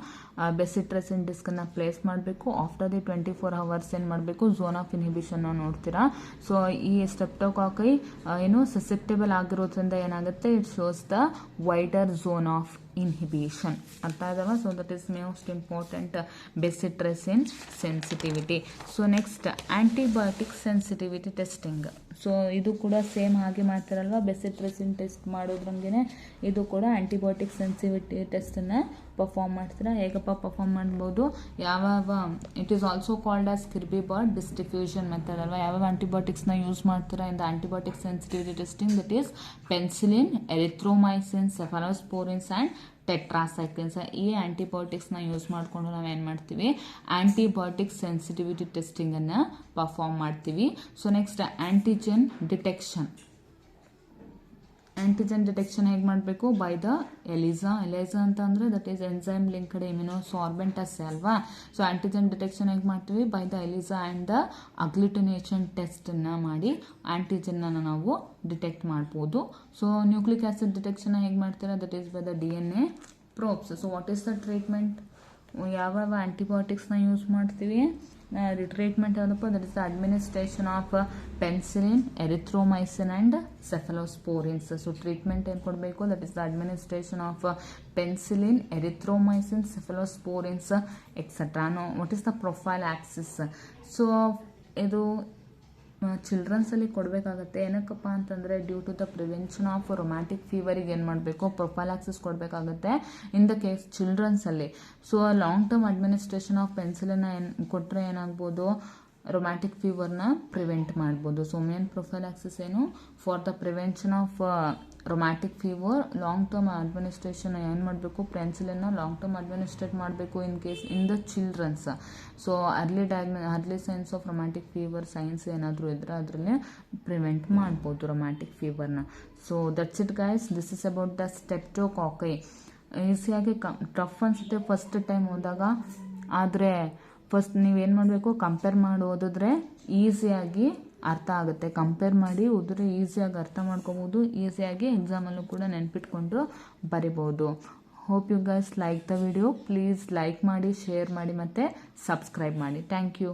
ಬೆಸಿಟ್ರೆಸಿನ್ ಡಿಸ್ಕನ್ನ ಪ್ಲೇಸ್ ಮಾಡಬೇಕು. ಆಫ್ಟರ್ ದಿ 24 hours ಏನು ಮಾಡಬೇಕು, ಝೋನ್ ಆಫ್ ಇನ್ಹಿಬಿಷನ್ನ ನೋಡ್ತೀರಾ. ಸೊ ಈ ಸ್ಟ್ರೆಪ್ಟೋಕಾಕೈ ಏನು ಸಸೆಪ್ಟೇಬಲ್ ಆಗಿರೋದ್ರಿಂದ ಏನಾಗುತ್ತೆ, it shows the wider zone of inhibition. ಅರ್ಥ ಆದವ. So that is most important bacitracin sensitivity. So next antibiotic sensitivity testing. So ಇದು ಕೂಡ ಸೇಮ್ ಹಾಗೆ ಮಾಡ್ತಾರಲ್ವ, ಬೆಸಿಟ್ರೆಸಿನ್ ಟೆಸ್ಟ್ ಮಾಡೋದ್ರಂಗೆ ಇದು ಕೂಡ ಆಂಟಿಬಯೋಟಿಕ್ ಸೆನ್ಸಿಟಿವಿಟಿ ಟೆಸ್ಟನ್ನು ಪರ್ಫಾರ್ಮ್ ಮಾಡ್ತೀರಾ. ಹೇಗಪ್ಪ ಪರ್ಫಾರ್ಮ್ ಮಾಡ್ಬೋದು, it is also called as Kirby Bauer disc diffusion method ಅಲ್ವಾ. ಯಾವ ಆಂಟಿಬಯೋಟಿಕ್ಸ್ನ ಯೂಸ್ ಮಾಡ್ತೀರಾ in the antibiotic sensitivity testing, that is penicillin, erythromycin, cephalosporins and tetracyclines. ಈ ಆಂಟಿಬಯೋಟಿಕ್ಸ್ನ ಯೂಸ್ ಮಾಡಿಕೊಂಡು ನಾವೇನು ಮಾಡ್ತೀವಿ, ಆಂಟಿಬಯೋಟಿಕ್ ಸೆನ್ಸಿಟಿವಿಟಿ ಟೆಸ್ಟಿಂಗನ್ನು ಪರ್ಫಾರ್ಮ್ ಮಾಡ್ತೀವಿ. ಸೊ ನೆಕ್ಸ್ಟ್ ಆಂಟಿಜೆನ್ ಡಿಟೆಕ್ಷನ್ ಹೇಗೆ ಮಾಡಬೇಕು, ಬೈ ದ ಎಲಿಸಾ ಅಂತ ಅಂದರೆ that is enzyme linked immunosorbent assay ಅಲ್ವಾ. ಸೊ ಆಂಟಿಜೆನ್ ಡಿಟೆಕ್ಷನ್ ಹೇಗೆ ಮಾಡ್ತೀವಿ, by the ELISA and the ಅಗ್ಲುಟಿನೇಷನ್ ಟೆಸ್ಟನ್ನು ಮಾಡಿ ಆಂಟಿಜೆನ್ನ ನಾವು ಡಿಟೆಕ್ಟ್ ಮಾಡ್ಬೋದು. ಸೊ ನ್ಯೂಕ್ಲಿಕ್ ಆಸಿಡ್ ಡಿಟೆಕ್ಷನ್ ಹೇಗೆ ಮಾಡ್ತೀರಾ, that is by the DNA probes. So what is the treatment, ಯಾವ ಆಂಟಿಬಯೋಟಿಕ್ಸ್ನ ಯೂಸ್ ಮಾಡ್ತೀವಿ, ಟ್ರೀಟ್ಮೆಂಟ್ ಯಾವುದಪ್ಪ, that is the administration of penicillin, erythromycin and cephalosporins. So treatment ಏನು ಕೊಡಬೇಕು, that is the administration of penicillin, erythromycin, cephalosporins etcetera. What is the prophylaxis. So ಇದು ಚಿಲ್ಡ್ರನ್ಸಲ್ಲಿ ಕೊಡಬೇಕಾಗತ್ತೆ. ಏನಕ್ಕಪ್ಪ ಅಂತಂದರೆ due to the prevention of rheumatic ಫೀವರಿಗೆ ಏನು ಮಾಡಬೇಕು, ಪ್ರೊಫೈಲಾಕ್ಸಿಸ್ ಕೊಡಬೇಕಾಗುತ್ತೆ ಇನ್ ದ ಕೇಸ್ ಚಿಲ್ಡ್ರನ್ಸಲ್ಲಿ. So long term administration of ಪೆನ್ಸಿಲನ್ನ ಕೊಟ್ಟರೆ ಏನಾಗ್ಬೋದು, ರೊಮ್ಯಾಟಿಕ್ ಫೀವರ್ನ ಪ್ರಿವೆಂಟ್ ಮಾಡ್ಬೋದು. ಸೊ ಮೇನ್ ಪ್ರೊಫೈಲಾಕ್ಸಿಸ್ ಏನು, for the prevention of rheumatic fever long term administration ಏನು ಮಾಡಬೇಕು, ಪೆನ್ಸಿಲಿನ್ನ ಲಾಂಗ್ ಟರ್ಮ್ ಅಡ್ಮಿನಿಸ್ಟ್ರೇಟ್ ಮಾಡಬೇಕು in case in the childrens. So early signs of rheumatic fever signs ಏನಾದರೂ ಇದ್ದರೆ ಅದರಲ್ಲಿ ಪ್ರಿವೆಂಟ್ ಮಾಡ್ಬೋದು ರೊಮ್ಯಾಟಿಕ್ ಫೀವರ್ನ. So that's it guys, this is about the streptococci. ಈಸಿಯಾಗಿ ಟಫ್ ಅನಿಸುತ್ತೆ ಫಸ್ಟ್ ಟೈಮ್ ಹೋದಾಗ, ಆದರೆ ಫಸ್ಟ್ ನೀವೇನು ಮಾಡಬೇಕು, ಕಂಪೇರ್ ಮಾಡಿ ಓದಿದ್ರೆ ಈಸಿಯಾಗಿ ಅರ್ಥ ಆಗುತ್ತೆ. ಕಂಪೇರ್ ಮಾಡಿ ಓದಿದ್ರೆ ಈಸಿಯಾಗಿ ಅರ್ಥ ಮಾಡ್ಕೋಬೋದು, ಈಸಿಯಾಗಿ ಎಕ್ಸಾಮಲ್ಲೂ ಕೂಡ ನೆನ್ಪಿಟ್ಕೊಂಡು ಬರಿಬೋದು. Hope you guys like the video. Please like ಮಾಡಿ, ಶೇರ್ ಮಾಡಿ ಮತ್ತು ಸಬ್ಸ್ಕ್ರೈಬ್ ಮಾಡಿ. Thank you.